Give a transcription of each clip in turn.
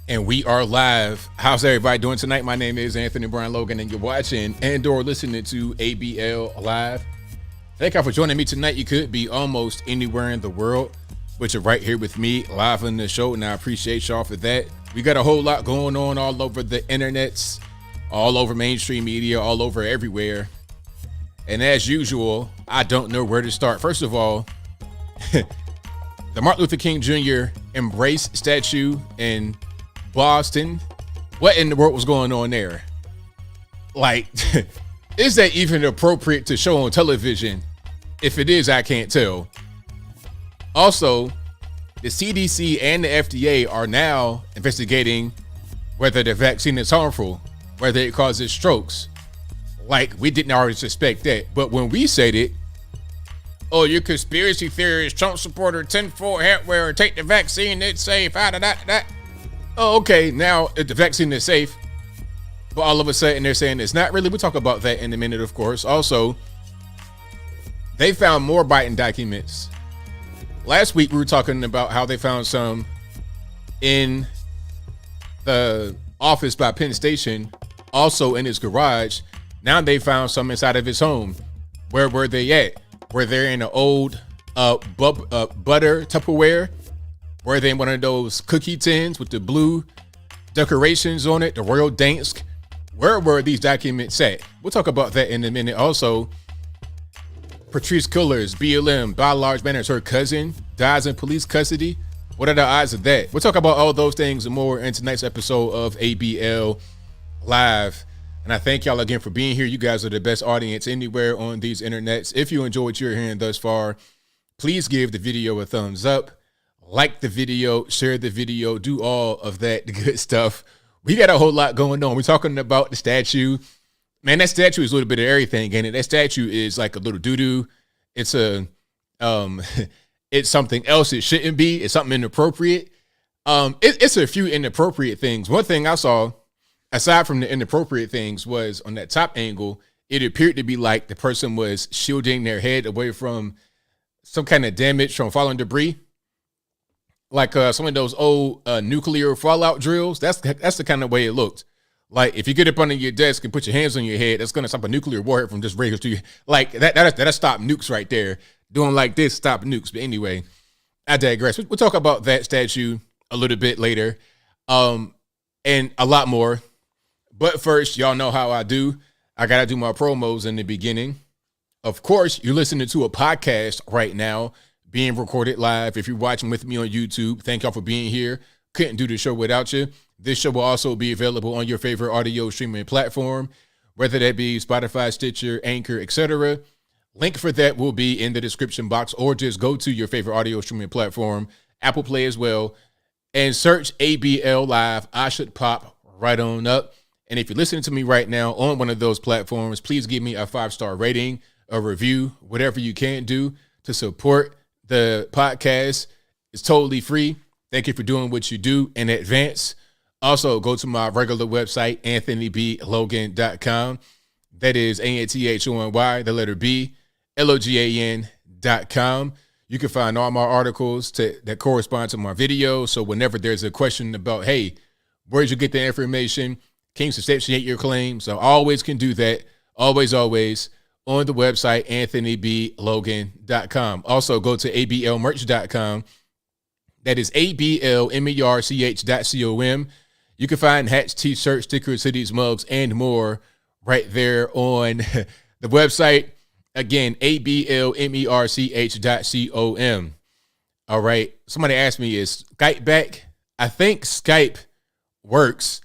And we are live. How's everybody doing tonight? My name is Anthony Brian Logan, and you're watching and/or listening to ABL Live. Thank you for joining me tonight. You could be almost anywhere in the world, but you're right here with me live on the show, and I appreciate y'all for that. We got a whole lot going on all over the internets, all over mainstream media, all over everywhere. And as usual, I don't know where to start. First of all, the Martin Luther King Jr. Embrace statue in Boston. What in the world was going on there? Like, is that even appropriate to show on television? If it is, I can't tell. Also, the CDC and the FDA are now investigating whether the vaccine is harmful, whether it causes strokes. Like, we didn't already suspect that. But when we said it, oh, you conspiracy theorist, Trump supporter, 10-4 hat wearer, take the vaccine, it's safe, that. Oh, okay, now the vaccine is safe. But all of a sudden they're saying it's not really. We'll talk about that in a minute, of course. Also, they found more Biden documents. Last week we were talking about how they found some in the office by Penn Station, also in his garage. Now they found some inside of his home. Where were they at? Were they in an old butter Tupperware? Were they in one of those cookie tins with the blue decorations on it, the Royal Dansk? Where were these documents at? We'll talk about that in a minute. Also, Patrisse Cullors, BLM, by large banners, her cousin dies in police custody. What are the odds of that? We'll talk about all those things and more in tonight's episode of ABL Live. And I thank y'all again for being here. You guys are the best audience anywhere on these internets. If you enjoy what you're hearing thus far, please give the video a thumbs up. Like the video, share the video, do all of that good stuff. We got a whole lot going on. We're talking about the statue. Man, that statue is a little bit of everything, ain't it? That statue is like a little doo-doo. It's it's something else it shouldn't be. It's something inappropriate. It's a few inappropriate things. One thing I saw, aside from the inappropriate things, was on that top angle, it appeared to be like the person was shielding their head away from some kind of damage from falling debris. Like some of those old nuclear fallout drills. That's the kind of way it looked. Like if you get up under your desk and put your hands on your head, that's gonna stop a nuclear warhead from just breaking through you. Like that'll stop nukes right there. Doing like this stop nukes. But anyway, I digress. We'll talk about that statue a little bit later, and a lot more. But first, y'all know how I do. I gotta do my promos in the beginning. Of course, you're listening to a podcast right now, being recorded live. If you're watching with me on YouTube, thank y'all for being here. Couldn't do the show without you. This show will also be available on your favorite audio streaming platform, whether that be Spotify, Stitcher, Anchor, etc. Link for that will be in the description box, or just go to your favorite audio streaming platform, Apple Play as well, and search ABL Live. I should pop right on up. And if you're listening to me right now on one of those platforms, please give me a 5-star rating, a review, whatever you can do to support the podcast. Is totally free. Thank you for doing what you do in advance. Also, go to my regular website, anthonyblogan.com. That is ANTHONY, the letter B, LOGAN.com. You can find all my articles that correspond to my videos. So whenever there's a question about, hey, where'd you get the information? Can you substantiate your claims? So I always can do that. Always on the website, anthonyblogan.com. Also, go to ablmerch.com. That is ablmerch.com. You can find hats, t-shirts, stickers, hoodies, mugs, and more right there on the website. Again, ablmerch.com. All right. Somebody asked me, is Skype back? I think Skype works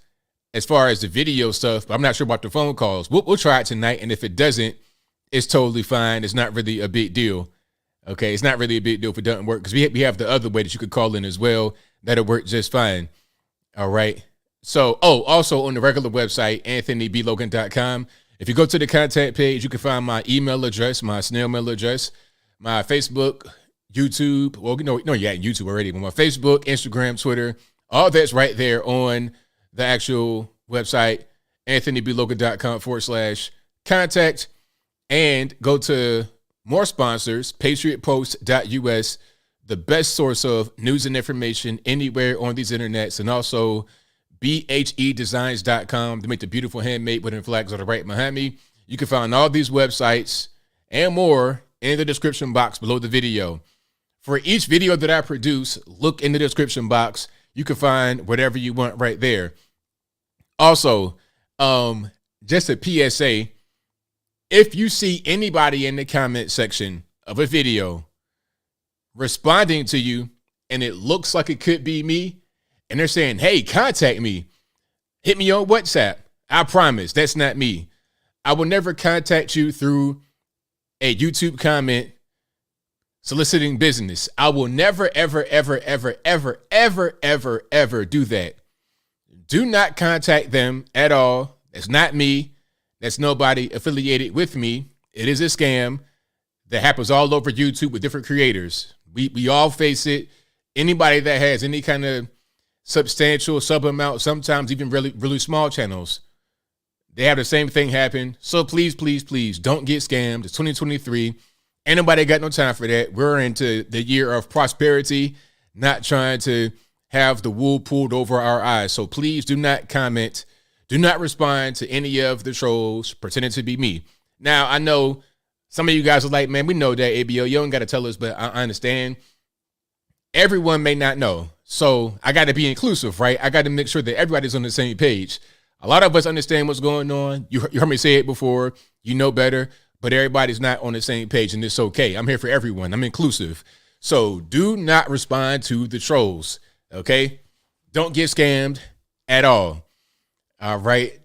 as far as the video stuff, but I'm not sure about the phone calls. We'll try it tonight, and if it doesn't, it's totally fine. It's not really a big deal. Okay, it's not really a big deal if it doesn't work, because we have the other way that you could call in as well. That'll work just fine. All right. So, also on the regular website, anthonyblogan.com, if you go to the contact page, you can find my email address, my snail mail address, my Facebook, YouTube. Well, you're at YouTube already, but my Facebook, Instagram, Twitter, all that's right there on the actual website, anthonyblogan.com/contact. And go to more sponsors, patriotpost.us, the best source of news and information anywhere on these internets, and also bhedesigns.com to make the beautiful handmade wooden flags on the right behind me. You can find all these websites and more in the description box below the video. For each video that I produce, look in the description box. You can find whatever you want right there. Also, just a PSA, if you see anybody in the comment section of a video responding to you and it looks like it could be me, and they're saying, hey, contact me, hit me on WhatsApp, I promise that's not me. I will never contact you through a YouTube comment soliciting business. I will never, ever, ever, ever, ever, ever, ever, ever do that. Do not contact them at all. That's not me. That's nobody affiliated with me. It is a scam that happens all over YouTube with different creators. We all face it. Anybody that has any kind of substantial sub amount, sometimes even really small channels, they have the same thing happen. So please, please, please don't get scammed. It's 2023. Ain't nobody got no time for that. We're into the year of prosperity, not trying to have the wool pulled over our eyes. So please do not comment. Do not respond to any of the trolls pretending to be me. Now, I know some of you guys are like, man, we know that, ABL. You don't got to tell us, but I understand. Everyone may not know. So I got to be inclusive, right? I got to make sure that everybody's on the same page. A lot of us understand what's going on. You heard me say it before. You know better, but everybody's not on the same page, and it's okay. I'm here for everyone. I'm inclusive. So do not respond to the trolls, okay? Don't get scammed at all. All right.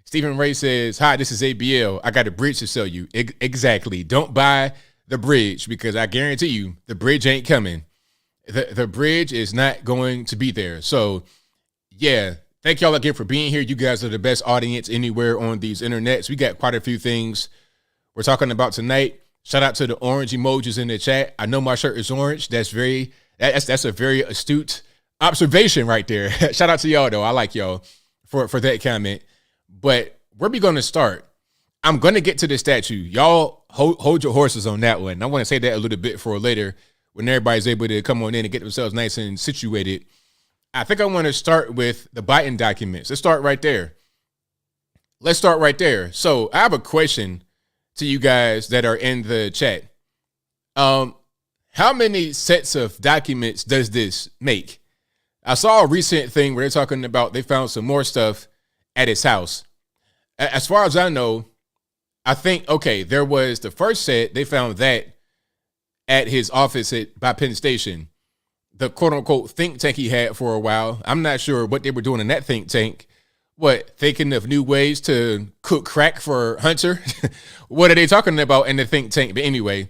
Stephen Ray says, hi, this is ABL. I got a bridge to sell you. Exactly. Don't buy the bridge, because I guarantee you the bridge ain't coming. The bridge is not going to be there. So, yeah, thank y'all again for being here. You guys are the best audience anywhere on these internets. We got quite a few things we're talking about tonight. Shout out to the orange emojis in the chat. I know my shirt is orange. That's a very astute observation right there. Shout out to y'all, though. I like y'all for that comment. But where we going to start? I'm going to get to the statue. Y'all hold your horses on that one. I want to say that a little bit for later when everybody's able to come on in and get themselves nice and situated. I think I want to start with the Biden documents. Let's start right there. So I have a question to you guys that are in the chat. How many sets of documents does this make? I saw a recent thing where they're talking about they found some more stuff at his house. As far as I know, I think, okay, there was the first set. They found that at his office by Penn Station, the quote unquote think tank he had for a while. I'm not sure what they were doing in that think tank. What, thinking of new ways to cook crack for Hunter? What are they talking about in the think tank? But anyway,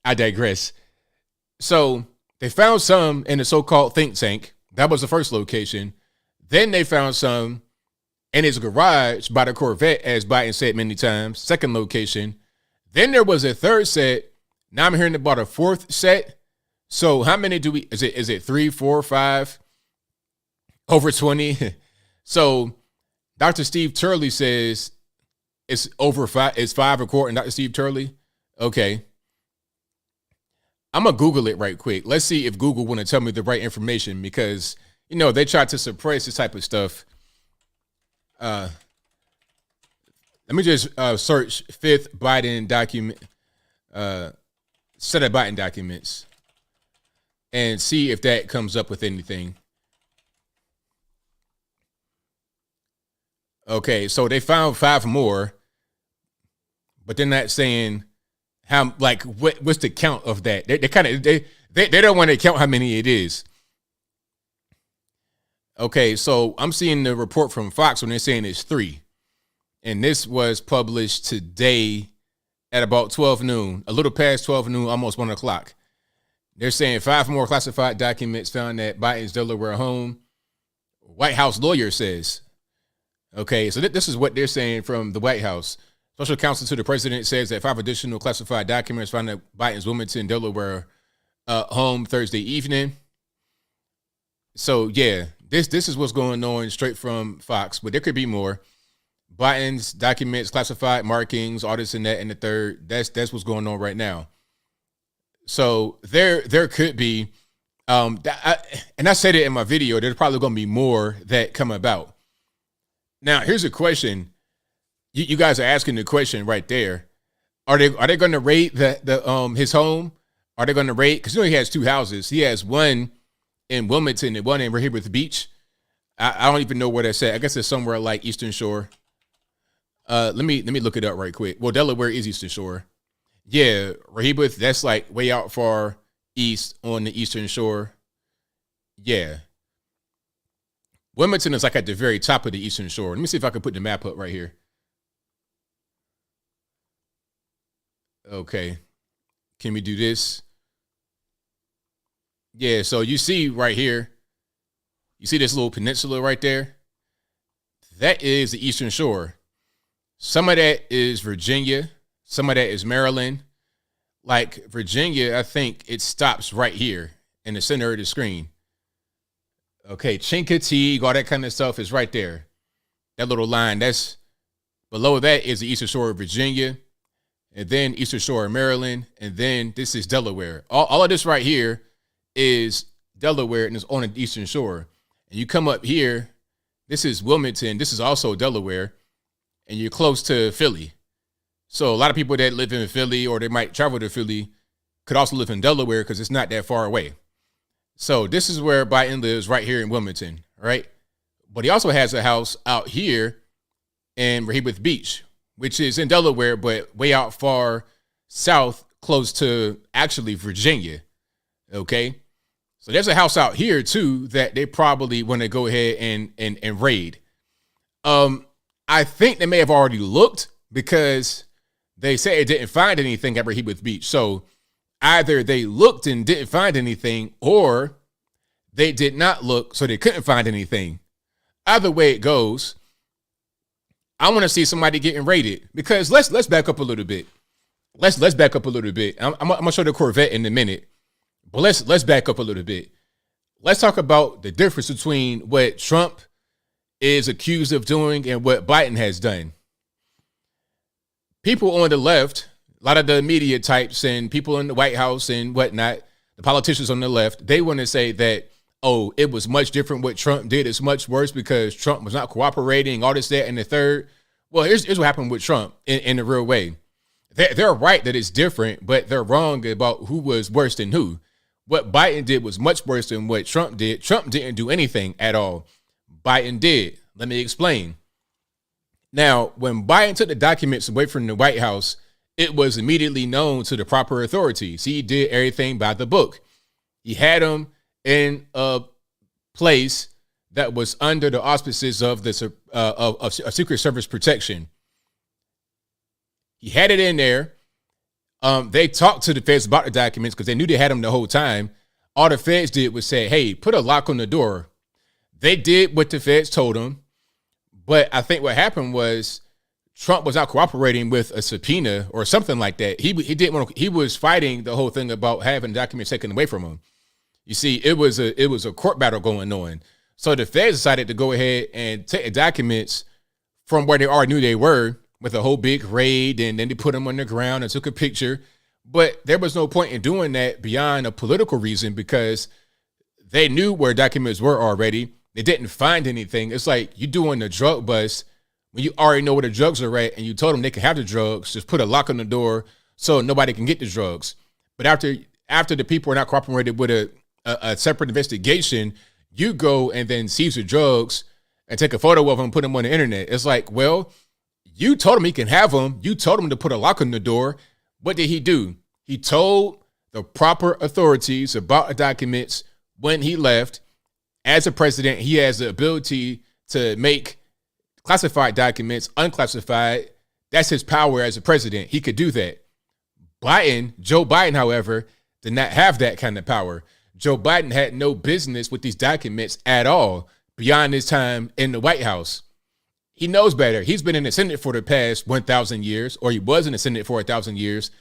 I digress. So they found some in the so-called think tank. That was the first location. Then they found some in his garage by the Corvette, as Biden said many times. Second location. Then there was a third set. Now I'm hearing about a fourth set. So how many is it 3, 4, 5, over 20? So Dr. Steve Turley says it's over 5. It's 5 according to Dr. Steve Turley. Okay. I'm going to Google it right quick. Let's see if Google want to tell me the right information, because, you know, they try to suppress this type of stuff. Let me just search fifth Biden document, set of Biden documents, and see if that comes up with anything. Okay, so they found 5 more, but they're not saying how, like, what's the count of that. They don't want to count how many it is. Okay, so I'm seeing the report from Fox when they're saying it's 3. And this was published today at about 12 noon, a little past 12 noon, almost 1 o'clock. They're saying 5 more classified documents found at Biden's Delaware home. White House lawyer says. Okay, so this is what they're saying from the White House. Special counsel to the president says that 5 additional classified documents found at Biden's Wilmington, Delaware home Thursday evening. So, yeah, this is what's going on straight from Fox, but there could be more. Biden's documents, classified markings, all this and that and the third. That's what's going on right now. So there could be And I said it in my video, there's probably going to be more that come about. Now, here's a question. You guys are asking the question right there. Are they going to raid his home? Are they going to raid? Because he has two houses. He has one in Wilmington and one in Rehoboth Beach. I don't even know where that's at. I guess it's somewhere like Eastern Shore. Let me look it up right quick. Well, Delaware is Eastern Shore. Yeah, Rehoboth, that's like way out far east on the Eastern Shore. Yeah. Wilmington is like at the very top of the Eastern Shore. Let me see if I can put the map up right here. Okay. Can we do this? Yeah, so you see right here, you see this little peninsula right there? That is the Eastern Shore. Some of that is Virginia. Some of that is Maryland. Like Virginia, I think it stops right here in the center of the screen. Okay, Chincoteague, all that kind of stuff is right there. That little line, that's below that is the Eastern Shore of Virginia, and then Eastern Shore of Maryland, and then this is Delaware. All of this right here is Delaware, and it's on the Eastern Shore. And you come up here, this is Wilmington, this is also Delaware, and you're close to Philly. So a lot of people that live in Philly or they might travel to Philly could also live in Delaware because it's not that far away. So this is where Biden lives, right here in Wilmington, right? But he also has a house out here in Rehoboth Beach, which is in Delaware, but way out far south, close to actually Virginia, okay? So there's a house out here too that they probably want to go ahead and raid. I think they may have already looked because they say it didn't find anything at Rehoboth Beach. So either they looked and didn't find anything, or they did not look, so they couldn't find anything. Either way it goes, I want to see somebody getting raided, because let's back up a little bit. Let's back up a little bit. I'm gonna show the Corvette in a minute, but let's back up a little bit. Let's talk about the difference between what Trump is accused of doing and what Biden has done. People on the left, a lot of the media types and people in the White House and whatnot, the politicians on the left, they want to say that, oh, it was much different what Trump did. It's much worse because Trump was not cooperating, all this, that, and the third. Well, here's what happened with Trump in the real way. They're right that it's different, but they're wrong about who was worse than who. What Biden did was much worse than what Trump did. Trump didn't do anything at all. Biden did. Let me explain. Now, when Biden took the documents away from the White House, it was immediately known to the proper authorities. He did everything by the book. He had them in a place that was under the auspices of the of Secret Service protection. He had it in there. They talked to the feds about the documents because they knew they had them the whole time. All the feds did was say, hey, put a lock on the door. They did what the feds told them. But I think what happened was Trump was not cooperating with a subpoena or something like that. He didn't want to, he was fighting the whole thing about having documents taken away from him. You see, it was a court battle going on. So the feds decided to go ahead and take the documents from where they already knew they were with a whole big raid, and then they put them on the ground and took a picture. But there was no point in doing that beyond a political reason, because they knew where documents were already. They didn't find anything. It's like you doing a drug bust when you already know where the drugs are at, and you told them they can have the drugs, just put a lock on the door so nobody can get the drugs. But after the people are not cooperating with a separate investigation, you go and then seize the drugs and take a photo of them and put them on the internet. It's like, well, you told him he can have them. You told him to put a lock on the door. What did he do? He told the proper authorities about the documents when he left. As a president, he has the ability to make classified documents unclassified. That's his power as a president. He could do that. Joe Biden, however, did not have that kind of power. Joe Biden had no business with these documents at all beyond his time in the White House. He knows better. He's been in the Senate for the past 1,000 years, or he was in the Senate for 1,000 years.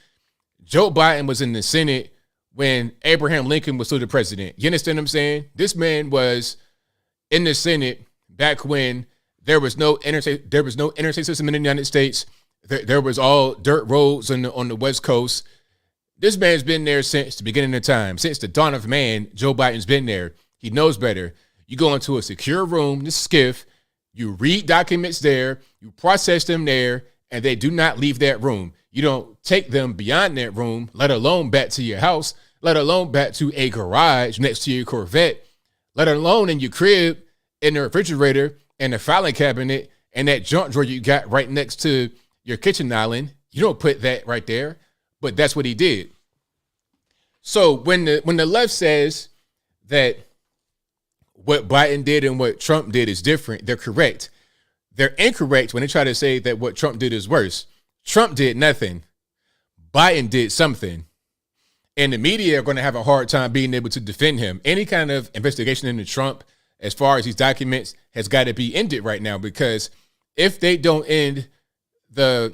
Joe Biden was in the Senate when Abraham Lincoln was still the president. You understand what I'm saying? This man was in the Senate back when there was no interstate system in the United States. There was all dirt roads on the West Coast. This man's been there since the beginning of time. Since the dawn of man, Joe Biden's been there. He knows better. You go into a secure room, this SCIF, you read documents there, you process them there, and they do not leave that room. You don't take them beyond that room, let alone back to your house, let alone back to a garage next to your Corvette, let alone in your crib, in the refrigerator, in the filing cabinet, and that junk drawer you got right next to your kitchen island. You don't put that right there, but that's what he did. So when the left says that what Biden did and what Trump did is different, they're correct. They're incorrect when they try to say that what Trump did is worse. Trump did nothing. Biden did something. And the media are going to have a hard time being able to defend him. Any kind of investigation into Trump, as far as these documents, has got to be ended right now, because if they don't end the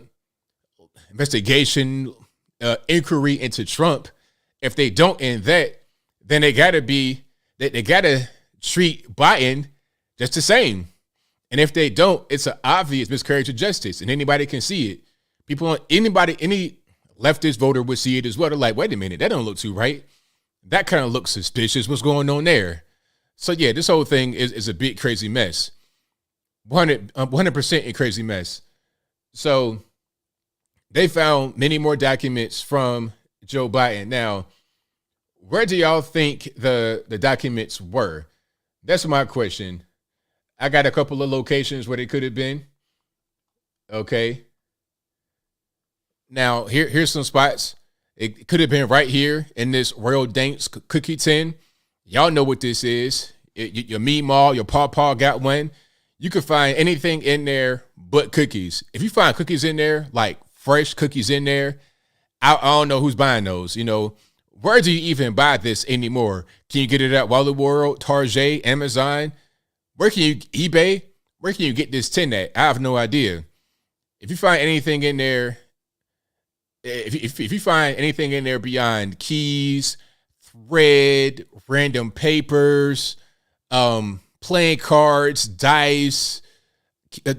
investigation, inquiry into Trump, if they don't end that, then they got to treat Biden just the same. And if they don't, it's an obvious miscarriage of justice, and anybody can see it. Any leftist voter would see it as well. They're like, wait a minute, that don't look too right. That kind of looks suspicious. What's going on there? So yeah, this whole thing is a big crazy mess. 100% a crazy mess. So they found many more documents from Joe Biden. Now, where do y'all think the documents were? That's my question. I got a couple of locations where they could have been. Okay. Now, here's some spots. It could have been right here in this Royal Danks cookie tin. Y'all know what this is. Your Meemaw, your Pawpaw got one. You could find anything in there but cookies. If you find cookies in there, like fresh cookies in there, I don't know who's buying those. You know, where do you even buy this anymore? Can you get it at Wally World, Target, Amazon? Where can you, eBay? Where can you get this tin at? I have no idea. If you find anything in there, if you find anything in there beyond keys, thread, random papers, playing cards, dice,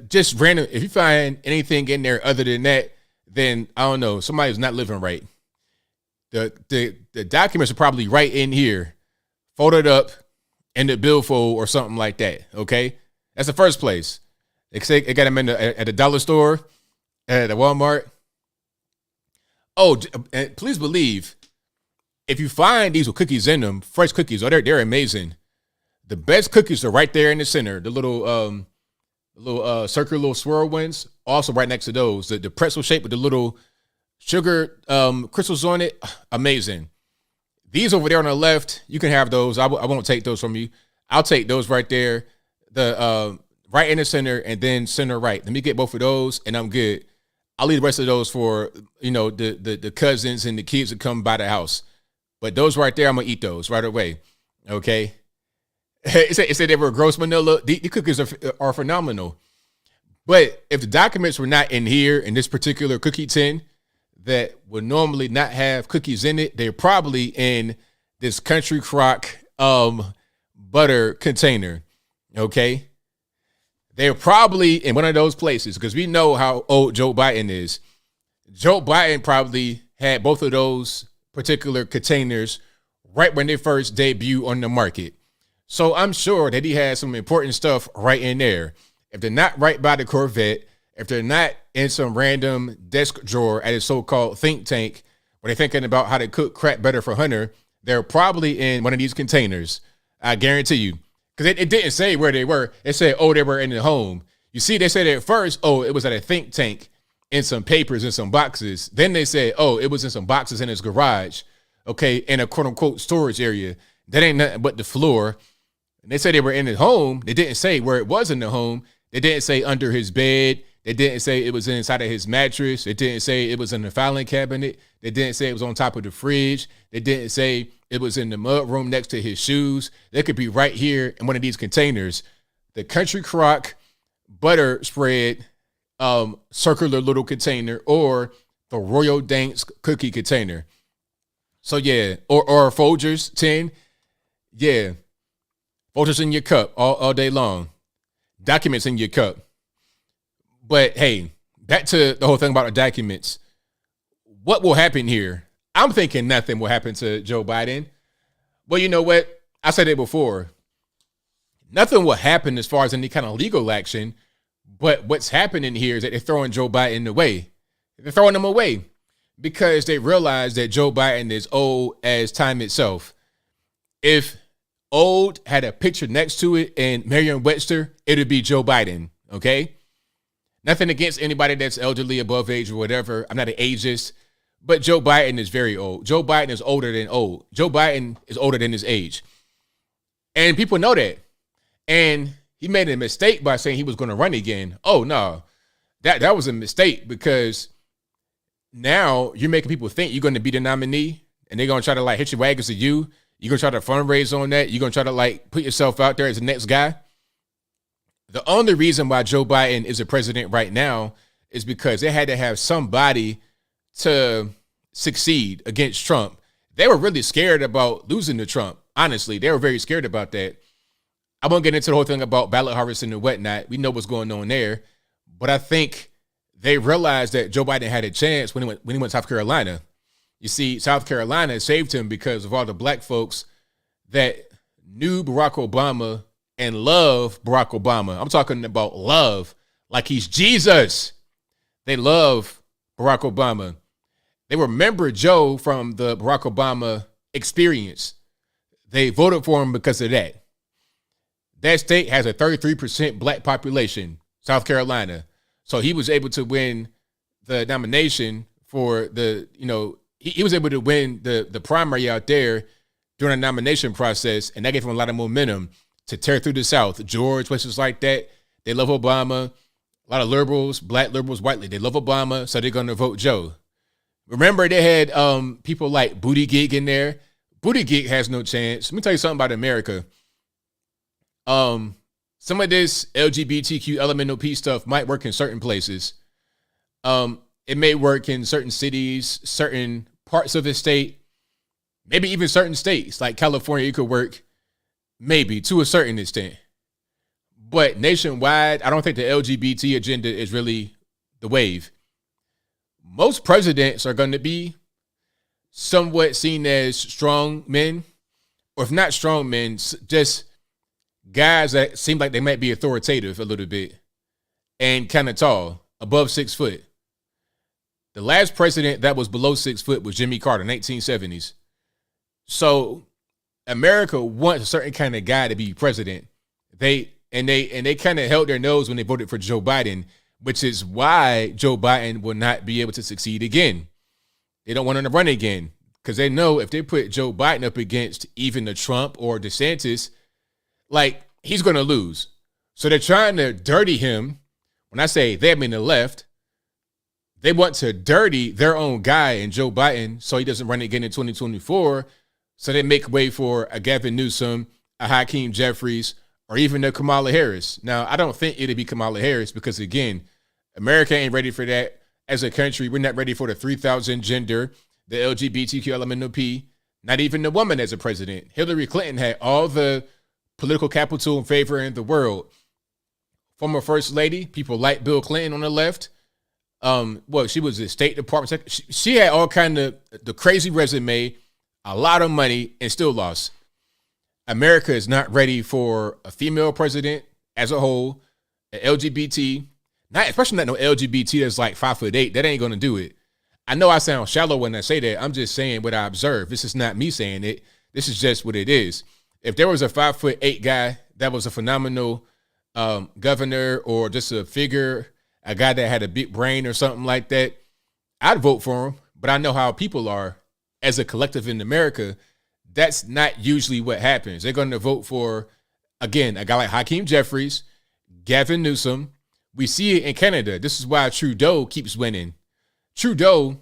just random. If you find anything in there other than that, then I don't know. Somebody's not living right. The documents are probably right in here, folded up in the billfold or something like that. Okay, that's the first place. They say they got them at a dollar store, at a Walmart. Oh, and please believe, if you find these with cookies in them, fresh cookies, they're amazing. The best cookies are right there in the center. The little circular little swirl ones, also right next to those. The pretzel shape with the little sugar crystals on it, amazing. These over there on the left, you can have those. I won't take those from you. I'll take those right there. The right in the center and then center right. Let me get both of those and I'm good. I'll leave the rest of those for, the cousins and the kids that come by the house. But those right there, I'm going to eat those right away. Okay. It said they were gross vanilla. The cookies are phenomenal. But if the documents were not in here in this particular cookie tin that would normally not have cookies in it, they're probably in this Country Crock butter container. Okay. They're probably in one of those places because we know how old Joe Biden is. Joe Biden probably had both of those particular containers right when they first debuted on the market. So I'm sure that he has some important stuff right in there. If they're not right by the Corvette, if they're not in some random desk drawer at a so-called think tank where they're thinking about how to cook crap better for Hunter, they're probably in one of these containers. I guarantee you. Because it didn't say where they were. It said, they were in the home. You see, they said at first, it was at a think tank in some papers and some boxes. Then they said, it was in some boxes in his garage. Okay, in a quote-unquote storage area. That ain't nothing but the floor. And they said they were in his home. They didn't say where it was in the home. They didn't say under his bed. They didn't say it was inside of his mattress. They didn't say it was in the filing cabinet. They didn't say it was on top of the fridge. They didn't say it was in the mud room next to his shoes. They could be right here in one of these containers. The Country Crock butter spread circular little container or the Royal Danks cookie container. So yeah, or Folgers tin. Yeah. Folgers in your cup all day long. Documents in your cup. But hey, back to the whole thing about the documents. What will happen here? I'm thinking nothing will happen to Joe Biden. Well, you know what? I said it before. Nothing will happen as far as any kind of legal action. But what's happening here is that they're throwing Joe Biden away. They're throwing him away because they realize that Joe Biden is old as time itself. If old had a picture next to it and Merriam-Webster, it would be Joe Biden, okay? Nothing against anybody that's elderly, above age, or whatever. I'm not an ageist, but Joe Biden is very old. Joe Biden is older than old. Joe Biden is older than his age. And people know that. And he made a mistake by saying he was going to run again. Oh, no. That was a mistake because now you're making people think you're going to be the nominee and they're going to try to like hit your wagons to you. You're going to try to fundraise on that. You're going to try to like put yourself out there as the next guy. The only reason why Joe Biden is a president right now is because they had to have somebody to succeed against Trump. They were really scared about losing to Trump. Honestly, they were very scared about that. I won't get into the whole thing about ballot harvesting and whatnot. We know what's going on there. But I think they realized that Joe Biden had a chance when he went to South Carolina. You see, South Carolina saved him because of all the black folks that knew Barack Obama and love Barack Obama. I'm talking about love like he's Jesus. They love Barack Obama. They remember Joe from the Barack Obama experience. They voted for him because of that. That state has a 33% black population, South Carolina. So he was able to win the nomination for the, he was able to win the primary out there during the nomination process. And that gave him a lot of momentum to tear through the South. George, places like that. They love Obama. A lot of liberals, black liberals, white, they love Obama. So they're going to vote Joe. Remember, they had people like Buttigieg in there. Buttigieg has no chance. Let me tell you something about America. Some of this LGBTQ elemental P stuff might work in certain places. It may work in certain cities, certain parts of the state, maybe even certain states like California. It could work maybe to a certain extent, but nationwide, I don't think the LGBT agenda is really the wave. Most presidents are going to be somewhat seen as strong men, or if not strong men, just guys that seem like they might be authoritative a little bit and kind of tall, above 6 foot. The last president that was below 6 foot was Jimmy Carter, 1970s. So America wants a certain kind of guy to be president. They kind of held their nose when they voted for Joe Biden, which is why Joe Biden will not be able to succeed again. They don't want him to run again because they know if they put Joe Biden up against even the Trump or DeSantis, like, he's going to lose. So they're trying to dirty him. When I say they, I mean the left. They want to dirty their own guy in Joe Biden so he doesn't run again in 2024. So they make way for a Gavin Newsom, a Hakeem Jeffries, or even a Kamala Harris. Now, I don't think it'll be Kamala Harris because, again, America ain't ready for that. As a country, we're not ready for the 3,000 gender, the LGBTQ elemental P, not even the woman as a president. Hillary Clinton had all the political capital in favor in the world. Former First Lady, people like Bill Clinton on the left. She was the State Department. She had all kind of the crazy resume, a lot of money, and still lost. America is not ready for a female president as a whole, an LGBT, especially not no LGBT that's like 5'8". That ain't gonna do it. I know I sound shallow when I say that. I'm just saying what I observe. This is not me saying it. This is just what it is. If there was a 5'8" guy that was a phenomenal governor or just a figure, a guy that had a big brain or something like that, I'd vote for him. But I know how people are as a collective in America. That's not usually what happens. They're going to vote for, again, a guy like Hakeem Jeffries, Gavin Newsom. We see it in Canada. This is why Trudeau keeps winning. Trudeau,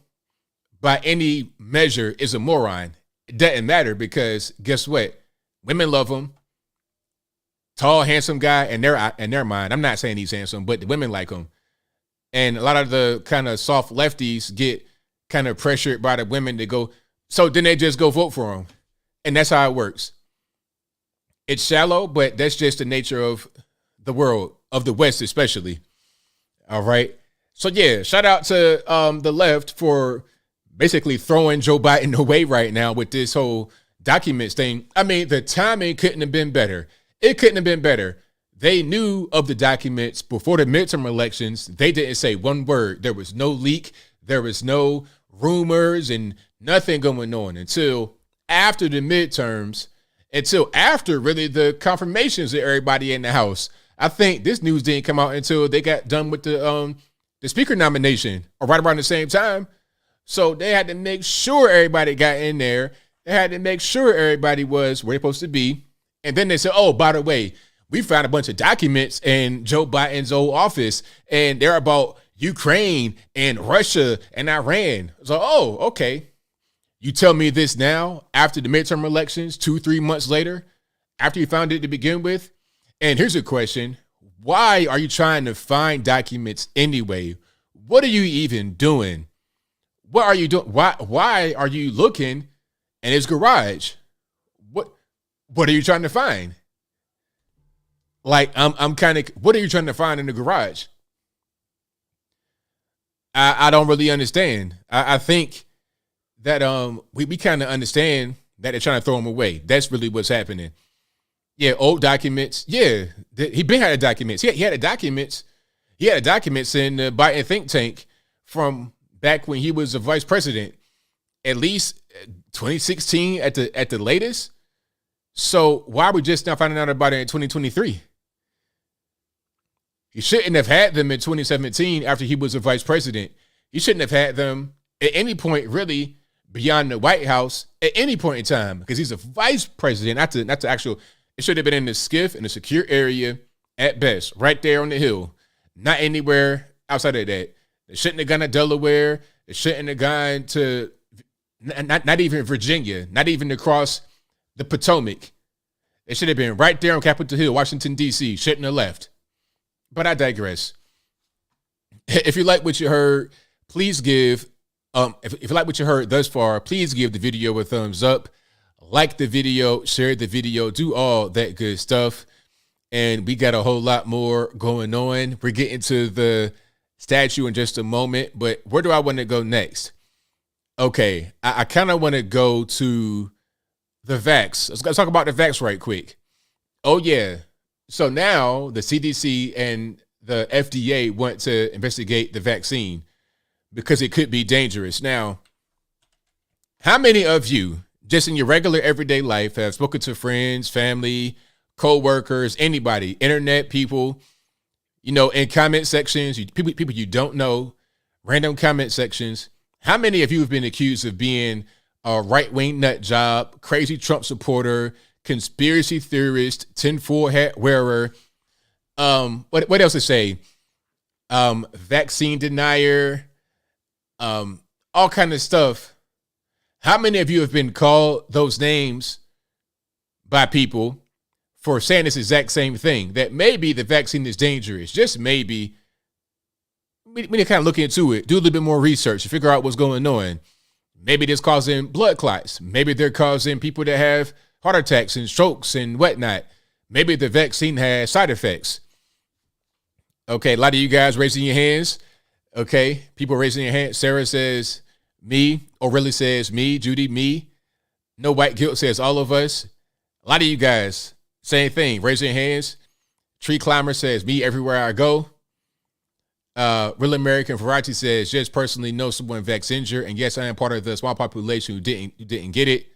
by any measure, is a moron. It doesn't matter because guess what? Women love him. Tall, handsome guy in their mind. I'm not saying he's handsome, but the women like him. And a lot of the kind of soft lefties get kind of pressured by the women to go. So then they just go vote for him. And that's how it works. It's shallow, but that's just the nature of the world, of the West especially. All right. So, yeah, shout out to the left for basically throwing Joe Biden away right now with this whole documents thing. I mean, the timing couldn't have been better. It couldn't have been better. They knew of the documents before the midterm elections. They didn't say one word. There was no leak. There was no rumors and nothing going on until after the midterms, until after really the confirmations of everybody in the House. I think this news didn't come out until they got done with the speaker nomination, or right around the same time. So they had to make sure everybody got in there. They had to make sure everybody was where they're supposed to be. And then they said, oh, by the way, we found a bunch of documents in Joe Biden's old office, and they're about Ukraine and Russia and Iran. So, oh, okay. You tell me this now after the midterm elections, 2-3 months later, after you found it to begin with? And here's a question. Why are you trying to find documents anyway? What are you even doing? What are you doing? Why are you looking in his garage? What are you trying to find? Like, I'm kind of, what are you trying to find in the garage? I don't really understand. I think that we kind of understand that they're trying to throw him away. That's really what's happening. Yeah, old documents. Yeah, he been had the documents. He had the documents. He had the documents in the Biden think tank from back when he was a vice president, at least 2016 at the latest. So why are we just now finding out about it in 2023? He shouldn't have had them in 2017 after he was a vice president. He shouldn't have had them at any point really beyond the White House at any point in time, because he's a vice president, not the actual. It should have been in the SCIF, in a secure area at best, right there on the Hill, not anywhere outside of that. They shouldn't have gone to Delaware. They shouldn't have gone to not even Virginia, not even across the Potomac. It should have been right there on Capitol Hill, Washington, D.C. Shouldn't have left. But I digress. If you like what you heard, please give, if you like what you heard thus far, please give the video a thumbs up. Like the video, share the video, do all that good stuff. And we got a whole lot more going on. We're getting to the statue in just a moment, but where do I want to go next? Okay, I kind of want to go to the vax. Let's talk about the vax right quick. Oh, yeah. So now the CDC and the FDA want to investigate the vaccine because it could be dangerous. Now, how many of you, just in your regular everyday life, have spoken to friends, family, co-workers, anybody, internet people, in comment sections, people you don't know, random comment sections? How many of you have been accused of being a right-wing nut job, crazy Trump supporter, conspiracy theorist, tinfoil hat wearer, what else to say? Vaccine denier, all kind of stuff? How many of you have been called those names by people for saying this exact same thing, that maybe the vaccine is dangerous? Just maybe. We need to kind of look into it, do a little bit more research to figure out what's going on. Maybe it's causing blood clots. Maybe they're causing people to have heart attacks and strokes and whatnot. Maybe the vaccine has side effects. Okay, a lot of you guys raising your hands. Okay, people raising your hands. Sarah says me. O'Reilly says me. Judy, me. No White Guilt says all of us. A lot of you guys, same thing, raising your hands. Tree Climber says me everywhere I go. Real American Variety says, just personally know someone vax injured, and yes, I am part of the small population who didn't get it.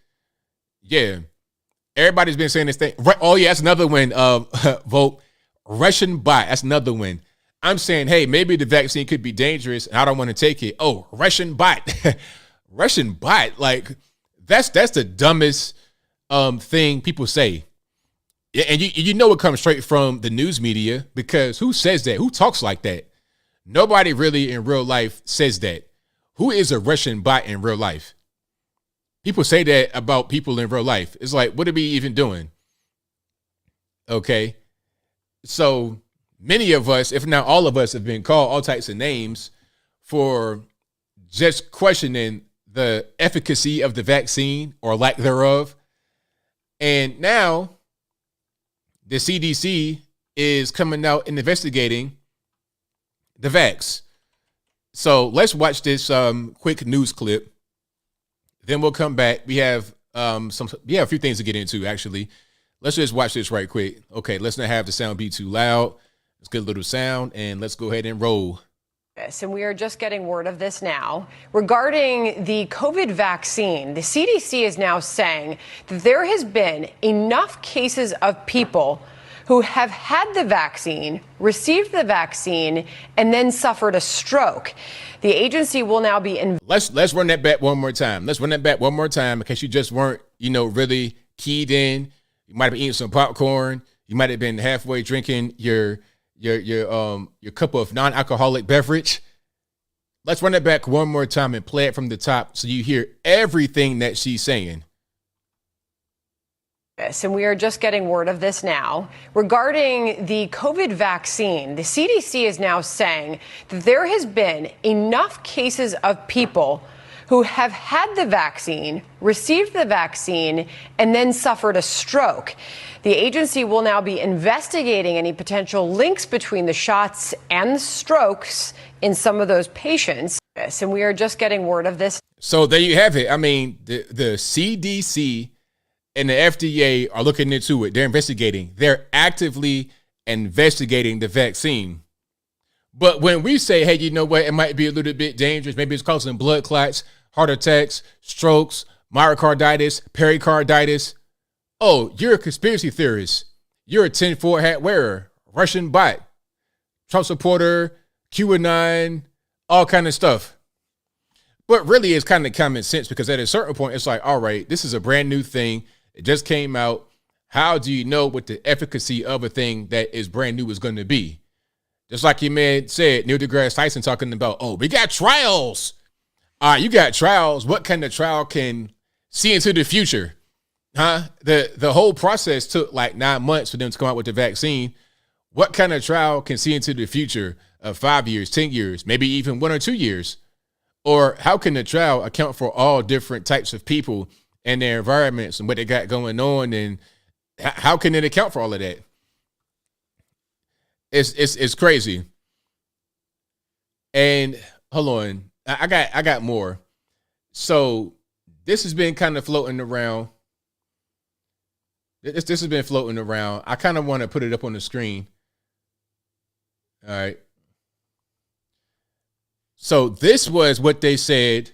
Yeah. Everybody's been saying this thing. Oh, yeah, that's another one. Vote Russian bot. That's another one. I'm saying, hey, maybe the vaccine could be dangerous, and I don't want to take it. Oh, Russian bot. Russian bot. Like, that's the dumbest thing people say. And you know it comes straight from the news media, because who says that? Who talks like that? Nobody really in real life says that. Who is a Russian bot in real life? People say that about people in real life. It's like, what are we even doing? Okay. So many of us, if not all of us, have been called all types of names for just questioning the efficacy of the vaccine or lack thereof. And now the CDC is coming out and investigating the vax. So let's watch this quick news clip Then we'll come back. We have a few things to get into, actually. Let's just watch this right quick. Okay, let's not have the sound be too loud. Let's get a little sound, and let's go ahead and roll. And we are just getting word of this now. Regarding the COVID vaccine, the CDC is now saying that there has been enough cases of people who have had the vaccine, received the vaccine, and then suffered a stroke. The agency will now be Let's run that back one more time. Let's run that back one more time in case you just weren't, really keyed in. You might have been eating some popcorn. You might have been halfway drinking your cup of non-alcoholic beverage. Let's run it back one more time and play it from the top so you hear everything that she's saying. And we are just getting word of this now. Regarding the COVID vaccine, the CDC is now saying that there has been enough cases of people who have had the vaccine, received the vaccine, and then suffered a stroke. The agency will now be investigating any potential links between the shots and the strokes in some of those patients. And we are just getting word of this. So there you have it. I mean, the CDC and the FDA are looking into it. They're investigating. They're actively investigating the vaccine. But when we say, hey, you know what, it might be a little bit dangerous. Maybe it's causing blood clots, heart attacks, strokes, myocarditis, pericarditis. Oh, you're a conspiracy theorist. You're a tinfoil hat wearer, Russian bot, Trump supporter, QAnon, all kind of stuff. But really, it's kind of common sense because at a certain point, it's like, all right, this is a brand new thing. It just came out. How do you know what the efficacy of a thing that is brand new is going to be? Just like your man said, Neil deGrasse Tyson talking about, oh, we got trials. All right, you got trials. What kind of trial can see into the future? Huh? The whole process took like 9 months for them to come out with the vaccine. What kind of trial can see into the future of 5 years, 10 years, maybe even 1 or 2 years? Or how can the trial account for all different types of people and their environments and what they got going on? And how can it account for all of that? It's crazy. And hold on, I got more. So this has been kind of floating around. This has been floating around. I kind of want to put it up on the screen. All right. So this was what they said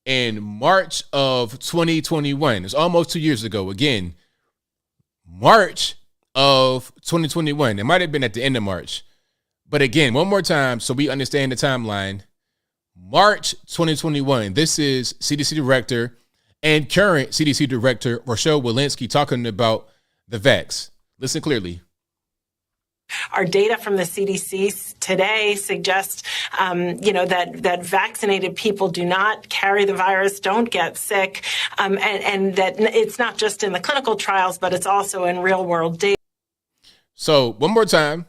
in March of 2021. It's almost 2 years ago. Again, March of 2021. It might have been at the end of March. But again, one more time so we understand the timeline. March 2021. This is CDC Director and current CDC Director Rochelle Walensky talking about the vax. Listen clearly. Our data from the CDC today suggests, that vaccinated people do not carry the virus, don't get sick, and that it's not just in the clinical trials, but it's also in real world data. So one more time.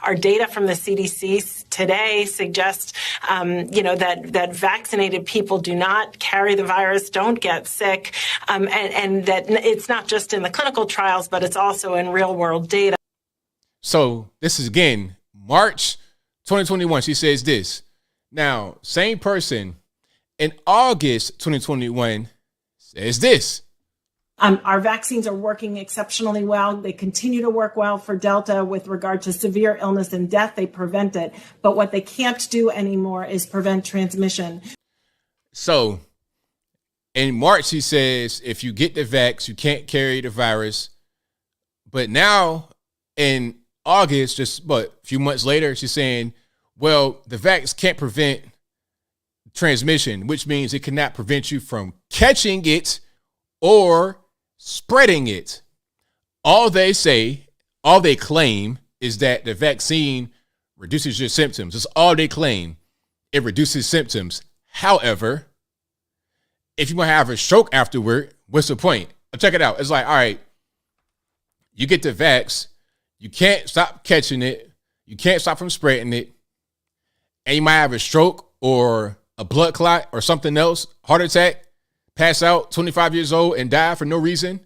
Our data from the CDC today suggests, that vaccinated people do not carry the virus, don't get sick, and that it's not just in the clinical trials, but it's also in real world data. So this is, again, March 2021. She says this. Now, same person in August 2021 says this. Our vaccines are working exceptionally well. They continue to work well for Delta with regard to severe illness and death. They prevent it. But what they can't do anymore is prevent transmission. So in March, she says, if you get the vax, you can't carry the virus. But now in August, just a few months later, she's saying, well, the vax can't prevent transmission, which means it cannot prevent you from catching it or spreading it. All they claim is that the vaccine reduces your symptoms. That's all they claim. It reduces symptoms. However, if you want to have a stroke afterward, what's the point? Check it out. It's like, all right, you get the vax, you can't stop catching it, you can't stop from spreading it, and you might have a stroke or a blood clot or something else, heart attack, pass out, 25 years old, and die for no reason.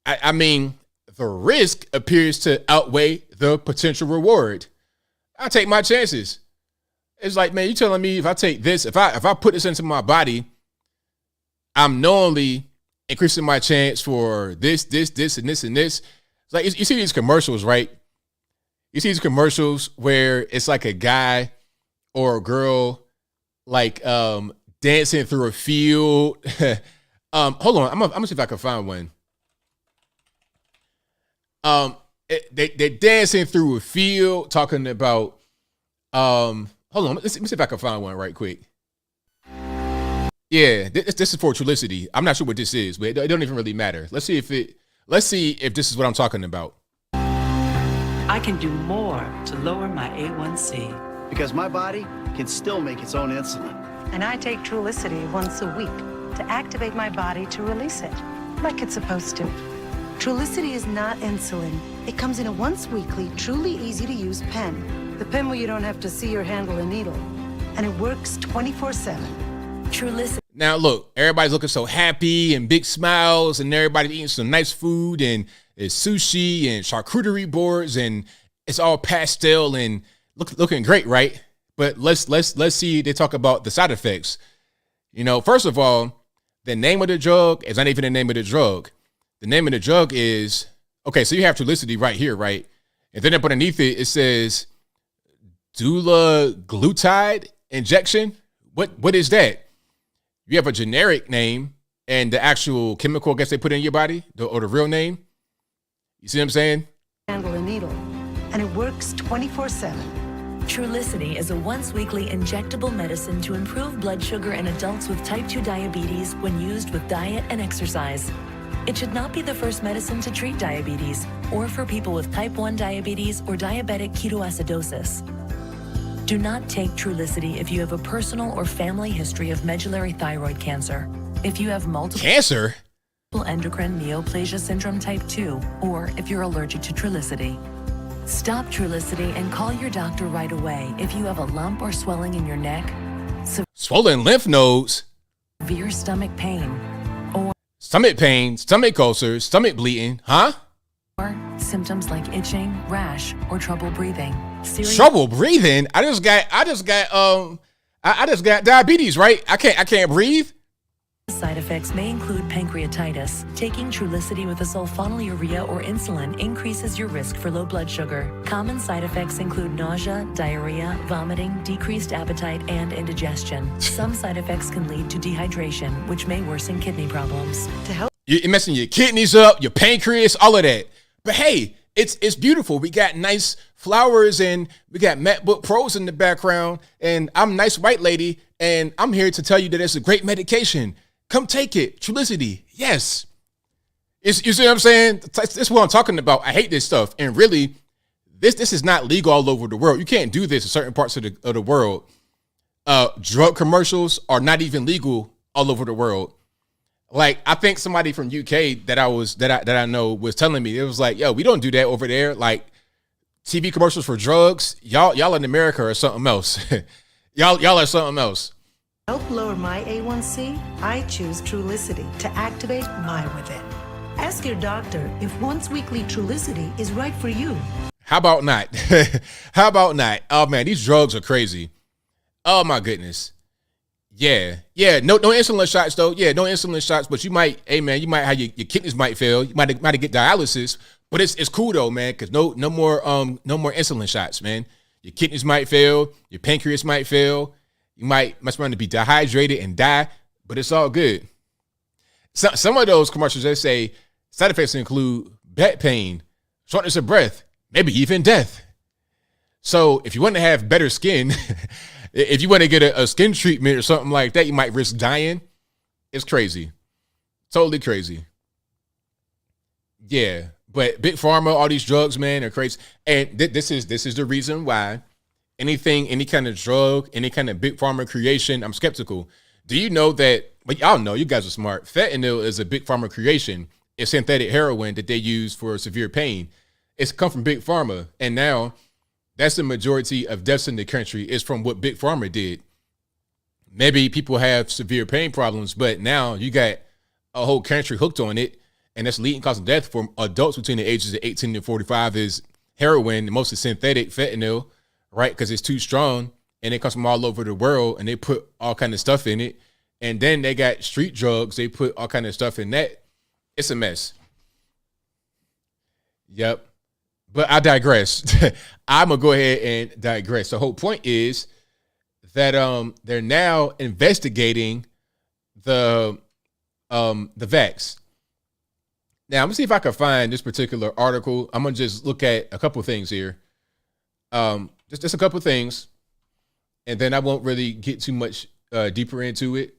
I mean, the risk appears to outweigh the potential reward. I'll take my chances. It's like, man, you telling me if I take this, if I put this into my body, I'm knowingly increasing my chance for this, and this, and this. It's like, you see these commercials, right? You see these commercials where it's like a guy or a girl like dancing through a field. Hold on, I'm gonna see if I can find one. They're dancing through a field, talking about hold on, let me see if I can find one right quick. Yeah, this is for Trulicity. I'm not sure what this is, but it don't even really matter. Let's see if this is what I'm talking about. I can do more to lower my A1C. Because my body can still make its own insulin. And I take Trulicity once a week to activate my body to release it, like it's supposed to. Trulicity is not insulin. It comes in a once weekly, truly easy to use pen. The pen where you don't have to see or handle a needle. And it works 24/7. Trulicity. Now look, everybody's looking so happy and big smiles, and everybody's eating some nice food, and it's sushi and charcuterie boards, and it's all pastel and looking great, right? But let's see. They talk about the side effects. You know, first of all, the name of the drug is not even the name of the drug. The name of the drug is, okay, so you have Trulicity right here, right? And then up underneath it, it says dulaglutide injection. What is that? You have a generic name and the actual chemical, I guess, they put in your body, or the real name. You see what I'm saying? Handle a needle. And it works 24/7. Trulicity is a once-weekly injectable medicine to improve blood sugar in adults with type 2 diabetes when used with diet and exercise. It should not be the first medicine to treat diabetes or for people with type 1 diabetes or diabetic ketoacidosis. Do not take Trulicity if you have a personal or family history of medullary thyroid cancer, if you have multiple Cancer? endocrine neoplasia syndrome type 2, or if you're allergic to Trulicity. Stop Trulicity and call your doctor right away if you have a lump or swelling in your neck, Swollen lymph nodes, severe stomach pain, or stomach pain, stomach ulcers, stomach bleeding, huh? symptoms like itching, rash, or trouble breathing. Trouble breathing? I just got diabetes, right? I can't breathe. Side effects may include pancreatitis. Taking Trulicity with a sulfonylurea or insulin increases your risk for low blood sugar. Common side effects include nausea, diarrhea, vomiting, decreased appetite, and indigestion. Some side effects can lead to dehydration, which may worsen kidney problems. To help You're messing your kidneys up, your pancreas, all of that. But hey, it's beautiful. We got nice flowers and we got MacBook Pros in the background, and I'm a nice white lady, and I'm here to tell you that it's a great medication. Come take it. Trulicity. Yes. You see what I'm saying? This is what I'm talking about. I hate this stuff. And really, this is not legal all over the world. You can't do this in certain parts of the world. Drug commercials are not even legal all over the world. Like, I think somebody from UK that I know was telling me, it was like, yo, we don't do that over there. Like, TV commercials for drugs, y'all in America are something else. y'all are something else. help lower my A1C, I choose Trulicity to activate my within. Ask your doctor if once weekly Trulicity is right for you. How about not? How about not? Oh man, these drugs are crazy. Oh my goodness. Yeah. No insulin shots though. Yeah, no insulin shots. But you might have your kidneys might fail. You might get dialysis. But it's cool though, man, because no more insulin shots, man. Your kidneys might fail. Your pancreas might fail. You might run to be dehydrated and die, but it's all good. Some of those commercials, they say side effects include back pain, shortness of breath, maybe even death. So if you want to have better skin, if you want to get a skin treatment or something like that, you might risk dying. It's crazy. Totally crazy. Yeah, but Big Pharma, all these drugs, man, are crazy. And this is the reason why any kind of drug, any kind of Big Pharma creation, I'm skeptical. Do you know that, but y'all know, you guys are smart, fentanyl is a Big Pharma creation. It's synthetic heroin that they use for severe pain. It's come from Big Pharma, and now that's the majority of deaths in the country is from what Big Pharma did. Maybe people have severe pain problems, but now you got a whole country hooked on it, and that's leading cause of death for adults between the ages of 18 and 45 is heroin, mostly synthetic fentanyl, right? Because it's too strong and it comes from all over the world, and they put all kind of stuff in it. And then they got street drugs. They put all kind of stuff in that. It's a mess. Yep. But I digress. I'm going to go ahead and digress. The whole point is that they're now investigating the vax. Now, I'm going to see if I can find this particular article. I'm going to just look at a couple things here. Just a couple things. And then I won't really get too much deeper into it.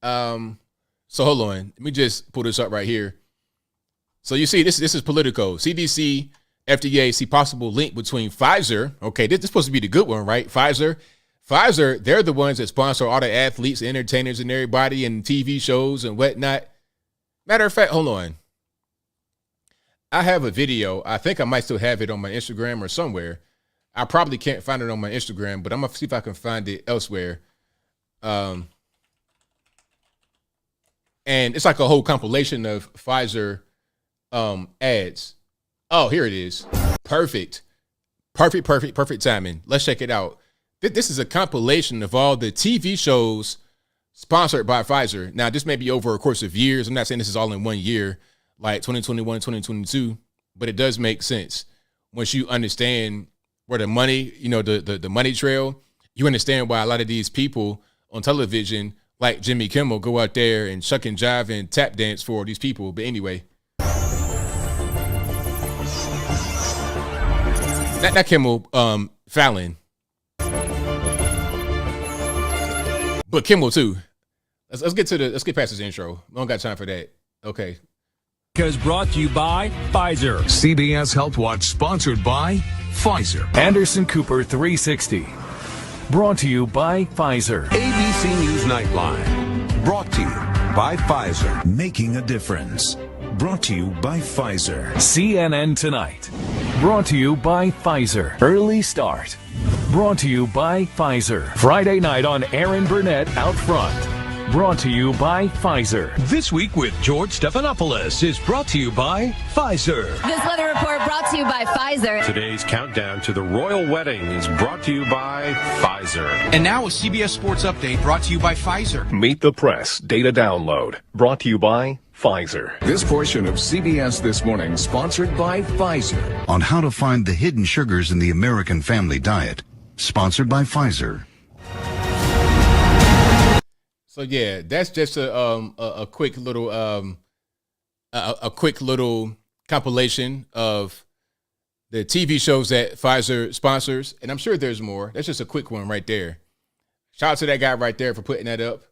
So hold on. Let me just pull this up right here. So you see, this is Politico. CDC, FDA see possible link between Pfizer. Okay, this is supposed to be the good one, right? Pfizer, they're the ones that sponsor all the athletes, entertainers, and everybody, and TV shows and whatnot. Matter of fact, hold on. I have a video. I think I might still have it on my Instagram or somewhere. I probably can't find it on my Instagram, but I'm going to see if I can find it elsewhere. And it's like a whole compilation of Pfizer ads. Oh, here it is. Perfect timing. Let's check it out. This is a compilation of all the TV shows sponsored by Pfizer. Now, this may be over a course of years. I'm not saying this is all in 1 year, like 2021, 2022, but it does make sense once you understand where the money, the money trail. You understand why a lot of these people on television, like Jimmy Kimmel, go out there and shuck and jive and tap dance for these people. But anyway, not Kimmel, Fallon, but Kimmel too. Let's get past this intro. I don't got time for that. Okay. Is brought to you by Pfizer. CBS Health Watch sponsored by Pfizer. Anderson Cooper 360. Brought to you by Pfizer. ABC News Nightline. Brought to you by Pfizer. Making a difference. Brought to you by Pfizer. CNN Tonight. Brought to you by Pfizer. Early Start. Brought to you by Pfizer. Friday night on Aaron Burnett Out Front. Brought to you by Pfizer. This Week with George Stephanopoulos is brought to you by Pfizer. This weather report brought to you by Pfizer. Today's countdown to the royal wedding is brought to you by Pfizer. And now a CBS Sports Update brought to you by Pfizer. Meet the Press Data Download brought to you by Pfizer. This portion of CBS This Morning sponsored by Pfizer. On how to find the hidden sugars in the American family diet. Sponsored by Pfizer. So yeah, that's just a quick little a quick little compilation of the TV shows that Pfizer sponsors, and I'm sure there's more. That's just a quick one right there. Shout out to that guy right there for putting that up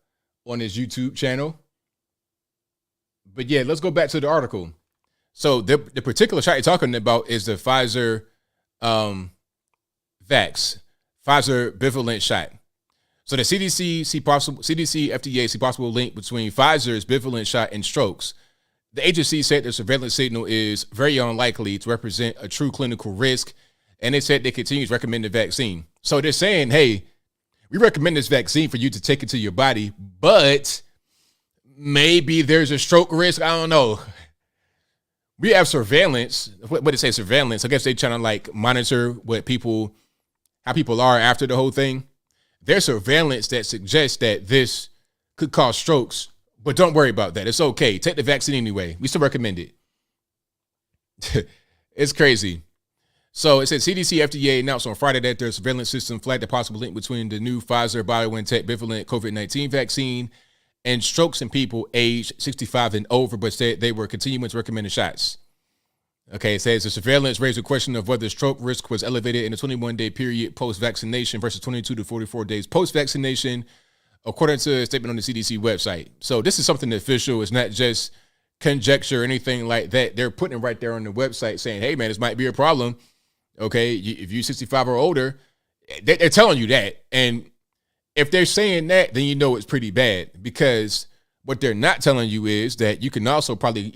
on his YouTube channel. But yeah, let's go back to the article. So the particular shot you're talking about is the Pfizer vax, Pfizer bivalent shot. So the CDC, FDA see possible link between Pfizer's bivalent shot and strokes. The agency said the surveillance signal is very unlikely to represent a true clinical risk, and they said they continue to recommend the vaccine. So they're saying, hey, we recommend this vaccine for you to take into your body, but maybe there's a stroke risk. I don't know. We have surveillance. What did it say? Surveillance. I guess they're trying to monitor how people are after the whole thing. There's surveillance that suggests that this could cause strokes, but don't worry about that. It's okay. Take the vaccine anyway. We still recommend it. It's crazy. So it said CDC FDA announced on Friday that their surveillance system flagged a possible link between the new Pfizer-BioNTech bivalent COVID-19 vaccine and strokes in people aged 65 and over, but said they were continuing to recommend the shots. Okay, it says the surveillance raised the question of whether stroke risk was elevated in the 21-day period post-vaccination versus 22 to 44 days post-vaccination, according to a statement on the CDC website. So this is something official. It's not just conjecture or anything like that. They're putting it right there on the website saying, hey, man, this might be a problem. Okay, if you're 65 or older, they're telling you that. And if they're saying that, then you know it's pretty bad, because what they're not telling you is that you can also probably,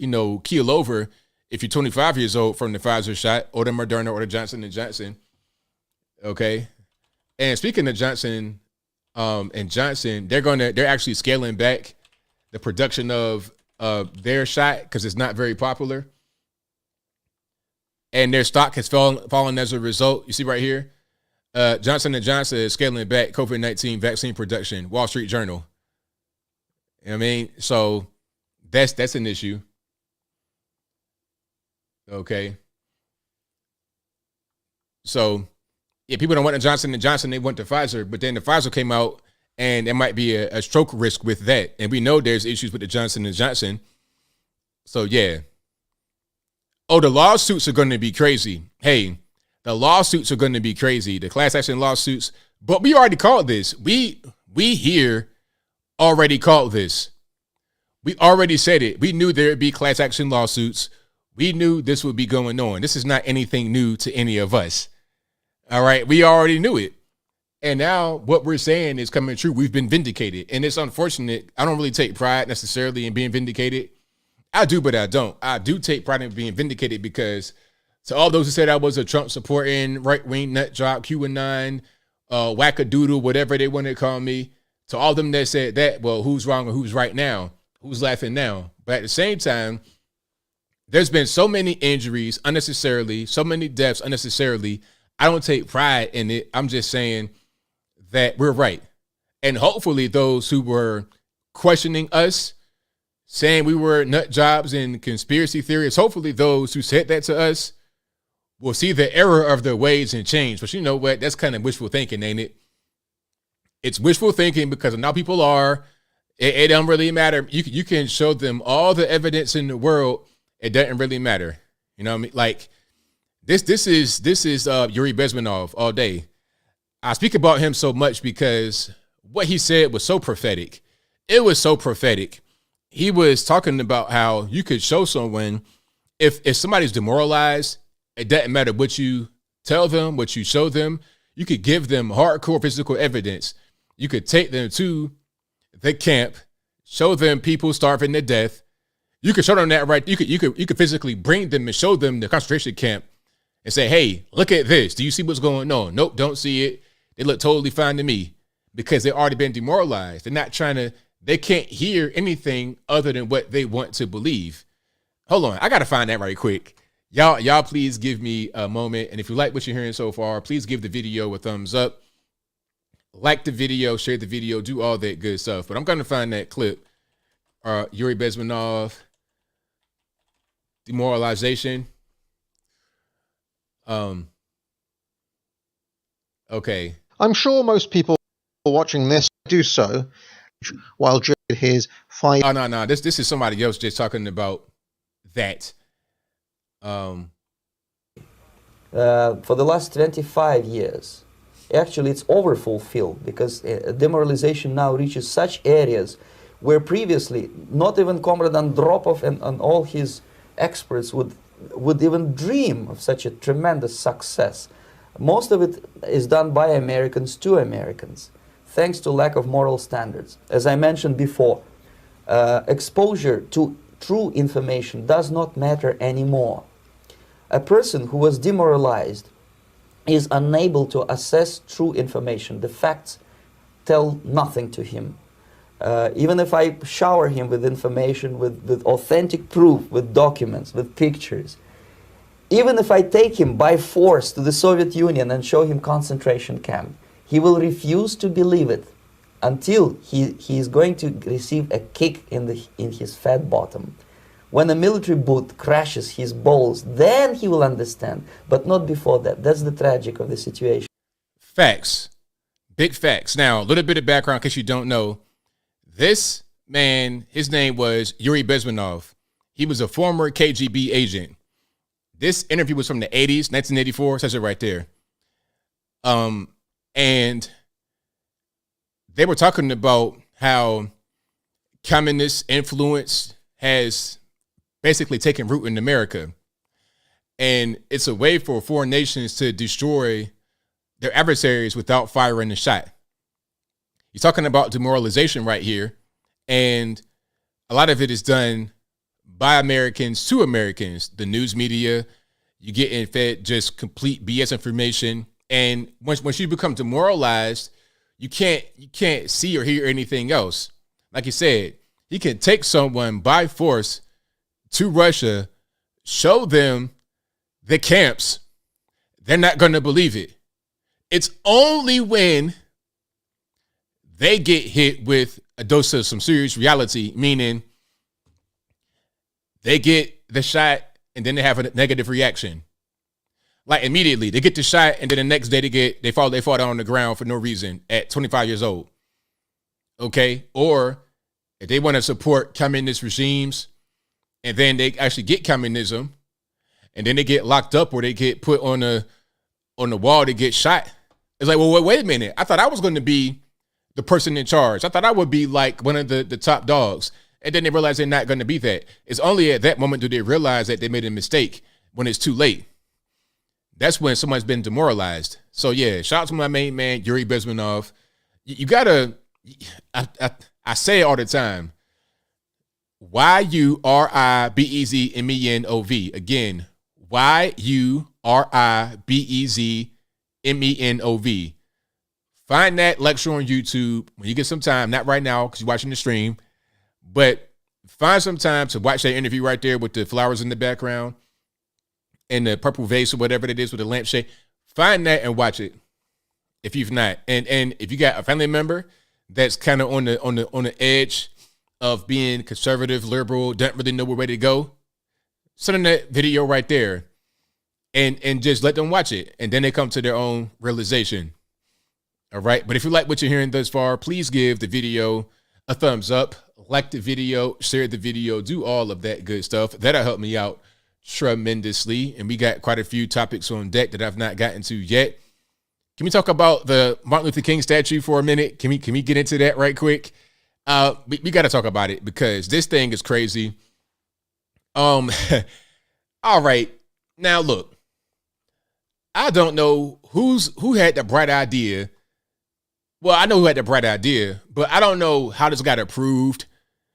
keel over if you're 25 years old from the Pfizer shot or the Moderna or the Johnson & Johnson. Okay. And speaking of Johnson and Johnson, they're actually scaling back the production of their shot because it's not very popular. And their stock has fallen as a result. You see right here. Johnson & Johnson is scaling back COVID-19 vaccine production, Wall Street Journal. You know what I mean? So that's an issue. Okay. So, yeah, people don't want the Johnson & Johnson, they want the Pfizer, but then the Pfizer came out and there might be a stroke risk with that. And we know there's issues with the Johnson & Johnson. So, yeah. Oh, the lawsuits are going to be crazy. Hey, the lawsuits are going to be crazy. The class action lawsuits. But we already called this. We here already called this. We already said it. We knew there would be class action lawsuits. We knew this would be going on. This is not anything new to any of us. All right. We already knew it. And now what we're saying is coming true. We've been vindicated. And it's unfortunate. I don't really take pride necessarily in being vindicated. I do, but I don't. I do take pride in being vindicated because to all those who said I was a Trump supporting right-wing nut job, QAnon, wackadoodle, whatever they want to call me, to all them that said that, well, who's wrong or who's right now? Who's laughing now? But at the same time, there's been so many injuries unnecessarily, so many deaths unnecessarily. I don't take pride in it. I'm just saying that we're right. And hopefully those who were questioning us, saying we were nut jobs and conspiracy theorists, hopefully those who said that to us will see the error of their ways and change. But you know what? That's kind of wishful thinking, ain't it? It's wishful thinking because now people are, it don't really matter. You can show them all the evidence in the world. It doesn't really matter. You know what I mean? Like this is Yuri Bezmenov all day. I speak about him so much because what he said was so prophetic. It was so prophetic. He was talking about how you could show someone if somebody's demoralized, it doesn't matter what you tell them, what you show them. You could give them hardcore physical evidence. You could take them to the camp, show them people starving to death. You could show them that, right? You could physically bring them and show them the concentration camp and say, hey, look at this. Do you see what's going on? Nope, don't see it. They look totally fine to me because they've already been demoralized. They're not they can't hear anything other than what they want to believe. Hold on. I got to find that right quick. Y'all please give me a moment. And if you like what you're hearing so far, please give the video a thumbs up. Like the video, share the video, do all that good stuff. But I'm going to find that clip. Yuri Bezmenov, demoralization. Okay. I'm sure most people watching this do so while during his fight. Oh, no. This is somebody else just talking about that. For the last 25 years, actually it's overfulfilled because demoralization now reaches such areas where previously not even Comrade Andropov and all his experts would even dream of such a tremendous success. Most of it is done by Americans to Americans, thanks to lack of moral standards. As I mentioned before, exposure to true information does not matter anymore. A person who was demoralized is unable to assess true information. The facts tell nothing to him. Even if I shower him with information, with authentic proof, with documents, with pictures, even if I take him by force to the Soviet Union and show him concentration camp, he will refuse to believe it until he is going to receive a kick in his fat bottom. When a military boot crashes his balls, then he will understand, but not before that. That's the tragic of the situation. Facts. Big facts. Now, a little bit of background in case you don't know. This man, his name was Yuri Bezmenov. He was a former KGB agent. This interview was from the 80s, 1984, says it right there. And they were talking about how communist influence has basically taken root in America. And it's a way for foreign nations to destroy their adversaries without firing a shot. He's talking about demoralization right here. And a lot of it is done by Americans to Americans. The news media, you getting fed just complete BS information. And once you become demoralized, you can't see or hear anything else. Like you said, he can take someone by force to Russia, show them the camps. They're not going to believe it. It's only when they get hit with a dose of some serious reality, meaning they get the shot and then they have a negative reaction. Like immediately, they get the shot and then the next day they fall down on the ground for no reason at 25 years old. Okay? Or if they want to support communist regimes and then they actually get communism and then they get locked up or they get put on the wall to get shot. It's like, well, wait a minute. I thought I was going to be the person in charge. I thought I would be like one of the top dogs. And then they realize they're not going to be that. It's only at that moment do they realize that they made a mistake when it's too late. That's when someone's been demoralized. So yeah, shout out to my main man, Yuri Bezmenov. You gotta, I say it all the time. YURIBEZMENOV. Again, YURIBEZMENOV. Find that lecture on YouTube when you get some time. Not right now because you're watching the stream. But find some time to watch that interview right there with the flowers in the background and the purple vase or whatever it is with the lampshade. Find that and watch it if you've not. And if you got a family member that's kind of on the edge of being conservative, liberal, don't really know where to go, send them that video right there and just let them watch it. And then they come to their own realization. All right. But if you like what you're hearing thus far, please give the video a thumbs up. Like the video, share the video, do all of that good stuff. That'll help me out tremendously. And we got quite a few topics on deck that I've not gotten to yet. Can we talk about the Martin Luther King statue for a minute? Can we get into that right quick? We got to talk about it because this thing is crazy. All right. Now look, I don't know who had the bright idea. Well, I know who had the bright idea, but I don't know how this got approved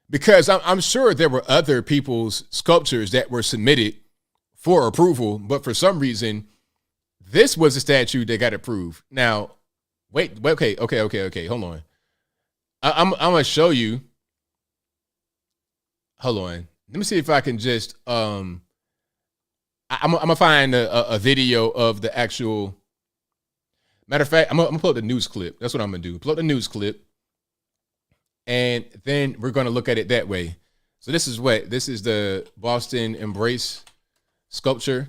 because I'm sure there were other people's sculptures that were submitted for approval, but for some reason, this was a statue that got approved. Now, wait, okay, hold on. I'm going to show you. Hold on. Let me see if I can just, I'm going to find a video of the actual. Matter of fact, I'm going to pull up the news clip. That's what I'm going to do. Pull up the news clip. And then we're going to look at it that way. So this is the Boston Embrace sculpture.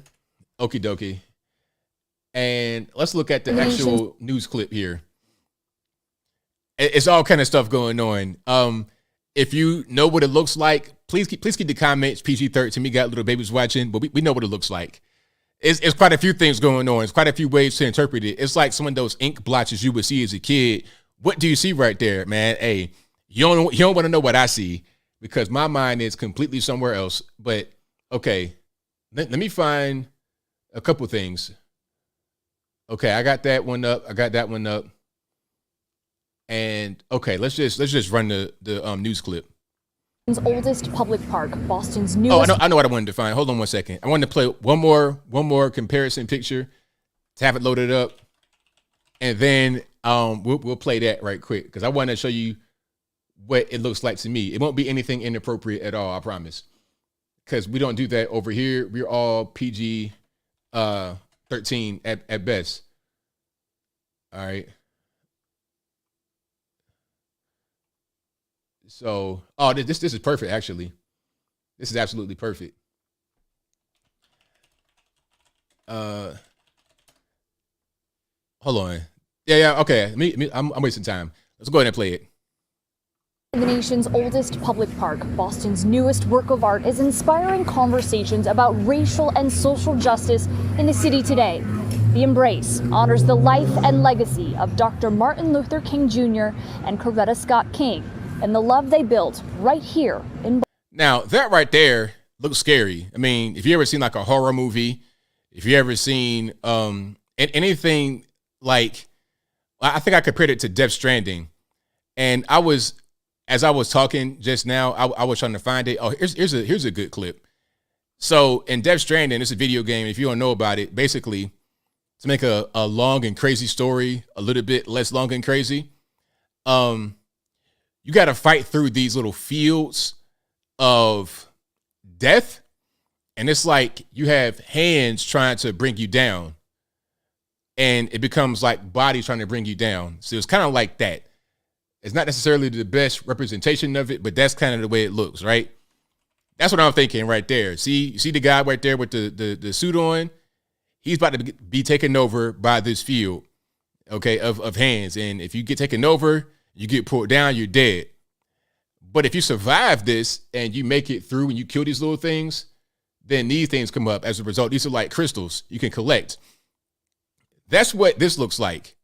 Okie dokie. And let's look at the actual news clip here. It's all kind of stuff going on. If you know what it looks like, please keep the comments PG-13. We got little babies watching, but we know what it looks like. It's quite a few things going on. It's quite a few ways to interpret it. It's like some of those ink blotches you would see as a kid. What do you see right there, man? Hey, you don't want to know what I see because my mind is completely somewhere else. But okay, let me find a couple things. Okay, I got that one up. And okay, let's just run the news clip. Oldest public park, Boston's newest. Oh, I know what I wanted to find. Hold on one second. I wanted to play one more comparison picture to have it loaded up, and then we'll play that right quick because I want to show you what it looks like to me. It won't be anything inappropriate at all, I promise, because we don't do that over here. We're all PG 13 at best. All right. So, this is perfect, actually. This is absolutely perfect. Hold on. Yeah, okay. I'm wasting time. Let's go ahead and play it. The nation's oldest public park, Boston's newest work of art, is inspiring conversations about racial and social justice in the city today. The Embrace honors the life and legacy of Dr. Martin Luther King Jr. and Coretta Scott King, and the love they built right here in. Now, that right there looks scary. I mean, if you ever seen like a horror movie, if you ever seen anything like, I think I compared it to Death Stranding. And as I was talking just now, I was trying to find it. Oh, here's a good clip. So in Death Stranding, it's a video game. If you don't know about it, basically to make a long and crazy story a little bit less long and crazy, you got to fight through these little fields of death. And it's like you have hands trying to bring you down. and it becomes like bodies trying to bring you down. So it's kind of like that. It's not necessarily the best representation of it, but that's kind of the way it looks, right? That's what I'm thinking right there. See, you see the guy right there with the suit on? He's about to be taken over by this field, okay, of hands. And if you get taken over, you get pulled down, you're dead. But if you survive this and you make it through and you kill these little things, then these things come up as a result. These are like crystals you can collect. That's what this looks like.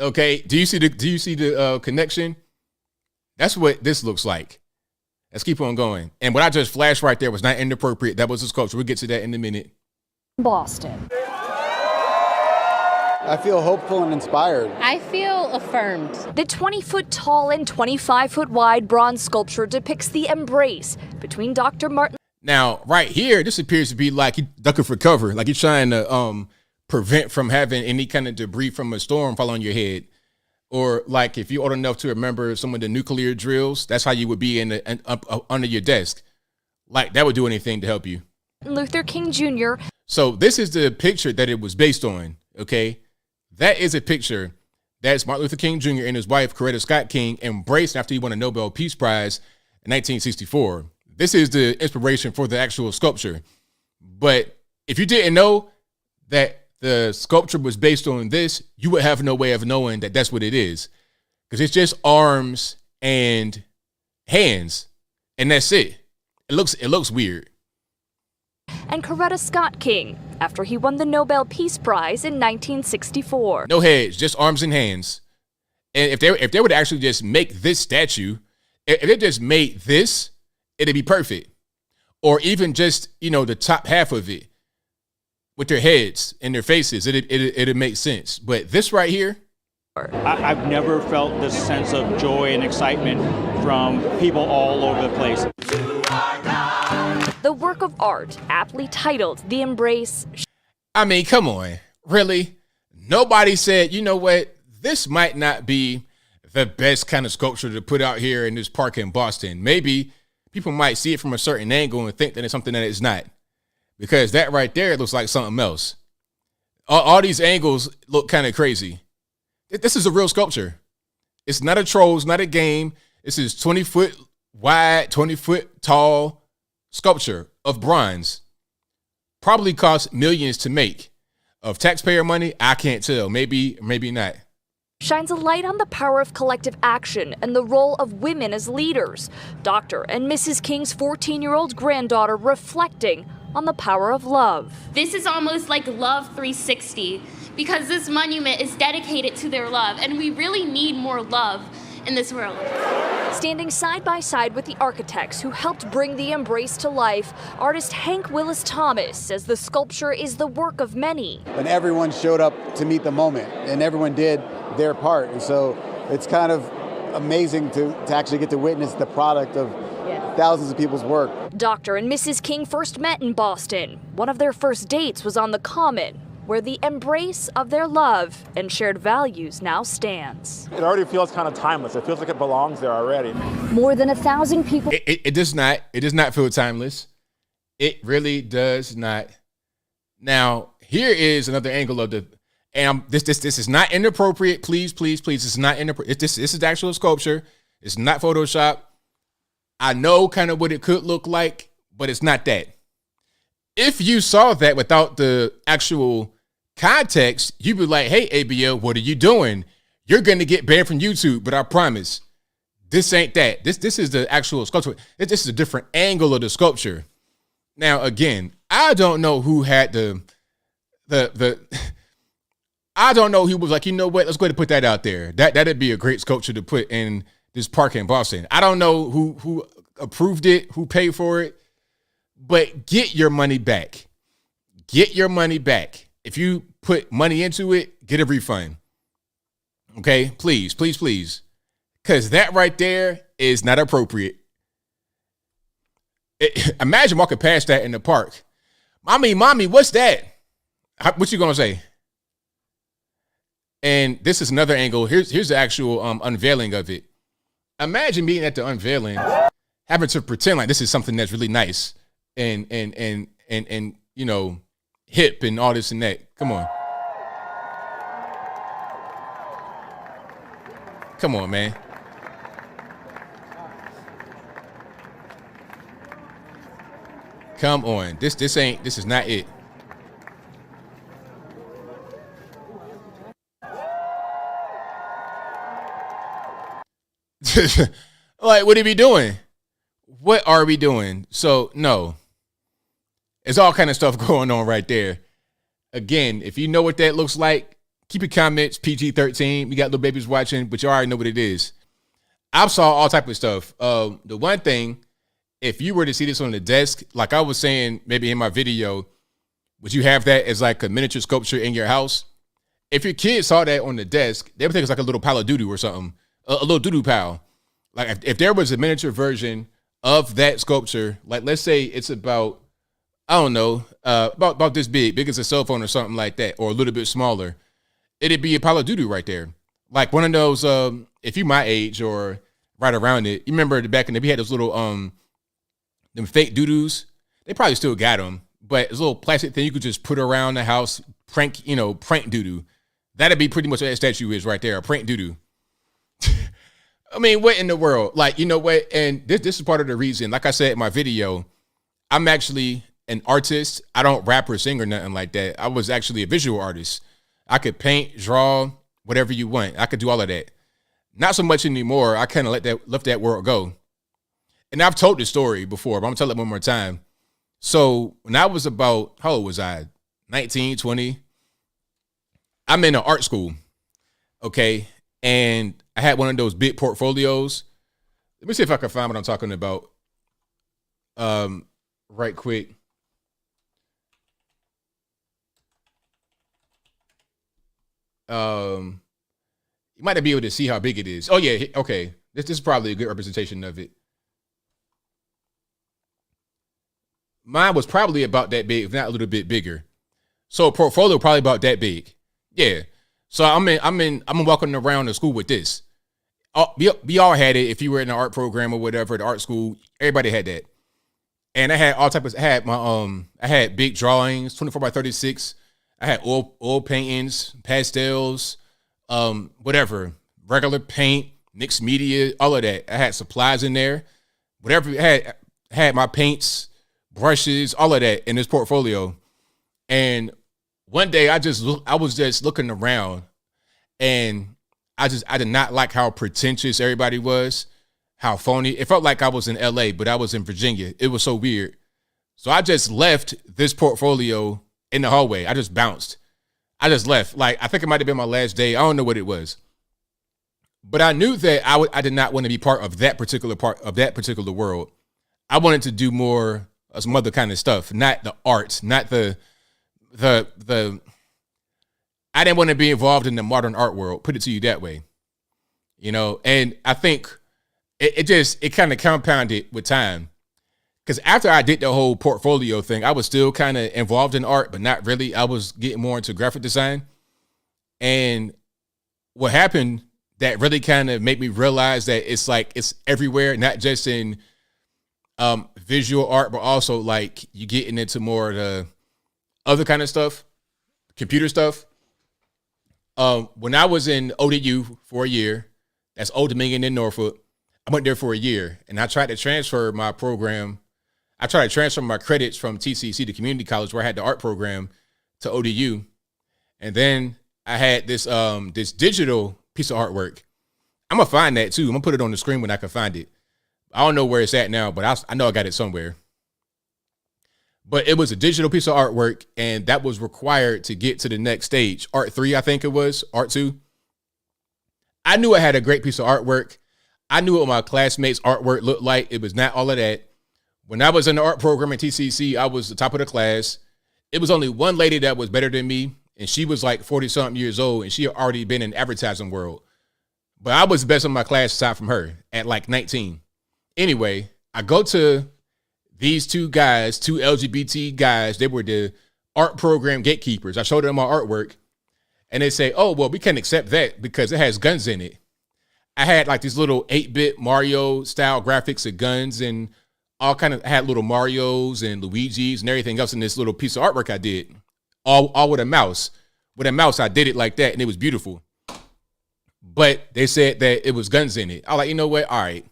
Okay, do you see the connection? That's what this looks like. Let's keep on going. And what I just flashed right there was not inappropriate. That was a sculpture. We'll get to that in a minute. Boston. I feel hopeful and inspired. I feel affirmed. The 20-foot tall and 25-foot wide bronze sculpture depicts the embrace between Dr. Martin. Now, right here, this appears to be like he's ducking for cover, like he's trying to prevent from having any kind of debris from a storm fall on your head. Or like if you're old enough to remember some of the nuclear drills, that's how you would be up under your desk. Like that would do anything to help you. Luther King Jr. So this is the picture that it was based on, okay? That is a picture that's Martin Luther King Jr. and his wife, Coretta Scott King, embraced after he won a Nobel Peace Prize in 1964. This is the inspiration for the actual sculpture. But if you didn't know that the sculpture was based on this, you would have no way of knowing that that's what it is. Because it's just arms and hands, and that's it. It looks weird. And Coretta Scott King, after he won the Nobel Peace Prize in 1964. No heads, just arms and hands. And if they would actually just make this statue, if they just made this, it'd be perfect. Or even just, the top half of it with their heads and their faces, it'd make sense. But this right here, I've never felt this sense of joy and excitement from people all over the place. The work of art, aptly titled The Embrace. I mean, come on, really? Nobody said, you know what, this might not be the best kind of sculpture to put out here in this park in Boston. Maybe people might see it from a certain angle and think that it's something that it's not. Because that right there looks like something else. All these angles look kind of crazy. This is a real sculpture. It's not a troll, it's not a game. This is 20-foot wide, 20-foot tall sculpture of bronze. Probably cost millions to make. Of taxpayer money, I can't tell. Maybe not. Shines a light on the power of collective action and the role of women as leaders. Dr. and Mrs. King's 14-year-old granddaughter reflecting on the power of love. This is almost like Love 360 because this monument is dedicated to their love, and we really need more love in this world. Standing side by side with the architects who helped bring the embrace to life, artist Hank Willis Thomas says the sculpture is the work of many. And everyone showed up to meet the moment, and everyone did their part. And so it's kind of amazing to actually get to witness the product of thousands of people's work. Dr. and Mrs. King first met in Boston. One of their first dates was on the Common, where the embrace of their love and shared values now stands. It already feels kind of timeless. It feels like it belongs there already. More than 1,000 people. It does not. It does not feel timeless. It really does not. Now, here is another angle of the. And this is not inappropriate. Please. This is not inappropriate. This is the actual sculpture. It's not Photoshop. I know kind of what it could look like, but it's not that. If you saw that without the actual context, you'd be like, hey, ABL, what are you doing? You're going to get banned from YouTube, but I promise this ain't that. This is the actual sculpture. This is a different angle of the sculpture. Now, again, I don't know who had I don't know who was like, you know what, let's go ahead and put that out there. That'd be a great sculpture to put in this park in Boston. I don't know who approved it, who paid for it, but get your money back. Get your money back. If you put money into it, get a refund. Okay, please. Because that right there is not appropriate. Imagine walking past that in the park. Mommy, what's that? What you gonna say? And this is another angle. Here's the actual unveiling of it. Imagine being at the unveiling, having to pretend like this is something that's really nice and hip and all this and that. Come on. Come on, man. Come on. This is not it. Like, what are we doing? What are we doing? So, no. There's all kind of stuff going on right there. Again, if you know what that looks like, keep your comments PG-13. We got little babies watching, but you already know what it is. I saw all type of stuff. The one thing, if you were to see this on the desk, like I was saying maybe in my video, would you have that as like a miniature sculpture in your house? If your kids saw that on the desk, they would think it's like a little pile of doo-doo or something, a little doo-doo pile. Like if there was a miniature version of that sculpture, like let's say it's about, I don't know, about this big as a cell phone or something like that, or a little bit smaller, it'd be a pile of doo-doo right there. Like one of those, if you my age or right around it, you remember back in the, we had those little, them fake doo-doos. They probably still got them, but it's a little plastic thing you could just put around the house, prank doo-doo. That'd be pretty much what that statue is right there, a prank doo-doo. I mean, what in the world? Like, you know what? And this is part of the reason, like I said in my video, I'm actually an artist. I don't rap or sing or nothing like that. I was actually a visual artist. I could paint, draw, whatever you want. I could do all of that. Not so much anymore. I kind of left that world go. And I've told this story before, but I'm gonna tell it one more time. So when I was about, how old was I? 19, 20. I'm in an art school. Okay. And I had one of those big portfolios. Let me see if I can find what I'm talking about. Right quick. You might not be able to see how big it is. Oh yeah, okay. This is probably a good representation of it. Mine was probably about that big, if not a little bit bigger. So a portfolio probably about that big. Yeah. So I'm walking around the school with this. We all had it. If you were in an art program or whatever, the art school, everybody had that. And I had all types. I had big drawings, 24 by 36. I had oil paintings, pastels, whatever, regular paint, mixed media, all of that. I had supplies in there, whatever. I had my paints, brushes, all of that in this portfolio. And one day I was just looking around, and I did not like how pretentious everybody was, how phony. It felt like I was in LA, but I was in Virginia. It was so weird. So I just left this portfolio in the hallway. I just bounced. I just left. Like, I think it might have been my last day. I don't know what it was. But I knew that I did not want to be part of that particular world. I wanted to do more of some other kind of stuff, not the arts, not the I didn't want to be involved in the modern art world, put it to you that way. You know, and I think it kind of compounded with time. Because after I did the whole portfolio thing, I was still kind of involved in art, but not really. I was getting more into graphic design. And what happened that really kind of made me realize that it's everywhere, not just in visual art, but also like you getting into more of the other kind of stuff, computer stuff. When I was in ODU for a year, that's Old Dominion in Norfolk, I went there for a year, and I tried to transfer my program. I tried to transfer my credits from TCC, the community college where I had the art program, to ODU. And then I had this digital piece of artwork. I'm going to find that too. I'm going to put it on the screen when I can find it. I don't know where it's at now, but I know I got it somewhere. But it was a digital piece of artwork, and that was required to get to the next stage. Art 3, I think it was, Art 2. I knew I had a great piece of artwork. I knew what my classmates' artwork looked like. It was not all of that. When I was in the art program at TCC, I was the top of the class. It was only one lady that was better than me, and she was like 40-something years old, and she had already been in the advertising world. But I was the best in my class aside from her at like 19. Anyway, I go to these two LGBT guys. They were the art program gatekeepers. I showed them my artwork, and they say, oh, well, we can't accept that because it has guns in it. I had like these little 8-bit Mario style graphics of guns and I had little Marios and Luigis and everything else in this little piece of artwork I did, all with a mouse. With a mouse, I did it like that, and it was beautiful. but they said that it was guns in it. I was like, you know what? All right.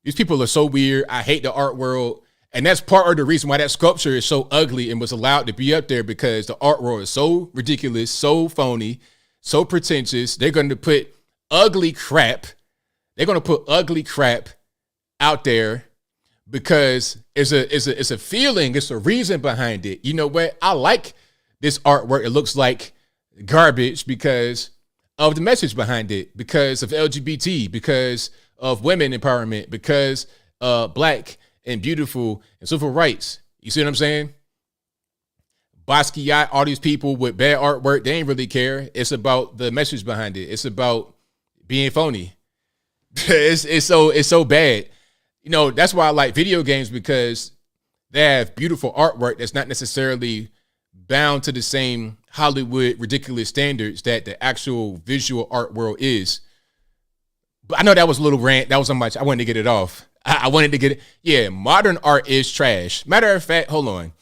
These people are so weird. I hate the art world. And that's part of the reason why that sculpture is so ugly and was allowed to be up there, because the art world is so ridiculous, so phony, so pretentious. They're going to put ugly crap. They're going to put ugly crap out there because it's a feeling. It's a reason behind it. You know what? I like this artwork. It looks like garbage because of the message behind it, because of LGBT, because of women empowerment, because black and beautiful and civil rights. You see what I'm saying? Basquiat, all these people with bad artwork, they ain't really care. It's about the message behind it. It's about being phony. it's so bad. You know, that's why I like video games, because they have beautiful artwork that's not necessarily bound to the same Hollywood ridiculous standards that the actual visual art world is. But I know that was a little rant. That was so much. I wanted to get it off. I wanted to get it. Yeah, modern art is trash. Matter of fact, hold on.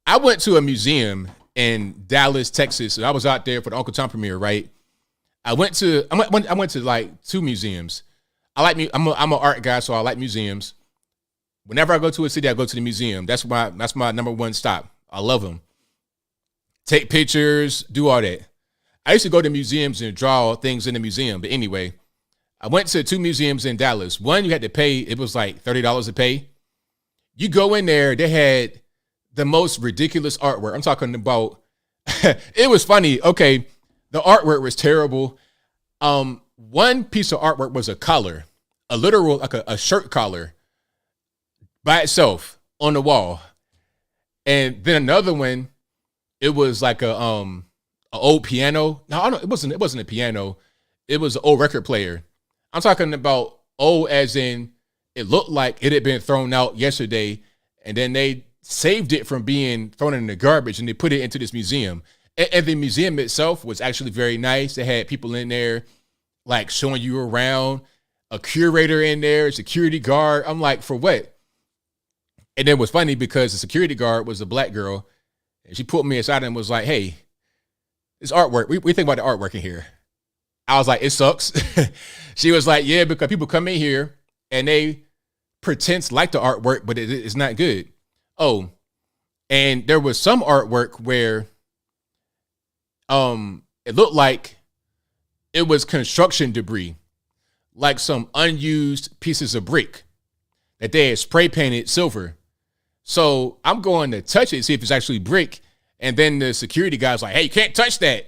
I went to a museum in Dallas, Texas. So I was out there for the Uncle Tom premiere, right? I went to like 2 museums. I'm an art guy, so I like museums. Whenever I go to a city, I go to the museum. That's my number one stop. I love them. Take pictures, do all that. I used to go to museums and draw things in the museum. But anyway, I went to 2 museums in Dallas. One, you had to pay. It was like $30 to pay. You go in there, they had the most ridiculous artwork. I'm talking about, it was funny. Okay, the artwork was terrible. One piece of artwork was a collar, a literal, like a shirt collar by itself on the wall. And then another one, it was like a old piano. No, it wasn't a piano. It was an old record player. I'm talking about old as in it looked like it had been thrown out yesterday, and then they saved it from being thrown in the garbage and they put it into this museum. And the museum itself was actually very nice. They had people in there like showing you around, a curator in there, a security guard. I'm like, for what? And then it was funny because the security guard was a black girl, and she pulled me aside and was like, hey, this artwork, we think about the artwork in here. I was like, it sucks. She was like, yeah, because people come in here and they pretend to like the artwork, but it's not good. Oh, and there was some artwork where it looked like it was construction debris, like some unused pieces of brick that they had spray painted silver. So I'm going to touch it, see if it's actually brick. And then the security guy's like, hey, you can't touch that.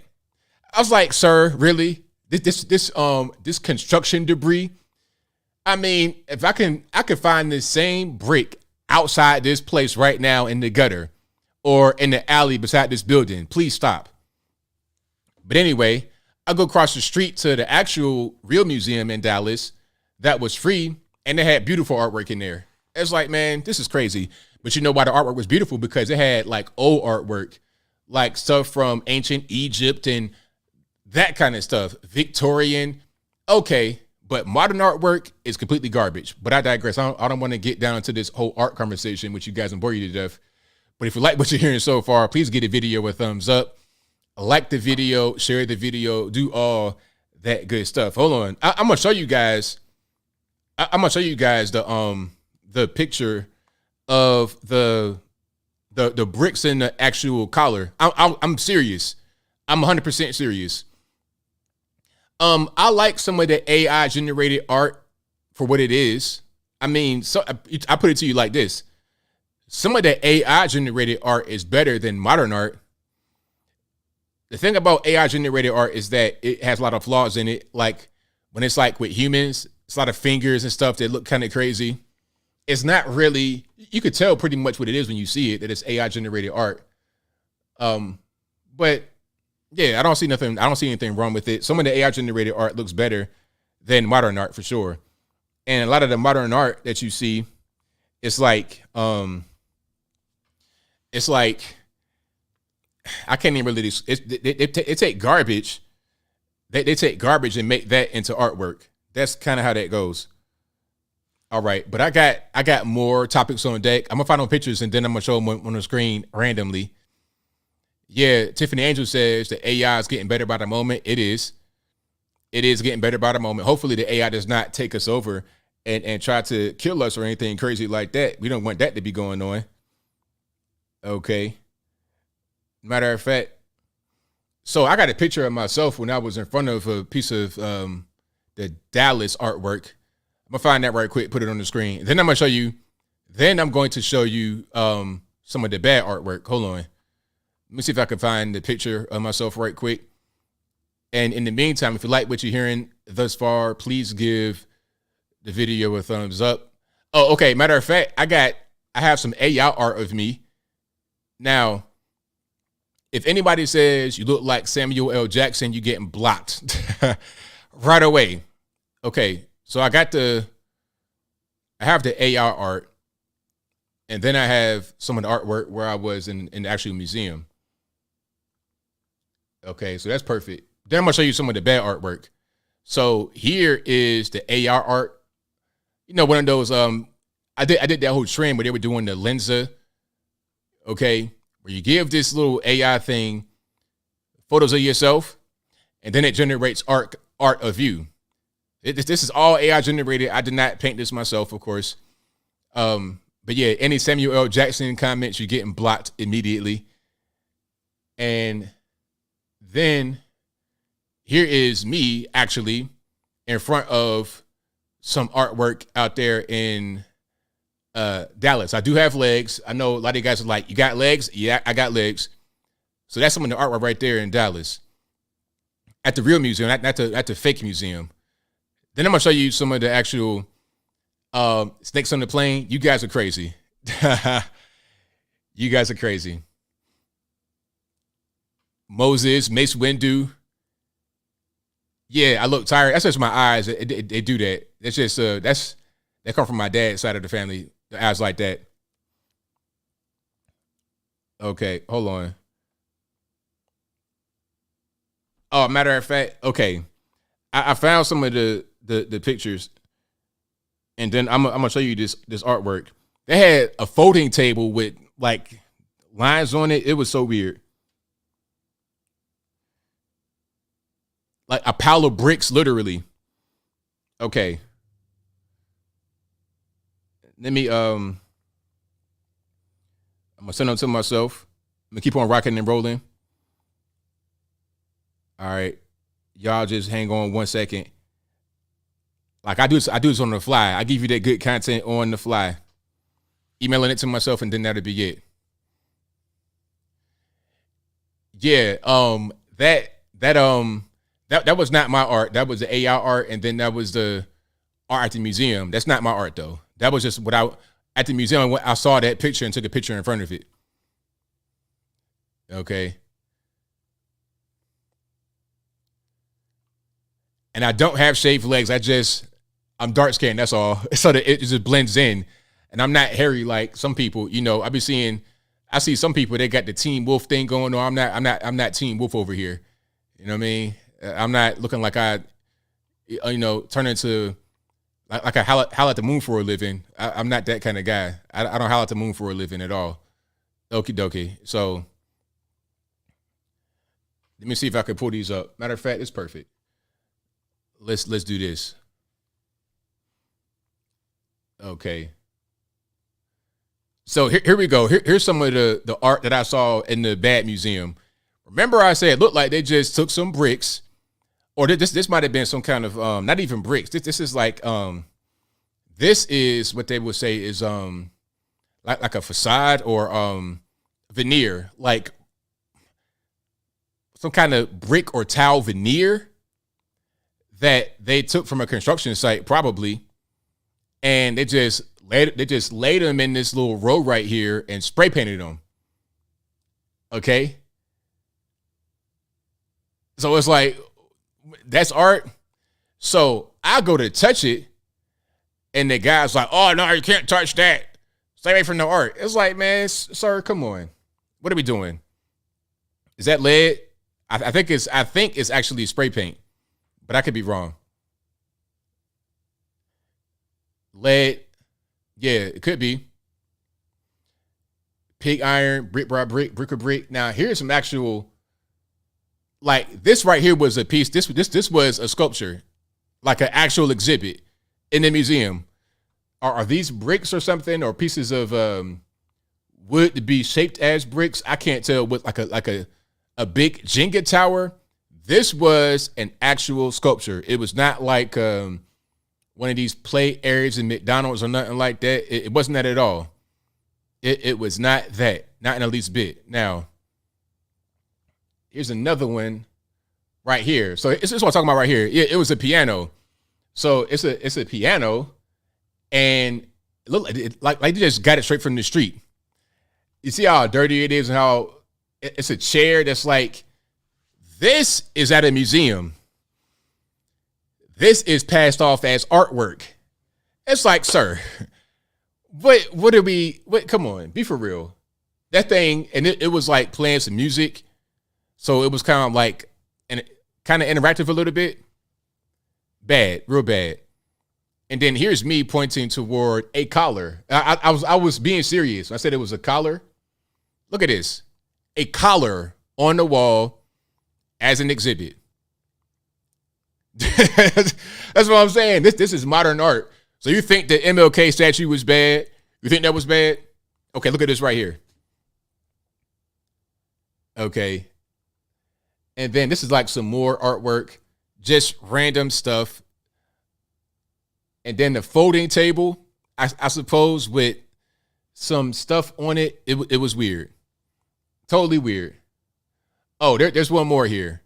I was like, sir, really? This construction debris? I mean, if I can find this same brick outside this place right now in the gutter or in the alley beside this building, please stop. But anyway, I go across the street to the actual real museum in Dallas that was free, and they had beautiful artwork in there. It's like, man, this is crazy. But you know why the artwork was beautiful? Because it had like old artwork, like stuff from ancient Egypt and that kind of stuff. Victorian. Okay, but modern artwork is completely garbage. But I digress. I don't want to get down into this whole art conversation, which you guys and bore you to death. But if you like what you're hearing so far, please give the video a thumbs up. Like the video, share the video, do all that good stuff. Hold on. I'm gonna show you guys. I'm gonna show you guys the picture of the bricks in the actual collar. I'm serious. I'm 100% serious. I like some of the AI generated art for what it is. I mean, so I put it to you like this. Some of the AI generated art is better than modern art. The thing about AI generated art is that it has a lot of flaws in it. Like when it's like with humans, it's a lot of fingers and stuff that look kind of crazy. It's not really, you could tell pretty much what it is when you see it, that it's AI generated art. But yeah, I don't see anything wrong with it. Some of the AI generated art looks better than modern art for sure. And a lot of the modern art that you see, it's like I can't even really. They take garbage. They take garbage and make that into artwork. That's kind of how that goes. All right, but I got more topics on deck. I'm gonna find on pictures and then I'm gonna show them on the screen randomly. Yeah, Tiffany Angel says the AI is getting better by the moment. It is. it is getting better by the moment. Hopefully the AI does not take us over and try to kill us or anything crazy like that. We don't want that to be going on. Okay. Matter of fact, so I got a picture of myself when I was in front of a piece of the Dallas artwork. I'm gonna find that right quick, put it on the screen. Then I'm going to show you some of the bad artwork. Hold on. Let me see if I can find the picture of myself right quick. And in the meantime, if you like what you're hearing thus far, please give the video a thumbs up. Oh, okay. Matter of fact, I have some AI art of me. Now, if anybody says you look like Samuel L. Jackson, you're getting blocked right away. Okay, so I have the AI art, and then I have some of the artwork where I was in the actual museum. Okay, so that's perfect. Then I'm gonna show you some of the bad artwork. So here is the AI art. You know, one of those, I did that whole trend where they were doing the Lensa, okay, where you give this little AI thing photos of yourself, and then it generates art of you. This is all AI generated. I did not paint this myself, of course. But yeah, any Samuel L. Jackson comments, you're getting blocked immediately. And then here is me actually in front of some artwork out there in Dallas. I do have legs. I know a lot of you guys are like, you got legs? Yeah, I got legs. So that's some of the artwork right there in Dallas at the real museum, not the fake museum. Then I'm gonna show you some of the actual snakes on the plane. You guys are crazy. You guys are crazy. Moses, Mace Windu. Yeah, I look tired. That's just my eyes. They do that. That's just that come from my dad's side of the family. The eyes like that. Okay, hold on. Oh, matter of fact, okay. I found some of the pictures, and then I'm gonna show you this artwork. They had a folding table with like lines on it. It was so weird. Like a pile of bricks, literally. Okay. Let me I'm gonna send them to myself. I'm gonna keep on rocking and rolling. All right. Y'all just hang on 1 second. Like I do this on the fly. I give you that good content on the fly. Emailing it to myself, and then that'll be it. Yeah, that was not my art. That was the AI art, and then that was the art at the museum. That's not my art though. That was just what at the museum. I saw that picture and took a picture in front of it. Okay. And I don't have shaved legs. I'm dark skinned. That's all. So that it just blends in. And I'm not hairy like some people. You know, I see some people, they got the Team Wolf thing going on. I'm not Team Wolf over here. You know what I mean? I'm not looking like I turn into like I howl at the moon for a living. I'm not that kind of guy. I don't howl at the moon for a living at all. Okie dokie. So let me see if I can pull these up. Matter of fact, it's perfect. Let's do this. Okay. So here we go. Here's some of the art that I saw in the Bad Museum. Remember I said it looked like they just took some bricks, or this might have been some kind of not even bricks. This is like this is what they would say is like a facade or veneer, like some kind of brick or tile veneer that they took from a construction site probably, and they just laid them in this little row right here and spray painted them. Okay. So it's like, that's art. So I go to touch it, and the guy's like, "Oh no, you can't touch that. Stay away from the art." It's like, man, sir, come on. What are we doing? Is that lead? I think it's actually spray paint, but I could be wrong. Lead. Yeah, it could be. Pig iron, brick by brick, brick or brick. Now, here's some actual, like this right here was a piece. This was a sculpture, like an actual exhibit in the museum. Are these bricks or something, or pieces of wood to be shaped as bricks? I can't tell. With like a big Jenga tower. This was an actual sculpture. It was not like one of these play areas in McDonald's or nothing like that. It wasn't that at all. It was not that, not in the least bit. Now, here's another one right here. So this is what I'm talking about right here. It was a piano. So it's a piano, and it looked like they just got it straight from the street. You see how dirty it is and how it's a chair that's like, this is at a museum. This is passed off as artwork. It's like, sir, what are we, come on, be for real. That thing, and it was like playing some music. So it was kind of like, and kind of interactive a little bit. Bad, real bad. And then here's me pointing toward a collar. I was being serious. I said it was a collar. Look at this. A collar on the wall as an exhibit. That's what I'm saying. This is modern art. So you think the MLK statue was bad? You think that was bad? Okay, look at this right here. Okay. And then this is like some more artwork, just random stuff. And then the folding table, I suppose, with some stuff on it, it was weird. Totally weird. Oh, there's one more here.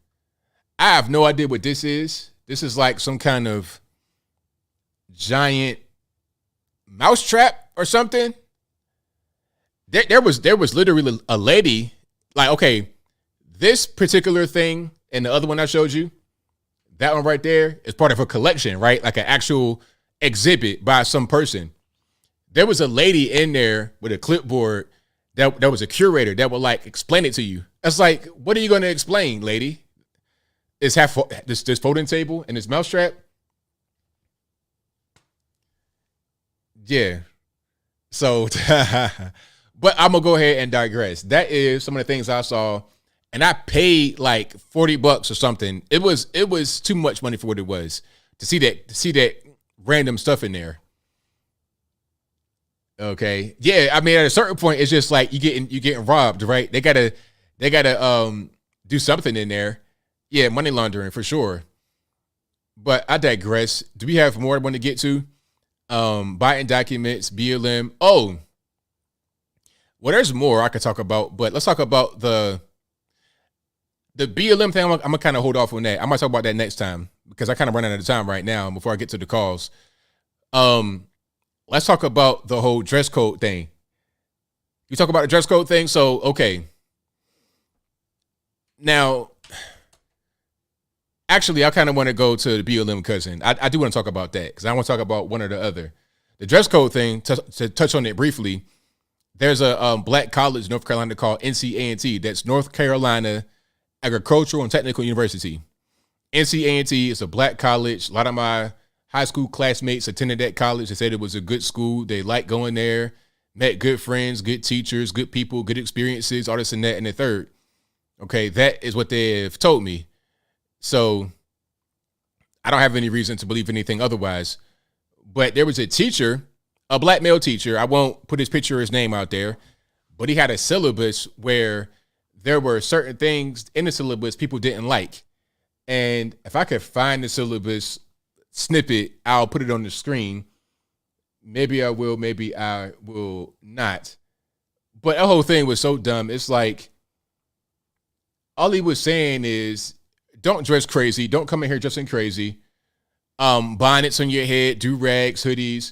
I have no idea what this is. This is like some kind of giant mousetrap or something. There was literally a lady, like, okay, this particular thing and the other one I showed you, that one right there is part of a collection, right? Like an actual exhibit by some person. There was a lady in there with a clipboard that was a curator that would like explain it to you. It's like, what are you going to explain, lady? Is this folding table and this mousetrap? Yeah. So, but I'm gonna go ahead and digress. That is some of the things I saw, and I paid like $40 or something. It was too much money for what it was to see that random stuff in there. Okay. Yeah, I mean, at a certain point, it's just like you getting robbed, right? They gotta do something in there. Yeah, money laundering for sure. But I digress. Do we have more I want to get to? Biden documents, BLM. Oh, well, there's more I could talk about, but let's talk about the BLM thing. I'm gonna kind of hold off on that. I might talk about that next time because I kind of run out of time right now before I get to the calls. Let's talk about the whole dress code thing. You talk about the dress code thing. So, okay. Now, actually, I kind of want to go to the BLM cousin. I do want to talk about that because I want to talk about one or the other. The dress code thing, to touch on it briefly, there's a black college in North Carolina called NCA&T. That's North Carolina Agricultural and Technical University. NCA&T is a black college. A lot of my high school classmates attended that college. They said it was a good school. They liked going there, met good friends, good teachers, good people, good experiences, all this and that and the third. Okay, that is what they have told me. So I don't have any reason to believe anything otherwise. But there was a teacher, a black male teacher. I won't put his picture or his name out there, but he had a syllabus where there were certain things in the syllabus people didn't like. And if I could find the syllabus snippet, I'll put it on the screen. Maybe I will, maybe I will not. But the whole thing was so dumb. It's like, all he was saying is, don't dress crazy. Don't come in here dressing crazy. Bonnets on your head, do-rags, hoodies.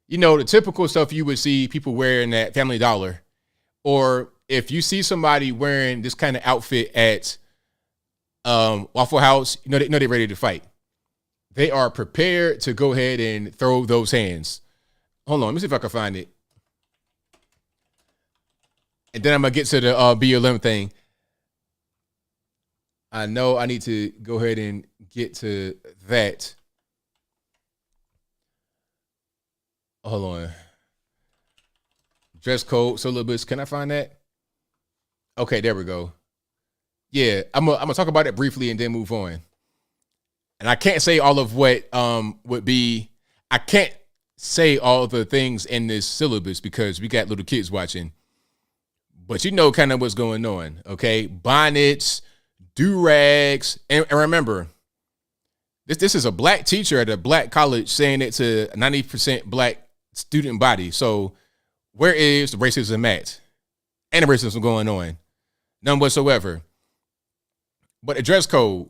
You know, the typical stuff you would see people wearing at Family Dollar. Or if you see somebody wearing this kind of outfit at Waffle House, you know they're ready to fight. They are prepared to go ahead and throw those hands. Hold on, let me see if I can find it. And then I'm going to get to the BLM thing. I know I need to go ahead and get to that. Hold on. Dress code, syllabus. Can I find that? Okay, there we go. Yeah, I'm gonna talk about it briefly and then move on. And I can't say all of what would be. I can't say all the things in this syllabus because we got little kids watching. But you know kind of what's going on, okay? Bonnets, do-rags, and remember, this is a black teacher at a black college saying it to a 90% black student body. So where is the racism at? And the racism going on? None whatsoever. But a dress code,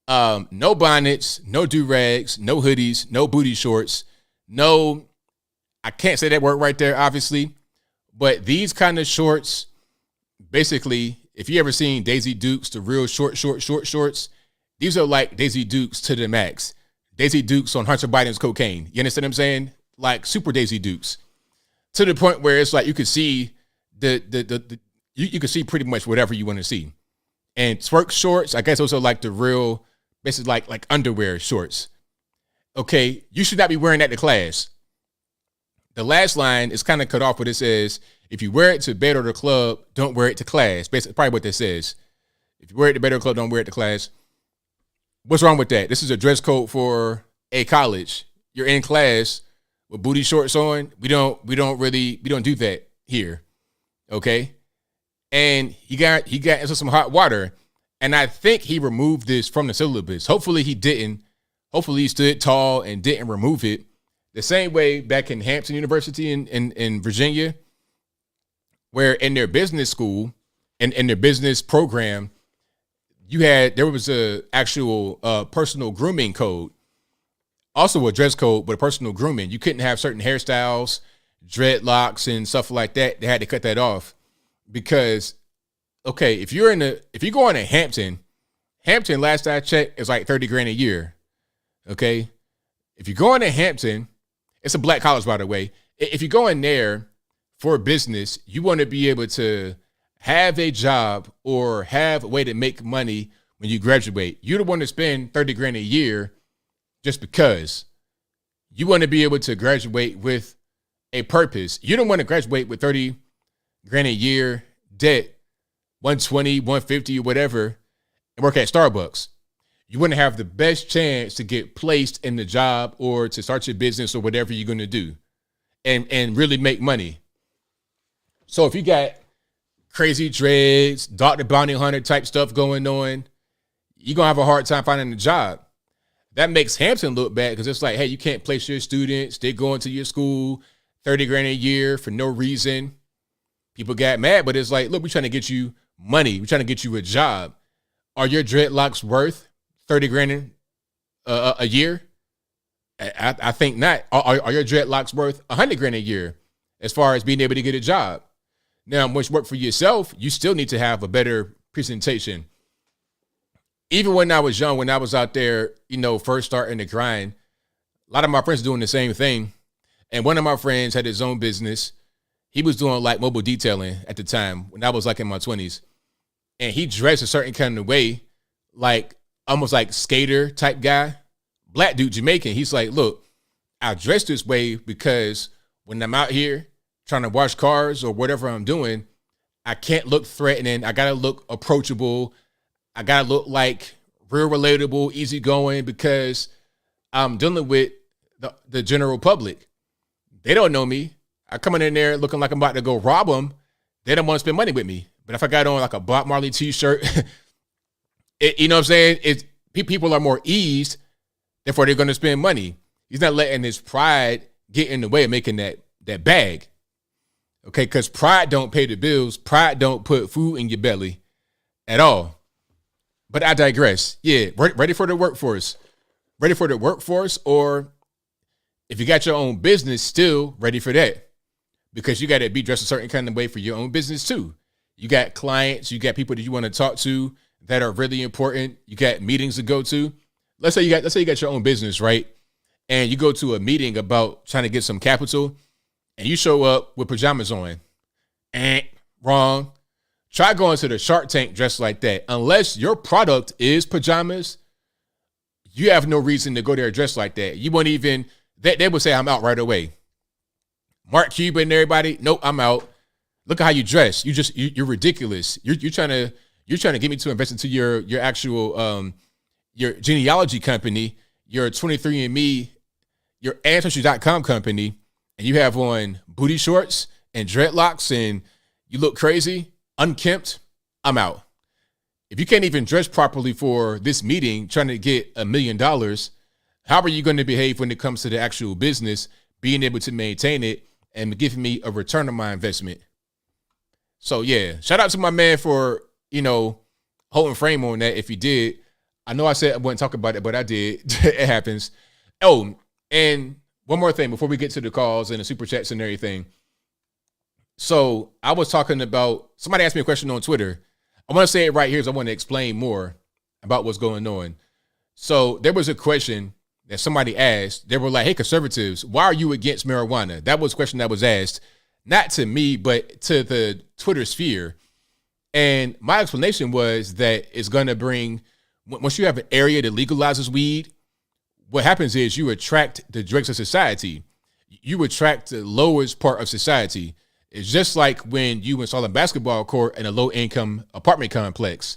no bonnets, no do-rags, no hoodies, no booty shorts, no, I can't say that word right there, obviously, but these kind of shorts, basically, if you ever seen Daisy Dukes, the real short shorts, these are like Daisy Dukes to the max. Daisy Dukes on Hunter Biden's cocaine. You understand what I'm saying? Like super Daisy Dukes. To the point where it's like you could see you could see pretty much whatever you want to see. And twerk shorts, I guess those are like the real, basically like underwear shorts. Okay, you should not be wearing that to class. The last line is kind of cut off, but it says, if you wear it to bed or the club, don't wear it to class. Basically, probably what this says. If you wear it to bed or the club, don't wear it to class. What's wrong with that? This is a dress code for a college. You're in class with booty shorts on. We don't do that here. Okay. And he got into some hot water. And I think he removed this from the syllabus. Hopefully he didn't. Hopefully he stood tall and didn't remove it. The same way back in Hampton University in Virginia, where in their business school and in their business program, there was a actual personal grooming code, also a dress code, but a personal grooming. You couldn't have certain hairstyles, dreadlocks and stuff like that. They had to cut that off because, okay, if you're going to Hampton, last I checked, is like $30,000 a year. Okay. If you're going to Hampton, it's a black college, by the way. If you go in there for business, you want to be able to have a job or have a way to make money when you graduate. You don't want to spend $30,000 a year just because. You want to be able to graduate with a purpose. You don't want to graduate with $30,000 a year, debt, 120, 150 or whatever, and work at Starbucks. You want to have the best chance to get placed in the job or to start your business or whatever you're going to do and really make money. So if you got crazy dreads, Dr. Bounty Hunter type stuff going on, you're going to have a hard time finding a job. That makes Hampton look bad because it's like, hey, you can't place your students. They're going to your school, $30,000 a year for no reason. People got mad, but it's like, look, we're trying to get you money. We're trying to get you a job. Are your dreadlocks worth $30,000 a year? I think not. Are your dreadlocks worth $100,000 a year as far as being able to get a job? Now, once you work for yourself, you still need to have a better presentation. Even when I was young, when I was out there, first starting to grind, a lot of my friends doing the same thing. And one of my friends had his own business. He was doing like mobile detailing at the time when I was like in my 20s. And he dressed a certain kind of way, like almost like skater type guy, black dude, Jamaican. He's like, look, I dress this way because when I'm out here trying to wash cars or whatever I'm doing, I can't look threatening. I got to look approachable. I got to look like real relatable, easygoing because I'm dealing with the general public. They don't know me. I come in there looking like I'm about to go rob them. They don't want to spend money with me. But if I got on like a Bob Marley t-shirt, you know what I'm saying? People are more eased, therefore they're going to spend money. He's not letting his pride get in the way of making that bag. Okay, because pride don't pay the bills. Pride don't put food in your belly at all. But I digress. Yeah, ready for the workforce. Ready for the workforce, or if you got your own business, still ready for that. Because you got to be dressed a certain kind of way for your own business too. You got clients, you got people that you want to talk to that are really important. You got meetings to go to. Let's say you got your own business, right? And you go to a meeting about trying to get some capital and you show up with pajamas on. Wrong. Try going to the Shark Tank dressed like that. Unless your product is pajamas, you have no reason to go there dressed like that. You won't even, they would say, I'm out right away. Mark Cuban and everybody, nope, I'm out. Look at how you dress. You're ridiculous. You're You're trying to get me to invest into your actual your genealogy company, your 23andMe, your Ancestry.com company, and you have on booty shorts and dreadlocks and you look crazy, unkempt, I'm out. If you can't even dress properly for this meeting trying to get $1 million, how are you going to behave when it comes to the actual business, being able to maintain it and giving me a return on my investment? So yeah, shout out to my man for, holding frame on that if he did. I know I said I wouldn't talk about it, but I did. It happens. Oh, and one more thing before we get to the calls and the super chats and everything. So I was talking about, somebody asked me a question on Twitter. I want to say it right here because I want to explain more about what's going on. So there was a question that somebody asked. They were like, hey, conservatives, why are you against marijuana? That was a question that was asked, not to me, but to the Twitter sphere. And my explanation was that it's going to bring, once you have an area that legalizes weed, what happens is you attract the dregs of society. You attract the lowest part of society. It's just like when you install a basketball court in a low-income apartment complex.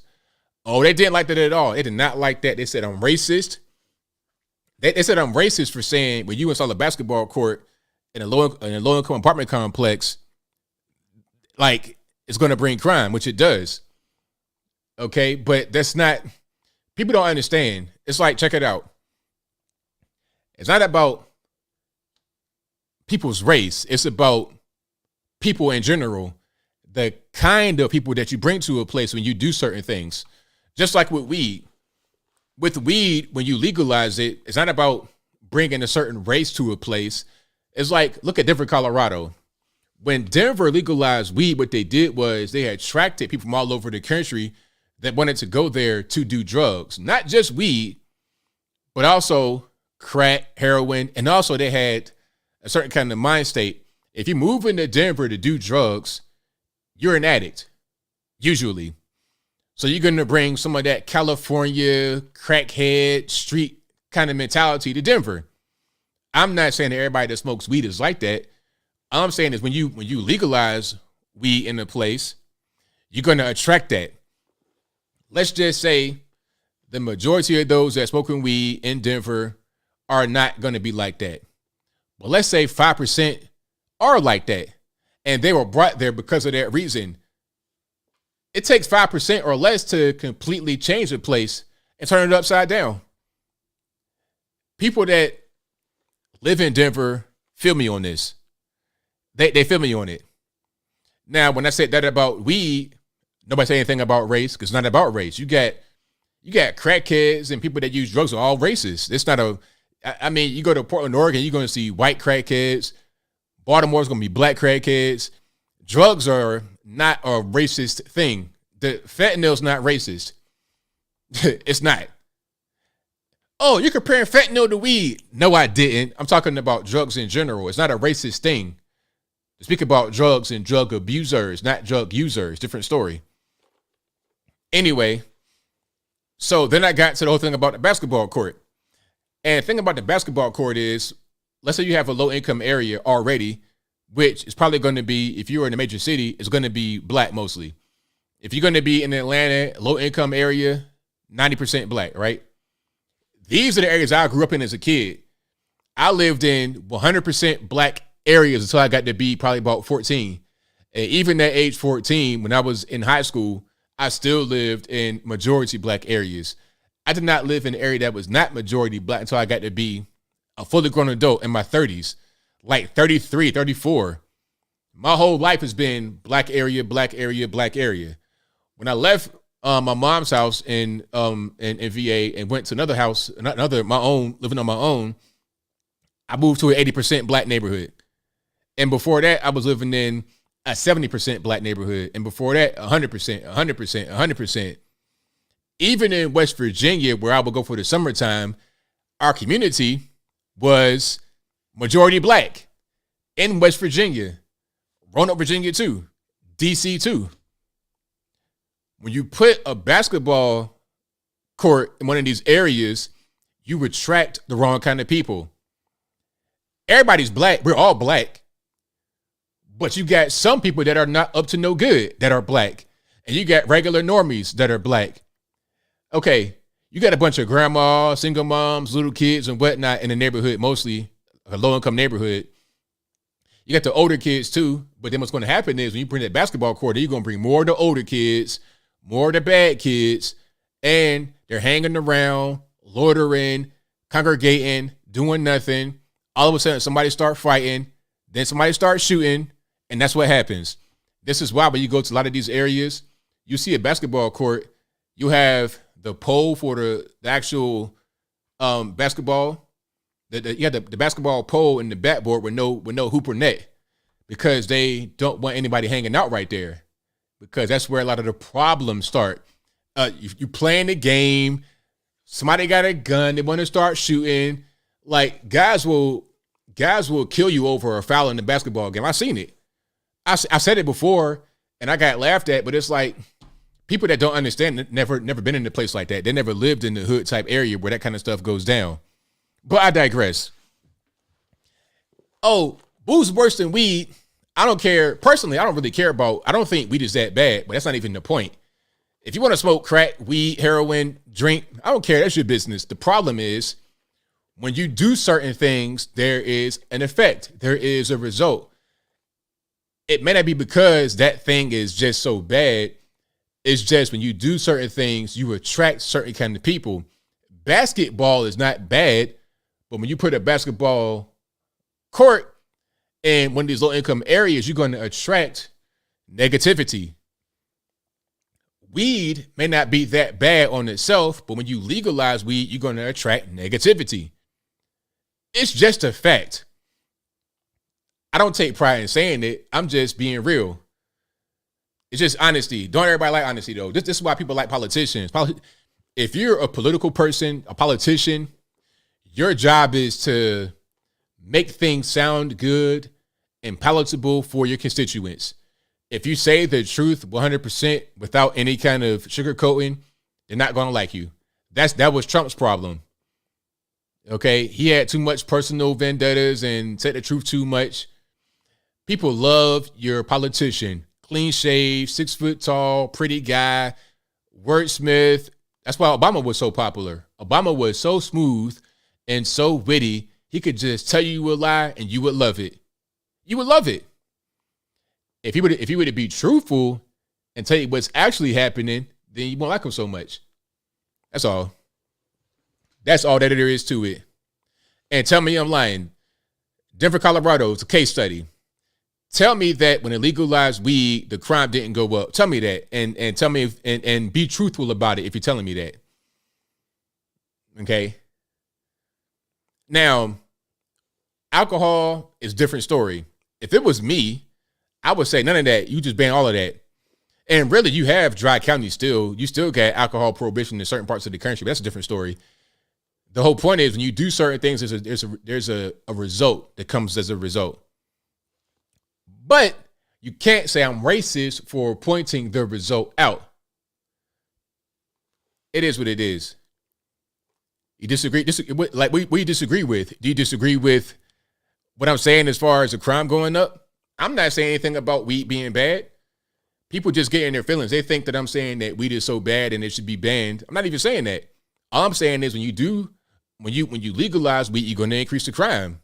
Oh, they didn't like that at all. They did not like that. They said I'm racist. They said I'm racist for saying when you install a basketball court in a low-income apartment complex, like it's going to bring crime, which it does. Okay, but that's not. People don't understand. It's like, check it out. It's not about people's race. It's about people in general, the kind of people that you bring to a place when you do certain things. Just like with weed. With weed, when you legalize it, it's not about bringing a certain race to a place. It's like, look at Denver, Colorado. When Denver legalized weed, what they did was they attracted people from all over the country that wanted to go there to do drugs. Not just weed, but also crack, heroin, and also they had a certain kind of mind state. If you move into Denver to do drugs, you're an addict, usually. So you're going to bring some of that California crackhead street kind of mentality to Denver. I'm not saying that everybody that smokes weed is like that. All I'm saying is when you legalize weed in a place, you're going to attract that. Let's just say the majority of those that smoking weed in Denver are not going to be like that. Well, let's say 5% are like that, and they were brought there because of that reason. It takes 5% or less to completely change a place and turn it upside down. People that live in Denver feel me on this. They feel me on it. Now, when I said that about weed, nobody said anything about race because it's not about race. You got crackheads and people that use drugs are all racist. It's not you go to Portland, Oregon, you're going to see white crackheads. Baltimore's going to be black crackheads. Drugs are not a racist thing. The fentanyl's not racist. It's not. Oh, you're comparing fentanyl to weed. No, I didn't. I'm talking about drugs in general. It's not a racist thing. I speak about drugs and drug abusers, not drug users. Different story. Anyway, so then I got to the whole thing about the basketball court. And the thing about the basketball court is, let's say you have a low-income area already, which is probably going to be, if you're in a major city, it's going to be black mostly. If you're going to be in Atlanta, low-income area, 90% black, right? These are the areas I grew up in as a kid. I lived in 100% black areas until I got to be probably about 14. And even at age 14, when I was in high school, I still lived in majority black areas. I did not live in an area that was not majority black until I got to be a fully grown adult in my 30s, like 33, 34. My whole life has been black area, black area, black area. When I left my mom's house in VA and went to another house, my own, living on my own, I moved to an 80% black neighborhood. And before that, I was living in a 70% black neighborhood. And before that, 100%, 100%, 100%. Even in West Virginia, where I would go for the summertime, our community was majority black in West Virginia, Roanoke, Virginia too, DC too. When you put a basketball court in one of these areas, you attract the wrong kind of people. Everybody's black. We're all black. But you got some people that are not up to no good that are black. and you got regular normies that are black. Okay, you got a bunch of grandmas, single moms, little kids, and whatnot in the neighborhood, mostly a low-income neighborhood. You got the older kids too, but then what's going to happen is when you bring that basketball court, you're going to bring more of the older kids, more of the bad kids, and they're hanging around, loitering, congregating, doing nothing. All of a sudden, somebody start fighting, then somebody start shooting, and that's what happens. This is why when you go to a lot of these areas, you see a basketball court, you have the pole for the actual basketball. You have the basketball pole and the backboard with no hooper net, because they don't want anybody hanging out right there, because that's where a lot of the problems start. You playing the game, somebody got a gun, they want to start shooting. Like guys will kill you over a foul in the basketball game. I've seen it. I said it before and I got laughed at, but it's like people that don't understand, never been in a place like that. They never lived in the hood type area where that kind of stuff goes down. But I digress. Oh, booze worse than weed. I don't care. Personally, I don't really care about, I don't think weed is that bad, but that's not even the point. If you want to smoke crack, weed, heroin, drink, I don't care. That's your business. The problem is when you do certain things, there is an effect. There is a result. It may not be because that thing is just so bad. It's just when you do certain things, you attract certain kind of people. Basketball is not bad, but when you put a basketball court in one of these low-income areas, you're going to attract negativity. Weed may not be that bad on itself, but when you legalize weed, you're going to attract negativity. It's just a fact. I don't take pride in saying it. I'm just being real. It's just honesty. Don't everybody like honesty, though. This is why people like politicians. If you're a political person, a politician, your job is to make things sound good and palatable for your constituents. If you say the truth 100% without any kind of sugarcoating, they're not going to like you. That was Trump's problem. Okay, he had too much personal vendettas and said the truth too much. People love your politician. Clean shaved, 6 foot tall, pretty guy, wordsmith. That's why Obama was so popular. Obama was so smooth and so witty. He could just tell you a lie and you would love it. You would love it. If he were to be truthful and tell you what's actually happening, then you won't like him so much. That's all. That's all that there is to it. And tell me I'm lying. Denver, Colorado, it's a case study. Tell me that when they legalized weed, the crime didn't go up. Tell me that, and tell me and be truthful about it if you're telling me that. Okay. Now, alcohol is a different story. If it was me, I would say none of that. You just ban all of that. And really, you have dry county still. You still got alcohol prohibition in certain parts of the country. But that's a different story. The whole point is when you do certain things, there's a result that comes as a result. But you can't say I'm racist for pointing the result out. It is what it is. You disagree? Like, what do you disagree with? Do you disagree with what I'm saying as far as the crime going up? I'm not saying anything about weed being bad. People just get in their feelings. They think that I'm saying that weed is so bad and it should be banned. I'm not even saying that. All I'm saying is when you legalize weed, you're going to increase the crime.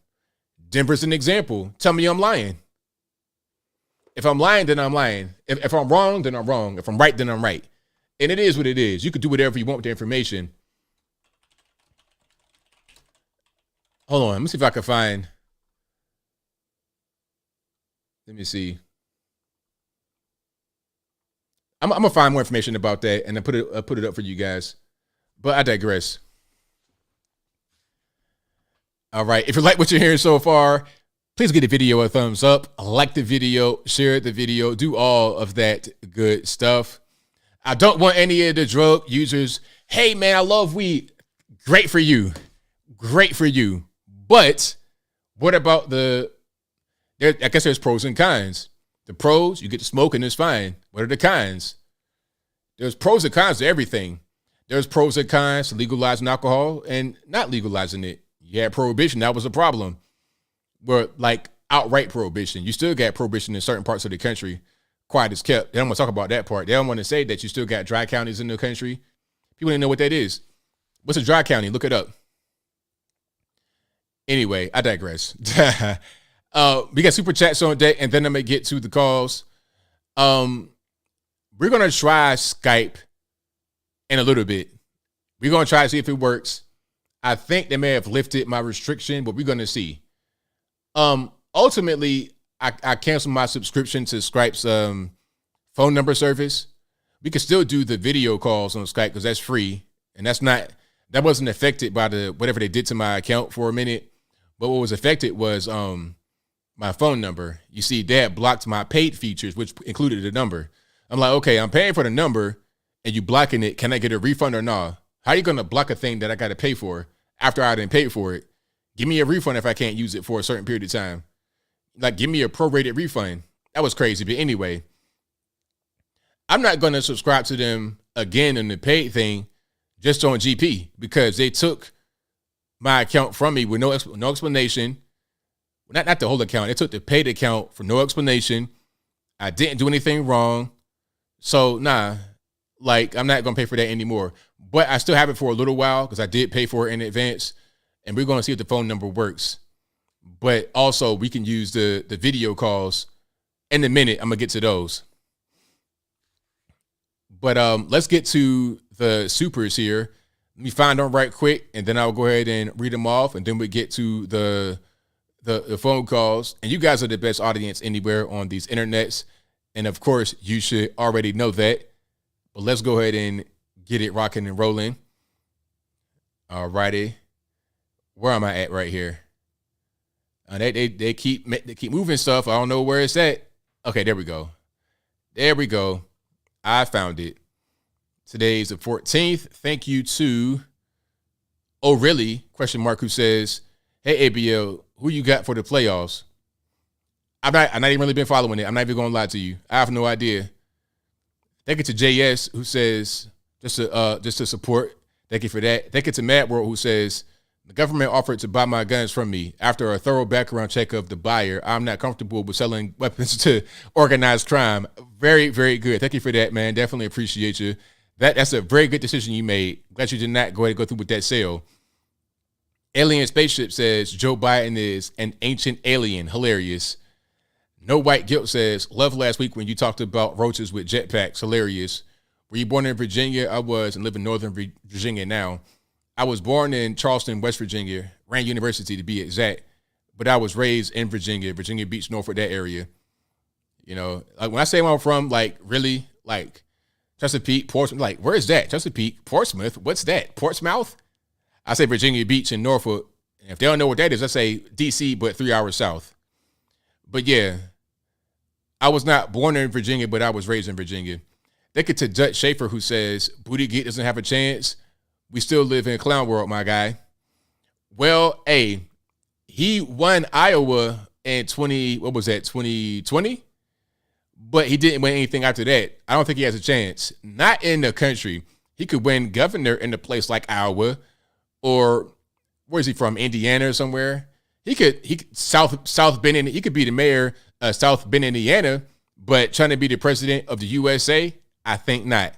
Denver's an example. Tell me I'm lying. If I'm lying, then I'm lying. If I'm wrong, then I'm wrong. If I'm right, then I'm right. And it is what it is. You could do whatever you want with the information. Hold on. Let me see if I can find. Let me see. I'm gonna find more information about that and then put it up for you guys. But I digress. All right. If you like what you're hearing so far, please give the video a thumbs up, like the video, share the video, do all of that good stuff. I don't want any of the drug users. Hey, man, I love weed. Great for you. Great for you. But what about I guess there's pros and cons. The pros, you get to smoke and it's fine. What are the cons? There's pros and cons to everything. There's pros and cons to legalizing alcohol and not legalizing it. You had prohibition. That was a problem. But like outright prohibition. You still got prohibition in certain parts of the country. quiet is kept. They don't want to talk about that part. They don't want to say that you still got dry counties in the country. People didn't know what that is. What's a dry county? Look it up. Anyway, I digress. We got super chats on deck, and then I'm going to get to the calls. We're going to try Skype in a little bit. We're going to try to see if it works. I think they may have lifted my restriction, but we're going to see. Ultimately, I canceled my subscription to Skype's phone number service. We can still do the video calls on Skype because that's free, and that wasn't affected by the whatever they did to my account for a minute. But what was affected was my phone number. You see, Dad blocked my paid features, which included the number. I'm like, okay, I'm paying for the number, and you blocking it. Can I get a refund or not? How are you going to block a thing that I got to pay for after I didn't pay for it? Give me a refund if I can't use it for a certain period of time. Like, give me a prorated refund. That was crazy. But anyway, I'm not going to subscribe to them again in the paid thing just on GP because they took my account from me with no explanation. Not the whole account. They took the paid account for no explanation. I didn't do anything wrong. So, nah, like, I'm not going to pay for that anymore. But I still have it for a little while because I did pay for it in advance. And we're going to see if the phone number works. But also, we can use the video calls in a minute. I'm going to get to those. But let's get to the supers here. Let me find them right quick, and then I'll go ahead and read them off, and then we get to the phone calls. And you guys are the best audience anywhere on these internets. And, of course, you should already know that. But let's go ahead and get it rocking and rolling. All righty. Where am I at right here? They keep moving stuff. I don't know where it's at. Okay, there we go. There we go. I found it. Today's the 14th. Thank you to Oh Really? ? Who says, hey ABL, who you got for the playoffs? I'm not even really been following it. I'm not even gonna lie to you. I have no idea. Thank you to JS who says just to support. Thank you for that. Thank you to Mad World who says the government offered to buy my guns from me. After a thorough background check of the buyer, I'm not comfortable with selling weapons to organized crime. Very, very good. Thank you for that, man. Definitely appreciate you. That's a very good decision you made. Glad you did not go ahead and go through with that sale. Alien Spaceship says Joe Biden is an ancient alien. Hilarious. No White Guilt says, love last week when you talked about roaches with jetpacks. Hilarious. Were you born in Virginia? I was and live in Northern Virginia now. I was born in Charleston, West Virginia, Rand University to be exact, but I was raised in Virginia Beach, Norfolk, that area. You know, like when I say where I'm from, like really, like Chesapeake, Portsmouth, like where is that? Chesapeake, Portsmouth, what's that? Portsmouth? I say Virginia Beach in Norfolk. And if they don't know what that is, I say DC, but 3 hours south. But yeah, I was not born in Virginia, but I was raised in Virginia. Thank you to Dutch Schaefer who says, Booty Gate doesn't have a chance. We still live in clown world, my guy. Well, hey, he won Iowa in 2020? But he didn't win anything after that. I don't think he has a chance. Not in the country. He could win governor in a place like Iowa or where is he from? Indiana or somewhere. He could South Bend, he could be the mayor of South Bend, Indiana, but trying to be the president of the USA, I think not.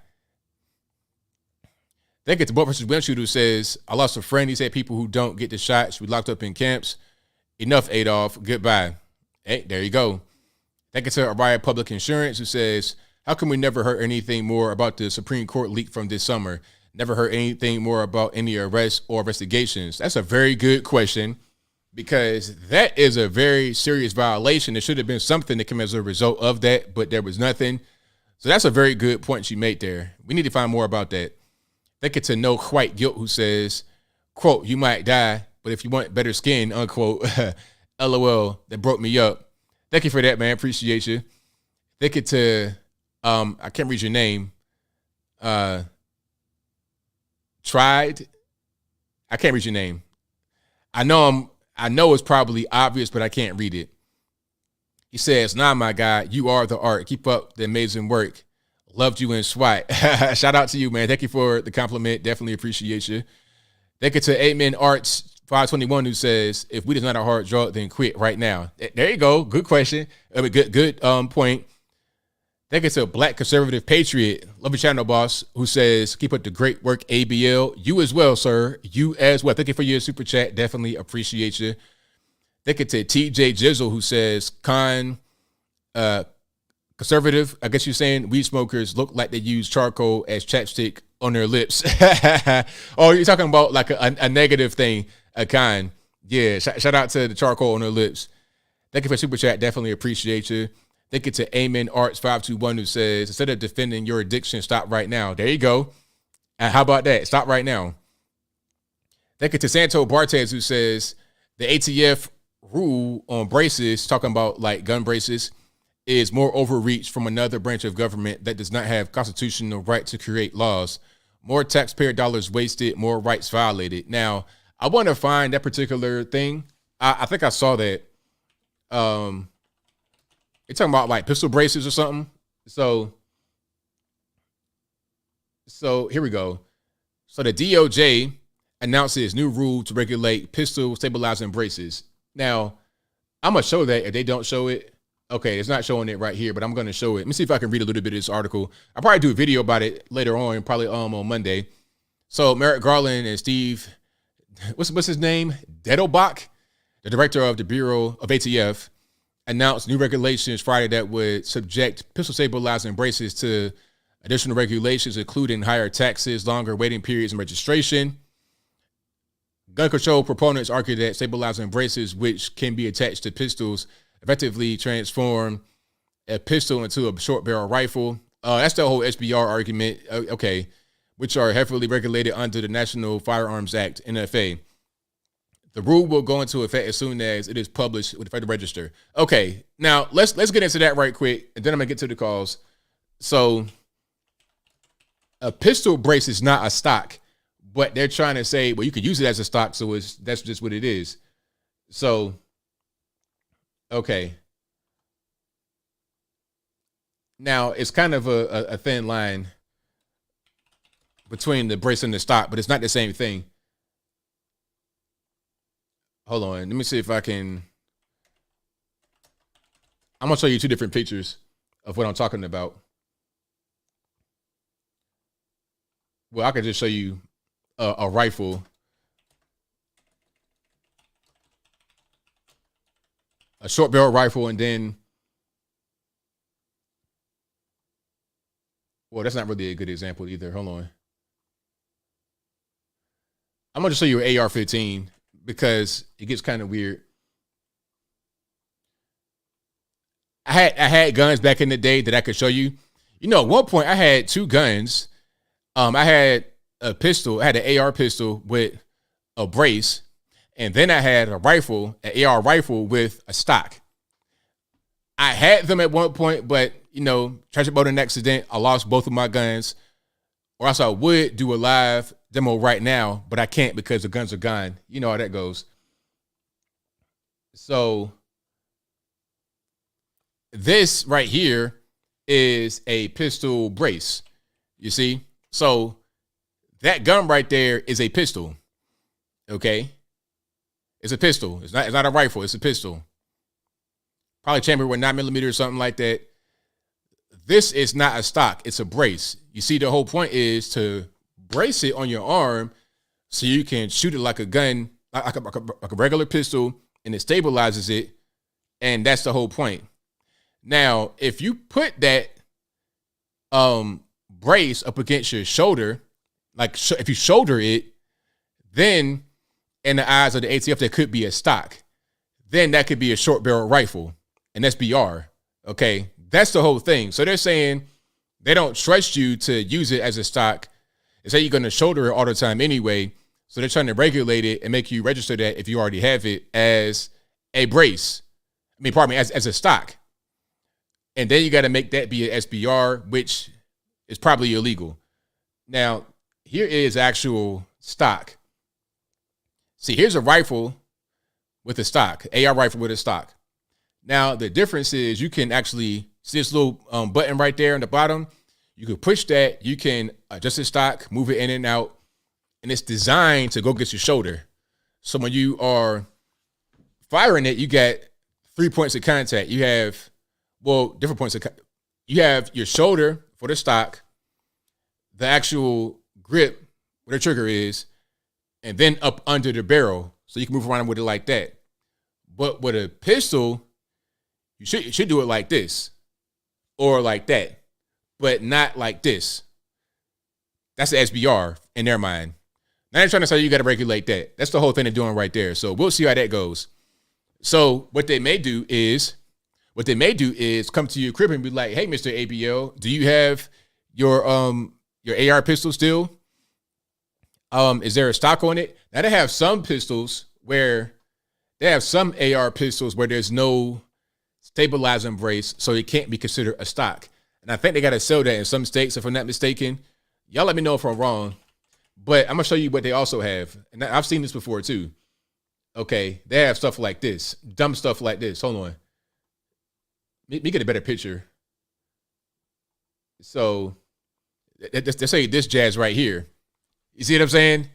Thank you to Boat vs. Windshield who says, I lost a friend. He said people who don't get the shots should be locked up in camps. Enough, Adolf. Goodbye. Hey, there you go. Thank you to Araya Public Insurance who says, how come we never heard anything more about the Supreme Court leak from this summer? Never heard anything more about any arrests or investigations? That's a very good question because that is a very serious violation. There should have been something that came as a result of that, but there was nothing. So that's a very good point she made there. We need to find more about that. Thank you to No White Guilt who says, quote, you might die, but if you want better skin, unquote, LOL, that broke me up. Thank you for that, man. Appreciate you. Thank you to, I can't read your name. Tried. I can't read your name. I know it's probably obvious, but I can't read it. He says, nah, my guy, you are the art. Keep up the amazing work. Loved you in SWAT. Shout out to you, man. Thank you for the compliment. Definitely appreciate you. Thank you to Amen Arts 521 who says, if weed is not a hard drug, then quit right now. There you go. Good question. Good point. Think it's a black conservative patriot. Love your channel, boss, who says, keep up the great work, ABL. You as well, sir. You as well. Thank you for your super chat. Definitely appreciate you. Think it's a TJ Jizzle, who says, conservative, I guess you're saying weed smokers look like they use charcoal as chapstick on their lips. Oh, you're talking about like a negative thing, a kind. Yeah, shout out to the charcoal on their lips. Thank you for super chat. Definitely appreciate you. Think it's an Amen Arts 521 who says, instead of defending your addiction, stop right now. There you go. How about that? Stop right now. Thank you to Santo Bartez who says the ATF rule on braces, talking about like gun braces, is more overreach from another branch of government that does not have constitutional right to create laws. More taxpayer dollars wasted, more rights violated. Now, I want to find that particular thing. I think I saw that. You're talking about like pistol braces or something. So here we go. So the DOJ announces new rule to regulate pistol stabilizing braces. Now, I'm going to show that if they don't show it. Okay, it's not showing it right here, but I'm going to show it. Let me see if I can read a little bit of this article. I'll probably do a video about it later on, probably on Monday. So Merrick Garland and Steve, what's his name? Dettelbach, the director of the Bureau of ATF, announced new regulations Friday that would subject pistol stabilizing braces to additional regulations, including higher taxes, longer waiting periods, and registration. Gun control proponents argue that stabilizing braces, which can be attached to pistols, effectively transform a pistol into a short barrel rifle. That's the whole SBR argument, okay, which are heavily regulated under the National Firearms Act, NFA. The rule will go into effect as soon as it is published with the Federal Register. Okay, now let's get into that right quick, and then I'm gonna get to the calls. So, a pistol brace is not a stock, but they're trying to say, well, you could use it as a stock, so that's just what it is. So, okay. Now it's kind of a thin line between the brace and the stock, but it's not the same thing. Hold on. Let me see if I can. I'm going to show you two different pictures of what I'm talking about. Well, I could just show you a rifle. A short barrel rifle, and then. Well, that's not really a good example either. Hold on. I'm going to show you an AR-15. Because it gets kind of weird. I had guns back in the day that I could show you. You know, at one point I had two guns. I had a pistol. I had an AR pistol with a brace, and then I had a rifle, an AR rifle with a stock. I had them at one point, but you know, tragic boating accident. I lost both of my guns, or else I would do a live demo right now, but I can't because the guns are gone. You know how that goes. So this right here is a pistol brace. You see? So that gun right there is a pistol. Okay? It's a pistol. It's not a rifle. It's a pistol. Probably chambered with 9mm or something like that. This is not a stock. It's a brace. You see, the whole point is to brace it on your arm so you can shoot it like a gun, like a regular pistol, and it stabilizes it. And that's the whole point. Now, if you put that brace up against your shoulder, like if you shoulder it, then in the eyes of the ATF, that could be a stock. Then that could be a short barrel rifle, and that's BR. Okay, that's the whole thing. So they're saying they don't trust you to use it as a stock. They say you're going to shoulder it all the time anyway. So they're trying to regulate it and make you register that if you already have it as a brace. I mean, pardon me, as a stock. And then you got to make that be an SBR, which is probably illegal. Now, here is actual stock. See, here's a rifle with a stock, AR rifle with a stock. Now, the difference is you can actually see this little button right there on the bottom. You can push that. You can adjust the stock, move it in and out, and it's designed to go against your shoulder. So when you are firing it, you get 3 points of contact. You have, well, different points of you have your shoulder for the stock, the actual grip where the trigger is, and then up under the barrel so you can move around with it like that. But with a pistol, you should do it like this or like that, but not like this. That's the SBR in their mind. Now they're trying to say you got to regulate that. That's the whole thing they're doing right there. So we'll see how that goes. So what they may do is come to your crib and be like, hey, Mr. ABL, do you have your AR pistol still? Is there a stock on it? Now they have some pistols where there's no stabilizing brace, so it can't be considered a stock. And I think they got to sell that in some states, if I'm not mistaken. Y'all let me know if I'm wrong. But I'm going to show you what they also have. And I've seen this before too. Okay, they have stuff like this. Dumb stuff like this. Hold on. Let me get a better picture. So, let's say this jazz right here. You see what I'm saying?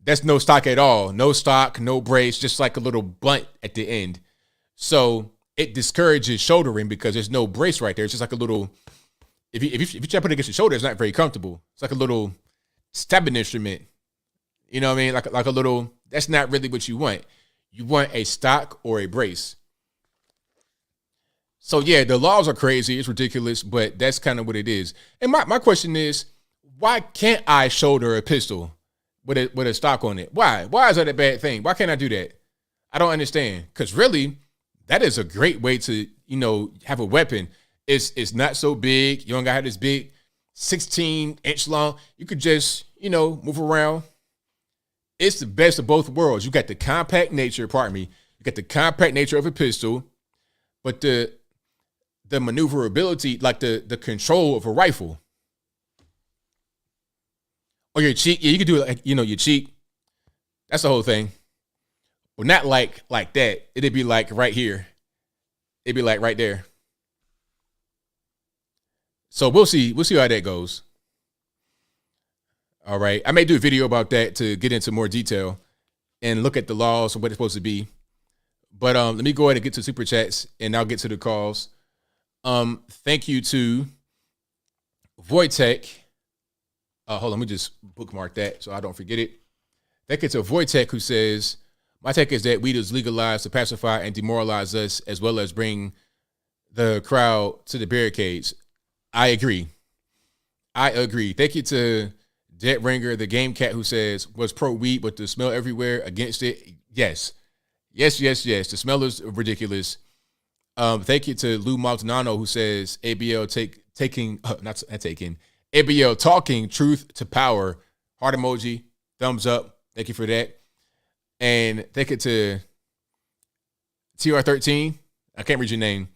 That's no stock at all. No stock, no brace, just like a little blunt at the end. So, it discourages shouldering because there's no brace right there. It's just like a little, if you try to put it against your shoulder, it's not very comfortable. It's like a little stabbing instrument. You know what I mean? Like a little, that's not really what you want. You want a stock or a brace. So yeah, the laws are crazy. It's ridiculous, but that's kind of what it is. And my question is, why can't I shoulder a pistol with a stock on it? Why? Why is that a bad thing? Why can't I do that? I don't understand. Because really, that is a great way to, have a weapon. It's not so big. You don't gotta have this big 16-inch long. You could just, move around. It's the best of both worlds. You got the compact nature, You got the compact nature of a pistol, but the maneuverability, like the control of a rifle. Or your cheek. Yeah, you could do it like, your cheek. That's the whole thing. But not like that. It'd be like right here. It'd be like right there. So we'll see. We'll see how that goes. All right. I may do a video about that to get into more detail and look at the laws and what it's supposed to be. But let me go ahead and get to super chats and I'll get to the calls. Thank you to Voitech. Hold on, let me just bookmark that so I don't forget it. Thank you to Voitech, who says, my take is that weed is legalized to pacify and demoralize us as well as bring the crowd to the barricades. I agree. Thank you to Dead Ringer, the game cat, who says, was pro weed, but the smell everywhere, against it. Yes. The smell is ridiculous. Thank you to Lou Maldonado, who says ABL ABL talking truth to power. Heart emoji, thumbs up. Thank you for that. And thank you to TR13. I can't read your name.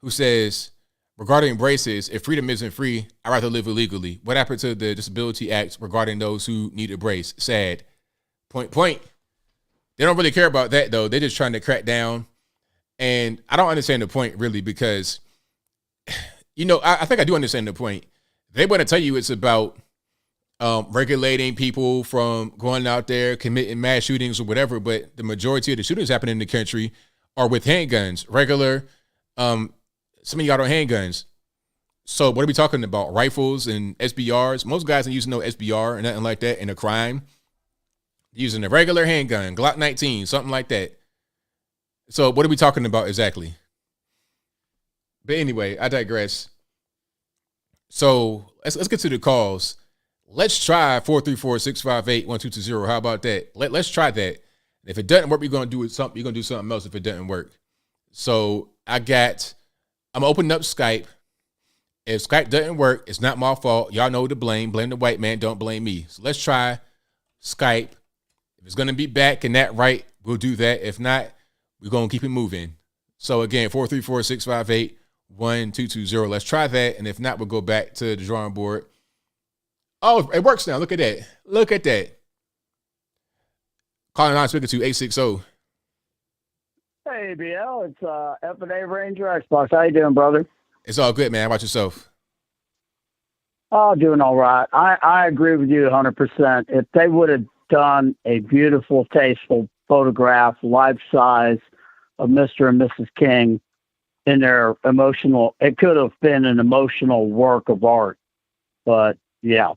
Who says, regarding braces, if freedom isn't free, I'd rather live illegally. What happened to the Disability Act regarding those who need a brace? Sad. Point. They don't really care about that, though. They're just trying to crack down. And I don't understand the point, really, because, I think I do understand the point. They want to tell you it's about regulating people from going out there, committing mass shootings or whatever, but the majority of the shootings happening in the country are with handguns, regular, some of y'all don't handguns. So what are we talking about? Rifles and SBRs? Most guys ain't using no SBR or nothing like that in a crime. Using a regular handgun, Glock 19, something like that. So what are we talking about exactly? But anyway, I digress. So let's get to the calls. Let's try 434-658-1220. How about that? Let's try that. If it doesn't work, we're gonna do something else if it doesn't work. So I'm opening up Skype. If Skype doesn't work, it's not my fault. Y'all know to blame. Blame the white man. Don't blame me. So let's try Skype. If it's gonna be back and that right, we'll do that. If not, we're gonna keep it moving. So again, 434-658-1220. Let's try that. And if not, we'll go back to the drawing board. Oh, it works now. Look at that. Calling on speaker to 860. Hey, BL. It's F&A Ranger Xbox. How you doing, brother? It's all good, man. How about yourself? Oh, doing all right. I agree with you 100%. If they would have done a beautiful, tasteful photograph, life size, of Mr. and Mrs. King, in their emotional. It could have been an emotional work of art, but yeah.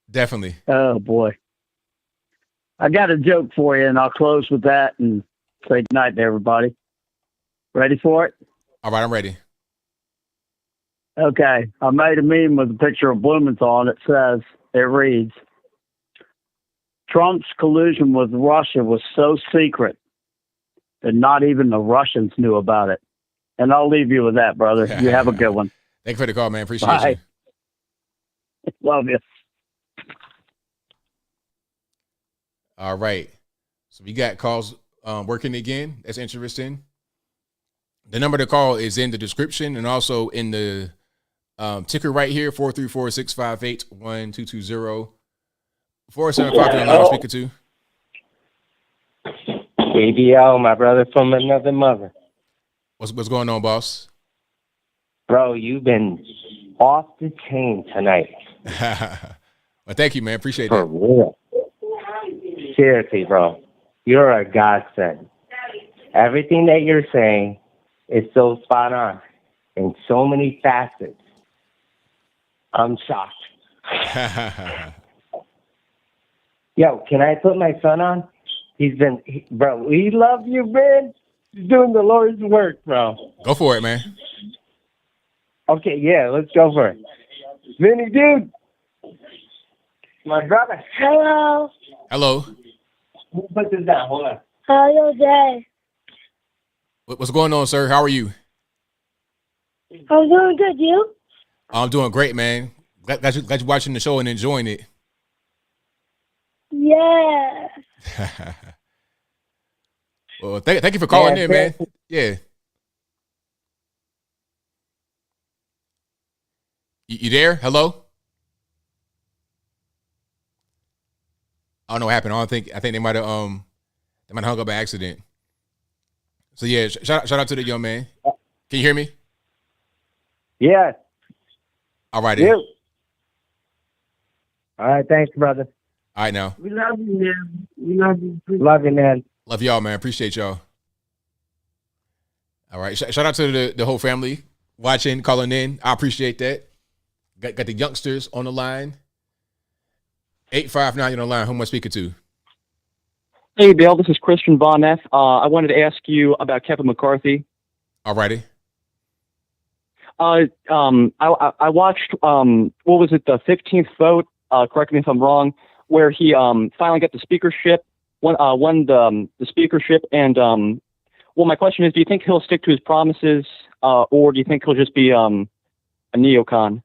Definitely. Oh boy. I got a joke for you, and I'll close with that and say goodnight to everybody. Ready for it? All right, I'm ready. Okay. I made a meme with a picture of Blumenthal, and it reads, Trump's collusion with Russia was so secret that not even the Russians knew about it. And I'll leave you with that, brother. You have a good one. Thank you for the call, man. Appreciate Bye. you. Love you. All right. So we got calls working again. That's interesting. The number to call is in the description and also in the ticker right here, 434-658-1220. 475 speaker to. ABL, my brother from another mother. What's going on, boss? Bro, you've been off the chain tonight. Well, thank you, man. Appreciate For that. real. Seriously, bro. You're a godsend. Everything that you're saying is so spot on in so many facets. I'm shocked. Yo, can I put my son on? Bro, we love you, man. He's doing the Lord's work, bro. Go for it, man. Okay, yeah, let's go for it. Vinny, dude. My brother. Hello. Hello. Put this down. Hold on. How are your day? What's going on, sir? How are you? I'm doing good. You? I'm doing great, man. Glad you're watching the show and enjoying it. Yeah. Well, thank you for calling in, man. Yeah. You there? Hello? I don't know what happened. I think they might have hung up by accident. So yeah, shout out to the young man. Can you hear me? Yeah. All right. You. All right, thanks, brother. All right, now. We love you, man. We love you. Love you, man. Love y'all, man. Appreciate y'all. All right. Shout out to the whole family watching, calling in. I appreciate that. Got the youngsters on the line. 859 on the line. Who am I speaking to? Hey, Bill. This is Christian Bonneff. I wanted to ask you about Kevin McCarthy. All righty. I watched, what was it, the 15th vote, correct me if I'm wrong, where he finally got the speakership, won the speakership. And, well, my question is, do you think he'll stick to his promises, or do you think he'll just be a neocon?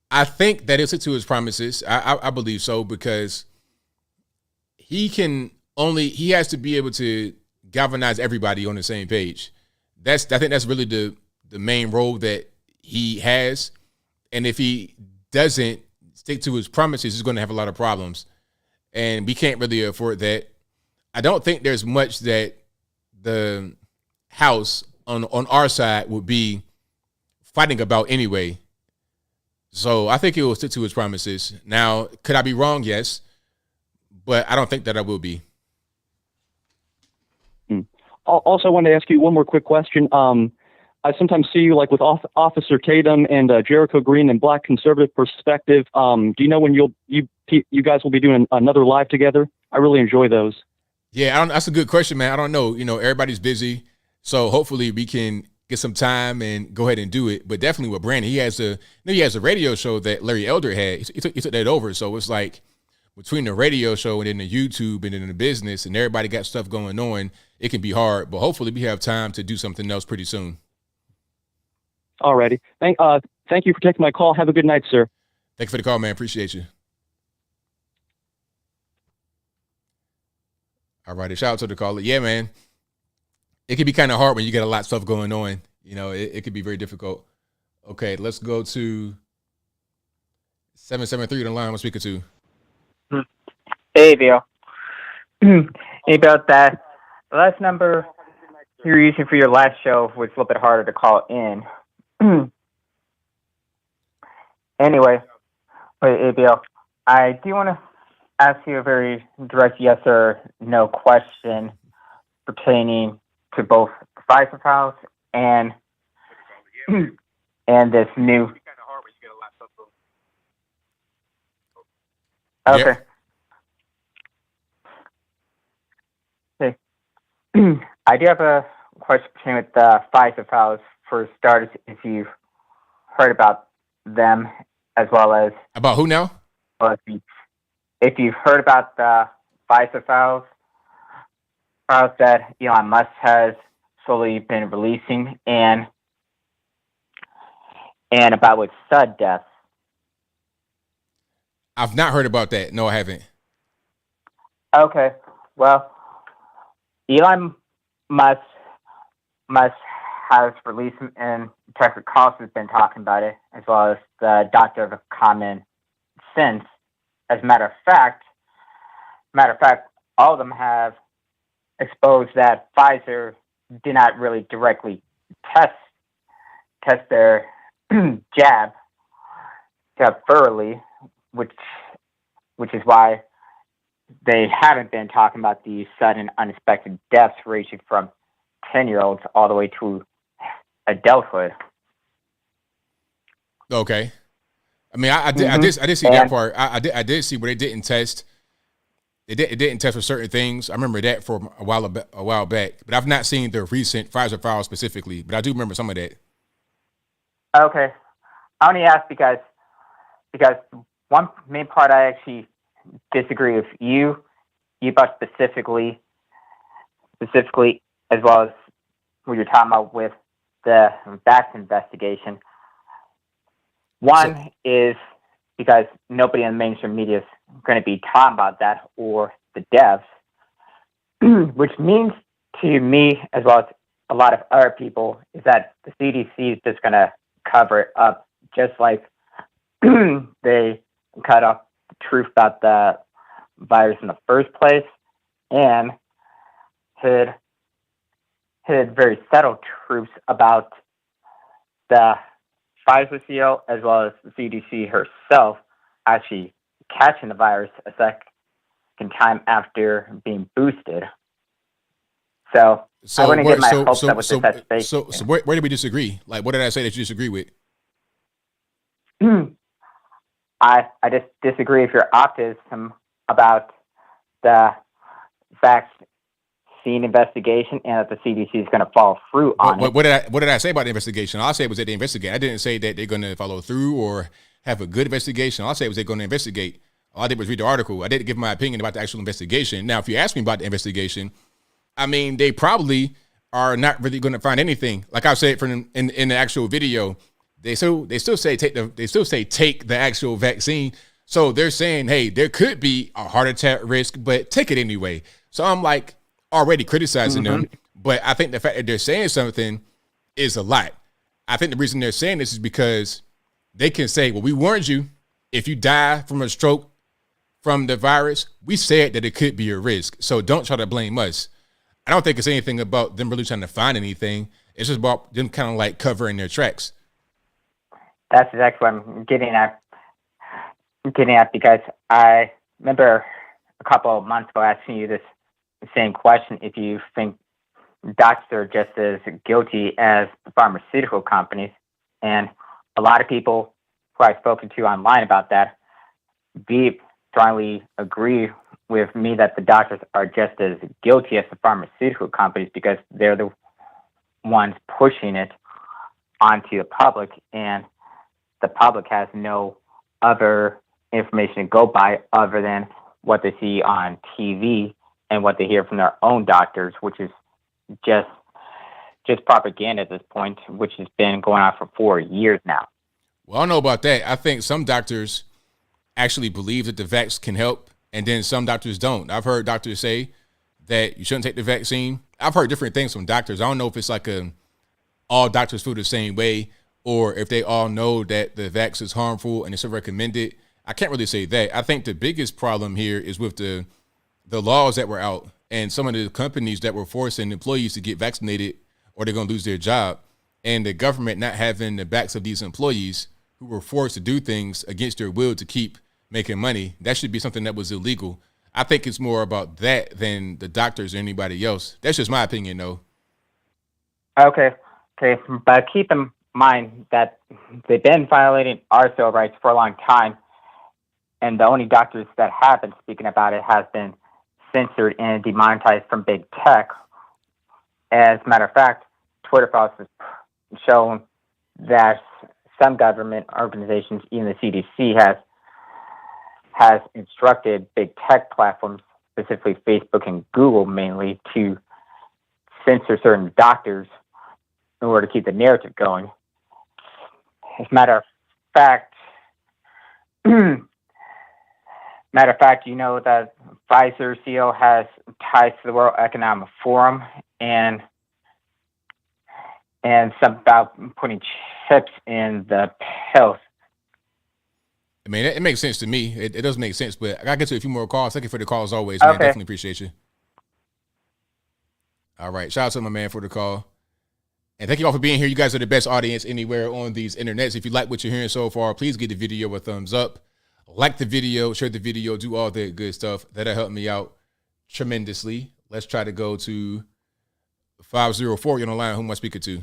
I think that he'll stick to his promises. I believe so, because he has to be able to galvanize everybody on the same page. I think that's really the main role that he has. And if he doesn't stick to his promises, he's going to have a lot of problems. And we can't really afford that. I don't think there's much that the House on our side would be fighting about anyway. So I think he will stick to his promises. Now, could I be wrong? Yes. But I don't think that I will be. Also, I wanted to ask you one more quick question. I sometimes see you like with Officer Tatum and Jericho Green and Black Conservative Perspective. Do you know when you guys will be doing another live together? I really enjoy those. Yeah, that's a good question, man. I don't know. Everybody's busy, so hopefully we can get some time and go ahead and do it. But definitely with Brandon, he has a radio show that Larry Elder had. He took that over, so it's like between the radio show and then the YouTube and then the business, and everybody got stuff going on. It can be hard, but hopefully we have time to do something else pretty soon. Alrighty. Thank you for taking my call. Have a good night, sir. Thank you for the call, man. Appreciate you. All righty. Shout out to the caller. Yeah, man. It can be kind of hard when you get a lot of stuff going on. It could be very difficult. Okay, let's go to 773 on the line. I'm speaking to. Hey, Bill. Hey, about that. The last number you were using for your last show was a little bit harder to call in. Anyway, hey, Bill, I do want to ask you a very direct yes or no question pertaining to both the Pfizer files and this new. Okay. Yep. Okay. I do have a question with the Pfizer files. For starters, if you've heard about them, as well as about who now? Well, if you've heard about the Pfizer files that Elon Musk has slowly been releasing, and about with sud deaths. I've not heard about that. No, I haven't. Okay. Well, Elon Musk has released, and Patrisse Cullors has been talking about it, as well as the Doctor of Common Sense. As a matter of fact, all of them have exposed that Pfizer did not really directly test their jab thoroughly, which is why they haven't been talking about the sudden unexpected deaths ranging from 10-year-olds all the way to adulthood. Okay. I mean, I did see that part. I did see where they didn't test. It didn't test for certain things. I remember that for a while back, but I've not seen the recent Pfizer files specifically. But I do remember some of that. Okay, I only asked because one main part I actually disagree with you about specifically, as well as what you're talking about with the vaccine investigation. One is because nobody in the mainstream media is going to be talking about that or the deaths, which means to me, as well as a lot of other people, is that the CDC is just going to cover it up, just like they cut off the truth about the virus in the first place, and hid very subtle truths about the Pfizer CEO, as well as the CDC herself actually catching the virus a second time after being boosted. So I wouldn't get my hopes up with this investigation. So where did we disagree? Like, what did I say that you disagree with? I just disagree with your optimism about the vaccine investigation and that the CDC is going to follow through on it. What did I say about the investigation? All I said was that they investigate. I didn't say that they're going to follow through or have a good investigation. All I said was they're going to investigate. All I did was read the article. I didn't give my opinion about the actual investigation. Now, if you ask me about the investigation, I mean, they probably are not really going to find anything. Like I said in the actual video, they still say take the actual vaccine. So they're saying, hey, there could be a heart attack risk, but take it anyway. So I'm like already criticizing them. But I think the fact that they're saying something is a lot. I think the reason they're saying this is because they can say, well, we warned you. If you die from a stroke from the virus, we said that it could be a risk. So don't try to blame us. I don't think it's anything about them really trying to find anything. It's just about them kind of like covering their tracks. That's exactly what I'm getting at. Because I remember a couple of months ago asking you this same question: if you think doctors are just as guilty as the pharmaceutical companies, and a lot of people who I've spoken to online about that strongly agree with me that the doctors are just as guilty as the pharmaceutical companies because they're the ones pushing it onto the public, and the public has no other information to go by other than what they see on TV and what they hear from their own doctors, which is just propaganda at this point, which has been going on for 4 years now. Well, I don't know about that. I think some doctors actually believe that the vax can help, and then some doctors don't. I've heard doctors say that you shouldn't take the vaccine. I've heard different things from doctors. I don't know if it's like all doctors feel the same way, or if they all know that the vax is harmful and it's recommended. I can't really say that. I think the biggest problem here is with the laws that were out and some of the companies that were forcing employees to get vaccinated or they're going to lose their job, and the government not having the backs of these employees who were forced to do things against their will to keep making money. That should be something that was illegal. I think it's more about that than the doctors or anybody else. That's just my opinion, though. Okay, but keep in mind that they've been violating our civil rights for a long time, and the only doctors that have been speaking about it has been censored and demonetized from big tech. As a matter of fact, Twitter files have shown that some government organizations, even the CDC, has instructed big tech platforms, specifically Facebook and Google mainly, to censor certain doctors in order to keep the narrative going. As a matter of fact, you know that Pfizer CEO has ties to the World Economic Forum and something about putting chips in the pills. I mean, it makes sense to me. It does make sense, but I got to get to a few more calls. Thank you for the call as always, man. Definitely appreciate you. All right. Shout out to my man for the call. And thank you all for being here. You guys are the best audience anywhere on these internets. If you like what you're hearing so far, please give the video a thumbs up. Like the video, share the video, do all that good stuff. That'll help me out tremendously. Let's try to go to 504. You're on the line. Who am I speaking to?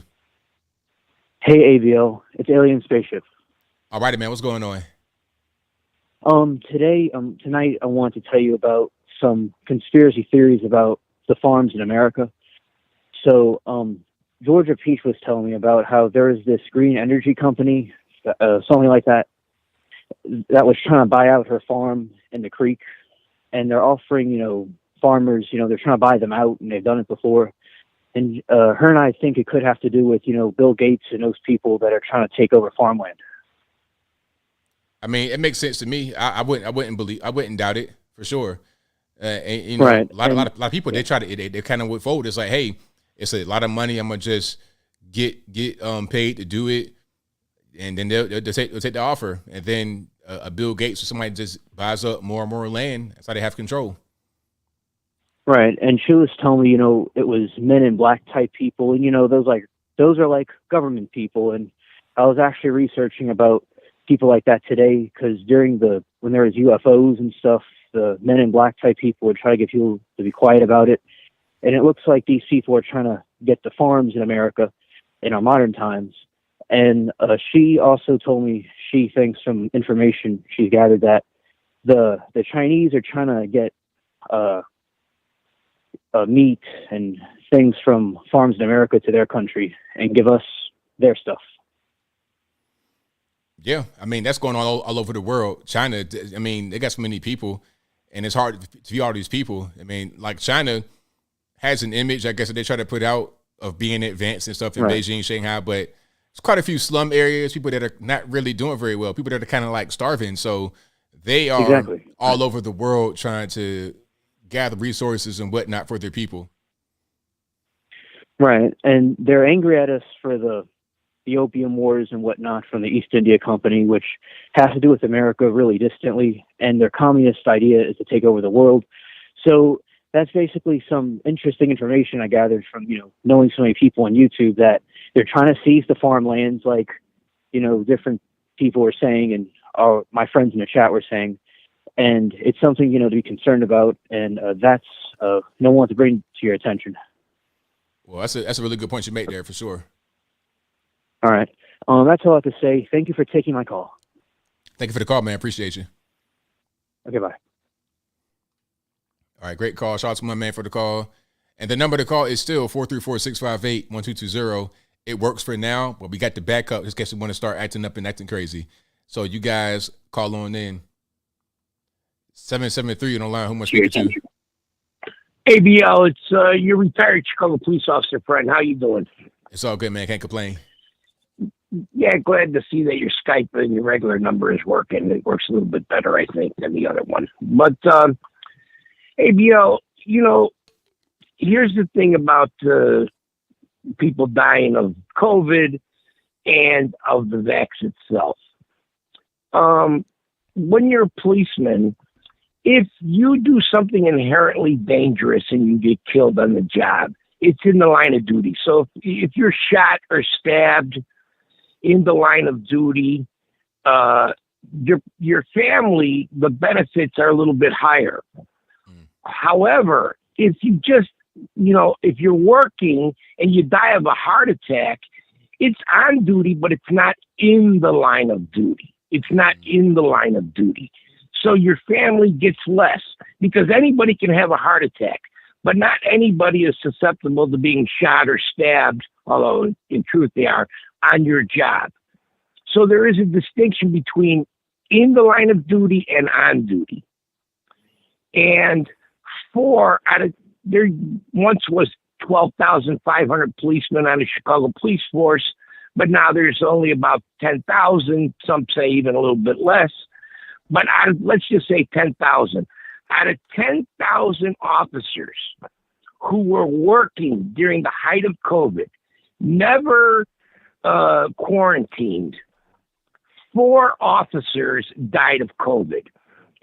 Hey, ABL. It's Alien Spaceship. All righty, man. What's going on? Tonight, I want to tell you about some conspiracy theories about the farms in America. So, Georgia Peach was telling me about how there is this green energy company, something like that, that was trying to buy out her farm in the creek, and they're offering, farmers, they're trying to buy them out, and they've done it before. And her and I think it could have to do with, Bill Gates and those people that are trying to take over farmland. I mean, it makes sense to me. I wouldn't doubt it for sure. And, right. A lot of people, they kind of would fold. It's like, hey, it's a lot of money. I'm gonna just get paid to do it, and then they'll take the offer, and then a Bill Gates or somebody just buys up more and more land. That's how they have control. Right, and she was telling me, it was men in black type people, and those are like government people. And I was actually researching about people like that today, because when there was UFOs and stuff, the men in black type people would try to get people to be quiet about it. And it looks like these people are trying to get the farms in America in our modern times. And she also told me she thinks from information she's gathered that the Chinese are trying to get meat and things from farms in America to their country and give us their stuff. Yeah, I mean, that's going on all over the world. China, I mean, they got so many people, and it's hard to view all these people. I mean, like China has an image, I guess, that they try to put out of being advanced and stuff in Beijing, Shanghai, but it's quite a few slum areas, people that are not really doing very well, people that are kind of like starving. So they are all over the world trying to gather resources and whatnot for their people. Right, and they're angry at us for the opium wars and whatnot from the East India Company, which has to do with America really distantly, and their communist idea is to take over the world. So that's basically some interesting information I gathered from, knowing so many people on YouTube, that they're trying to seize the farmlands, like, different people were saying, and my friends in the chat were saying, and it's something, to be concerned about, and that's no one to bring to your attention. Well, that's a really good point you made there for sure. All right. That's all I have to say. Thank you for taking my call. Thank you for the call, man. Appreciate you. Okay, bye. All right, great call. Shout out to my man for the call. And the number to call is still 434-658-1220. It works for now, but we got the backup just in case we want to start acting up and acting crazy. So you guys call on in. 773 on the line. Who am I speaking to? ABL, it's your retired Chicago police officer friend. How you doing? It's all good, man. Can't complain. Yeah, glad to see that your Skype and your regular number is working. It works a little bit better, I think, than the other one. But ABL, here's the thing about people dying of COVID and of the vax itself. When you're a policeman, if you do something inherently dangerous and you get killed on the job, it's in the line of duty. So if you're shot or stabbed in the line of duty, your family, the benefits are a little bit higher. However, if you just if you're working and you die of a heart attack, it's on duty, but it's not in the line of duty. It's not in the line of duty. So your family gets less, because anybody can have a heart attack, but not anybody is susceptible to being shot or stabbed, although in truth they are, on your job. So there is a distinction between in the line of duty and on duty. And there once was 12,500 policemen on the Chicago police force, but now there's only about 10,000, some say even a little bit less. But let's just say 10,000. Out of 10,000 officers who were working during the height of COVID, never quarantined, 4 officers died of COVID.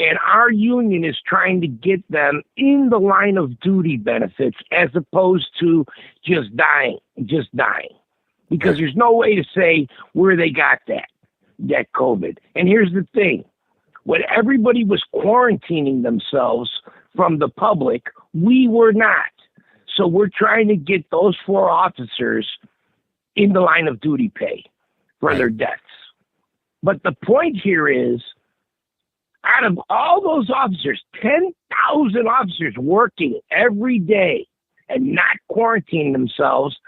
And our union is trying to get them in the line of duty benefits as opposed to just dying. Because there's no way to say where they got that COVID. And here's the thing. When everybody was quarantining themselves from the public, we were not. So we're trying to get those 4 officers in the line of duty pay for their deaths. But the point here is, out of all those officers, 10,000 officers working every day and not quarantining themselves,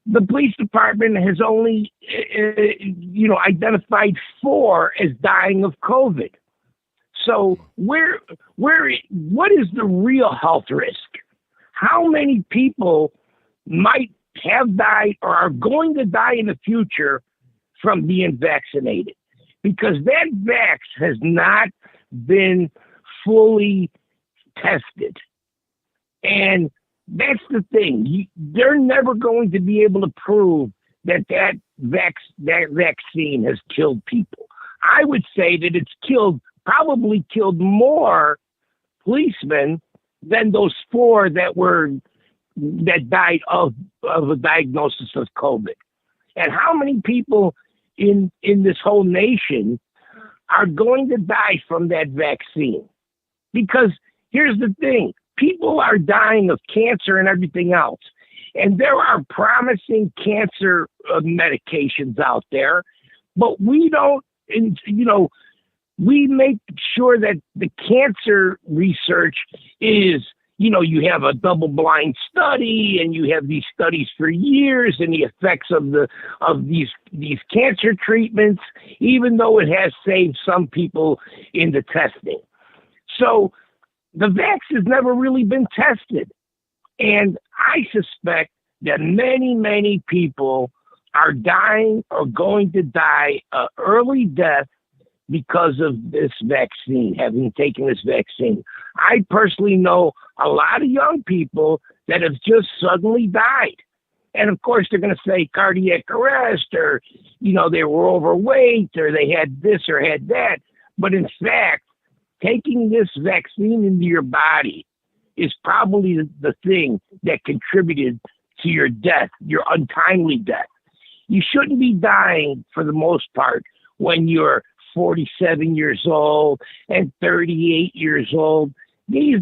the police department has only, identified 4 as dying of COVID. So what is the real health risk? How many people might have died or are going to die in the future from being vaccinated? Because that vax has not been fully tested. And that's the thing. They're never going to be able to prove that vaccine has killed people. I would say that it's probably killed more policemen than those 4 that died of a diagnosis of COVID. And how many people in this whole nation are going to die from that vaccine? Because here's the thing. People are dying of cancer and everything else. And there are promising cancer medications out there, but we don't, we make sure that the cancer research is, you have a double-blind study, and you have these studies for years, and the effects of these cancer treatments, even though it has saved some people in the testing. So the vax has never really been tested. And I suspect that many, many people are dying or going to die an early death because of this vaccine, having taken this vaccine. I personally know a lot of young people that have just suddenly died. And of course, they're going to say cardiac arrest, or, they were overweight, or they had this or had that. But in fact, taking this vaccine into your body is probably the thing that contributed to your death, your untimely death. You shouldn't be dying, for the most part, when you're 47 years old and 38 years old. This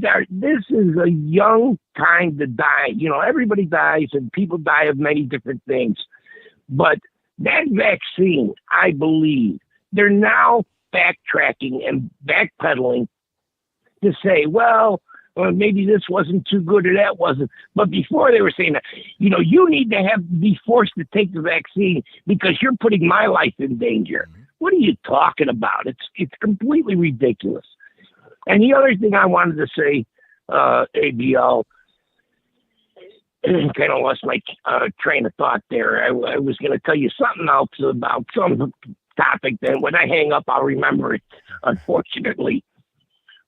is a young time to die. Everybody dies, and people die of many different things. But that vaccine, I believe, they're now backtracking and backpedaling to say, well, maybe this wasn't too good or that wasn't. But before, they were saying that, you need to be forced to take the vaccine because you're putting my life in danger. What are you talking about? It's completely ridiculous. And the other thing I wanted to say, ABL, kind of lost my train of thought there. I was going to tell you something else about some topic. Then when I hang up, I'll remember it, unfortunately.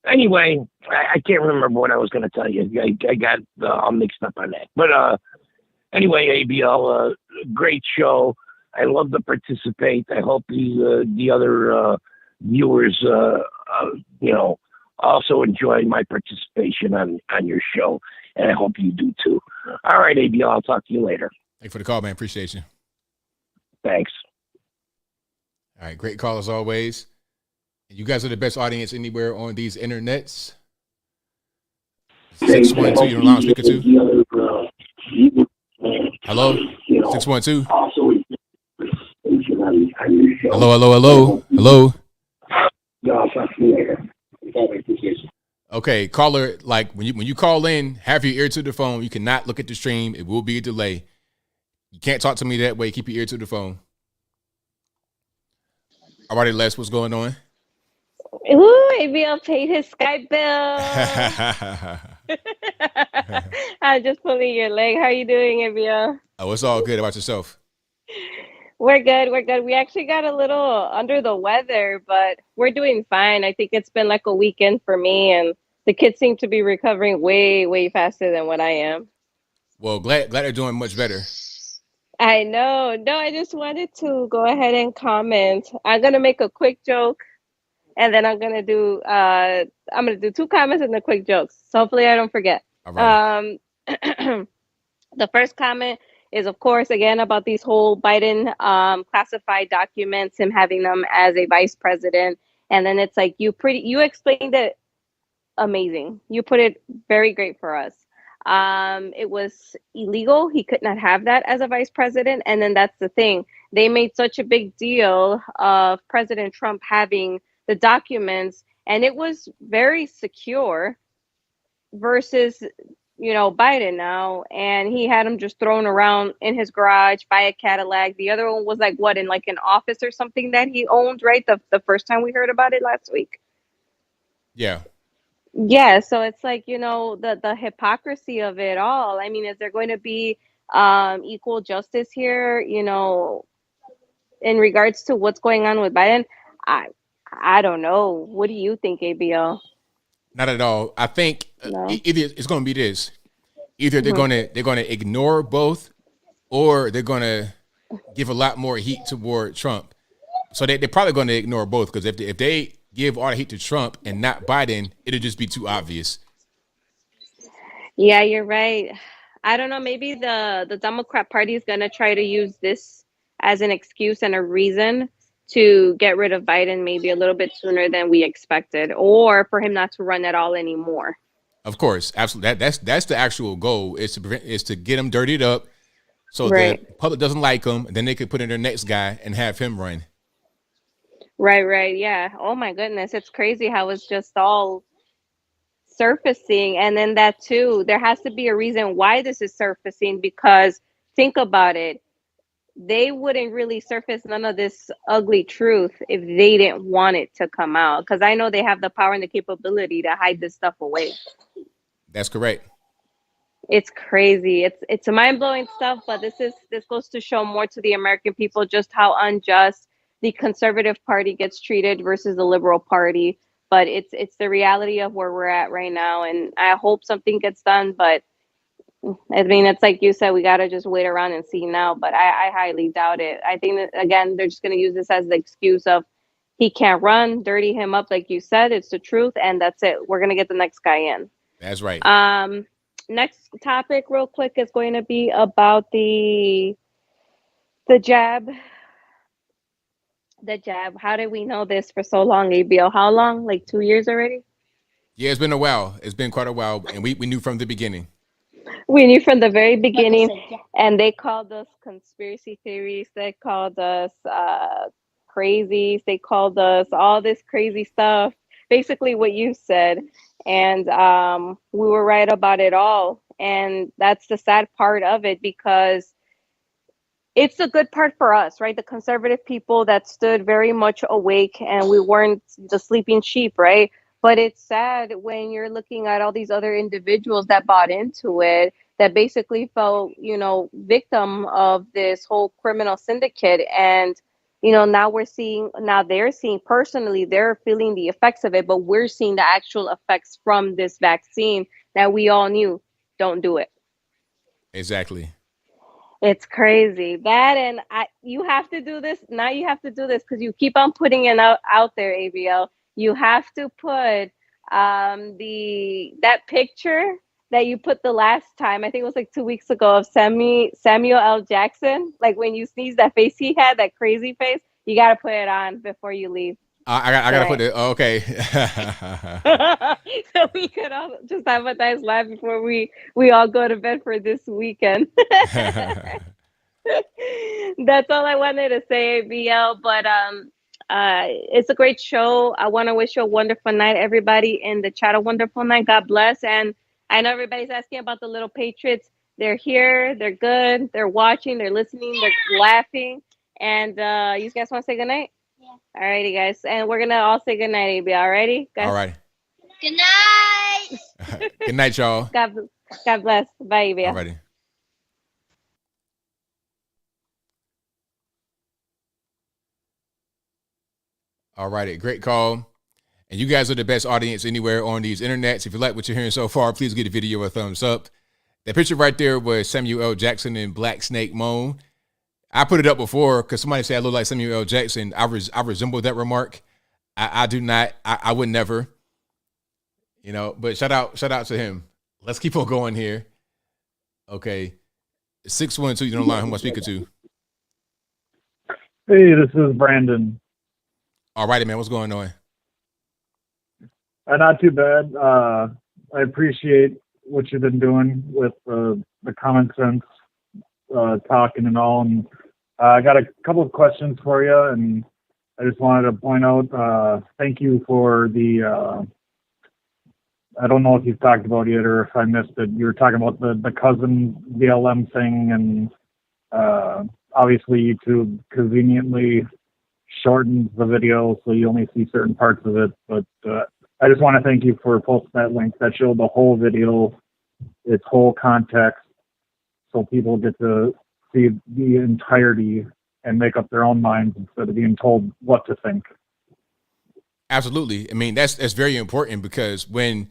Anyway, I can't remember what I was going to tell you. I got all mixed up on that. But anyway, ABL, great show. I love to participate. I hope the other viewers, also enjoy my participation on your show. And I hope you do too. All right, ABL, I'll talk to you later. Thanks for the call, man. Appreciate you. Thanks. All right, great call as always. You guys are the best audience anywhere on these internets. 612, you're on loudspeaker too. Hello? 612. Hello. Okay, caller, like when you call in, have your ear to the phone. You cannot look at the stream. It will be a delay. You can't talk to me that way. Keep your ear to the phone. All righty, Les, what's going on? Ooh, ABL paid his Skype bill. I'm just pulling your leg. How are you doing, ABL? Oh, it's all good. About yourself? We're good. We actually got a little under the weather, but we're doing fine. I think it's been like a weekend for me, and the kids seem to be recovering way faster than what I am. Well, glad they're doing much better. I know. No, I just wanted to go ahead and comment. I'm gonna make a quick joke, and then I'm gonna do two comments and a quick joke. So hopefully I don't forget. All right. The first comment is, of course, again about these whole Biden classified documents, him having them as a vice president, and then it's like you explained it amazing. You put it very great for us. It was illegal. He could not have that as a vice president, and then that's the thing. They made such a big deal of President Trump having the documents, and it was very secure versus Biden now, and he had them just thrown around in his garage by a Cadillac. The other one was like in like an office or something that he owned, right? The first time we heard about it last week. Yeah. Yeah, so it's like, the hypocrisy of it all. I mean, is there going to be equal justice here, in regards to what's going on with Biden? I don't know. What do you think, ABL? Not at all. I think either it's going to be this. Either they're going to ignore both, or they're going to give a lot more heat toward Trump. So they're probably going to ignore both, because if they give all the heat to Trump and not Biden, it'll just be too obvious. Yeah, you're right. I don't know. Maybe the Democrat Party is going to try to use this as an excuse and a reason to get rid of Biden maybe a little bit sooner than we expected, or for him not to run at all anymore. Of course, absolutely. That's the actual goal, is to get him dirtied up, so right. the public doesn't like him, and then they could put in their next guy and have him run. Right. Yeah. Oh my goodness, it's crazy how it's just all surfacing, and then that too. There has to be a reason why this is surfacing, because think about it. They wouldn't really surface none of this ugly truth if they didn't want it to come out, because I know they have the power and the capability to hide this stuff away. That's correct. It's crazy. It's mind-blowing stuff, but this goes to show more to the American people just how unjust the conservative party gets treated versus the liberal party. But it's the reality of where we're at right now, and I hope something gets done, but I mean, it's like you said, we got to just wait around and see now, but I highly doubt it. I think that, again, they're just going to use this as the excuse of he can't run, dirty him up, like you said. It's the truth, and that's it. We're going to get the next guy in. That's right. Next topic real quick is going to be about the jab. The jab. How did we know this for so long, ABL? How long? Like 2 years already? Yeah, it's been a while. It's been quite a while, and we knew from the beginning. We knew from the very beginning, and they called us conspiracy theories. They called us crazies. They called us all this crazy stuff. Basically, what you said, and we were right about it all. And that's the sad part of it, because it's the good part for us, right? The conservative people that stood very much awake, and we weren't the sleeping sheep, right? But it's sad when you're looking at all these other individuals that bought into it, that basically felt, victim of this whole criminal syndicate. And, now they're seeing personally, they're feeling the effects of it, but we're seeing the actual effects from this vaccine that we all knew. Don't do it. Exactly. It's crazy. That, and you have to do this. Now you have to do this because you keep on putting it out there, ABL. You have to put that picture that you put the last time. I think it was like 2 weeks ago, of Samuel L. Jackson. Like when you sneeze, that face he had, that crazy face. You got to put it on before you leave. I gotta put it. Okay. So we could all just have a nice laugh before we all go to bed for this weekend. That's all I wanted to say, ABL. But it's a great show. I want to wish you a wonderful night, everybody in the chat. A wonderful night. God bless. And I know everybody's asking about the little Patriots. They're here. They're good. They're watching. They're listening. They're laughing. And you guys want to say goodnight? Yeah. Alrighty, guys. And we're gonna all say goodnight, AB. Alrighty, guys. All right. Good night. Good night, y'all. God bless. Bye, AB. Alrighty. Alrighty, great call. And you guys are the best audience anywhere on these internets. If you like what you're hearing so far, please give the video a thumbs up. That picture right there was Samuel L. Jackson and Black Snake Moan. I put it up before because somebody said I look like Samuel L. Jackson. I resemble that remark. I do not. I would never. You know, but shout out to him. Let's keep on going here. Okay. 612, you don't line who am I speaking to? Hey, this is Brandon. All righty, man. What's going on? Not too bad. I appreciate what you've been doing with the common sense talking and all. And I got a couple of questions for you, and I just wanted to point out thank you for the I don't know if you've talked about it or if I missed it. You were talking about the cousin BLM thing, and obviously YouTube conveniently shortens the video so you only see certain parts of it. But I just want to thank you for posting that link that showed the whole video, its whole context, so people get to see the entirety and make up their own minds instead of being told what to think. Absolutely. I mean, that's very important because when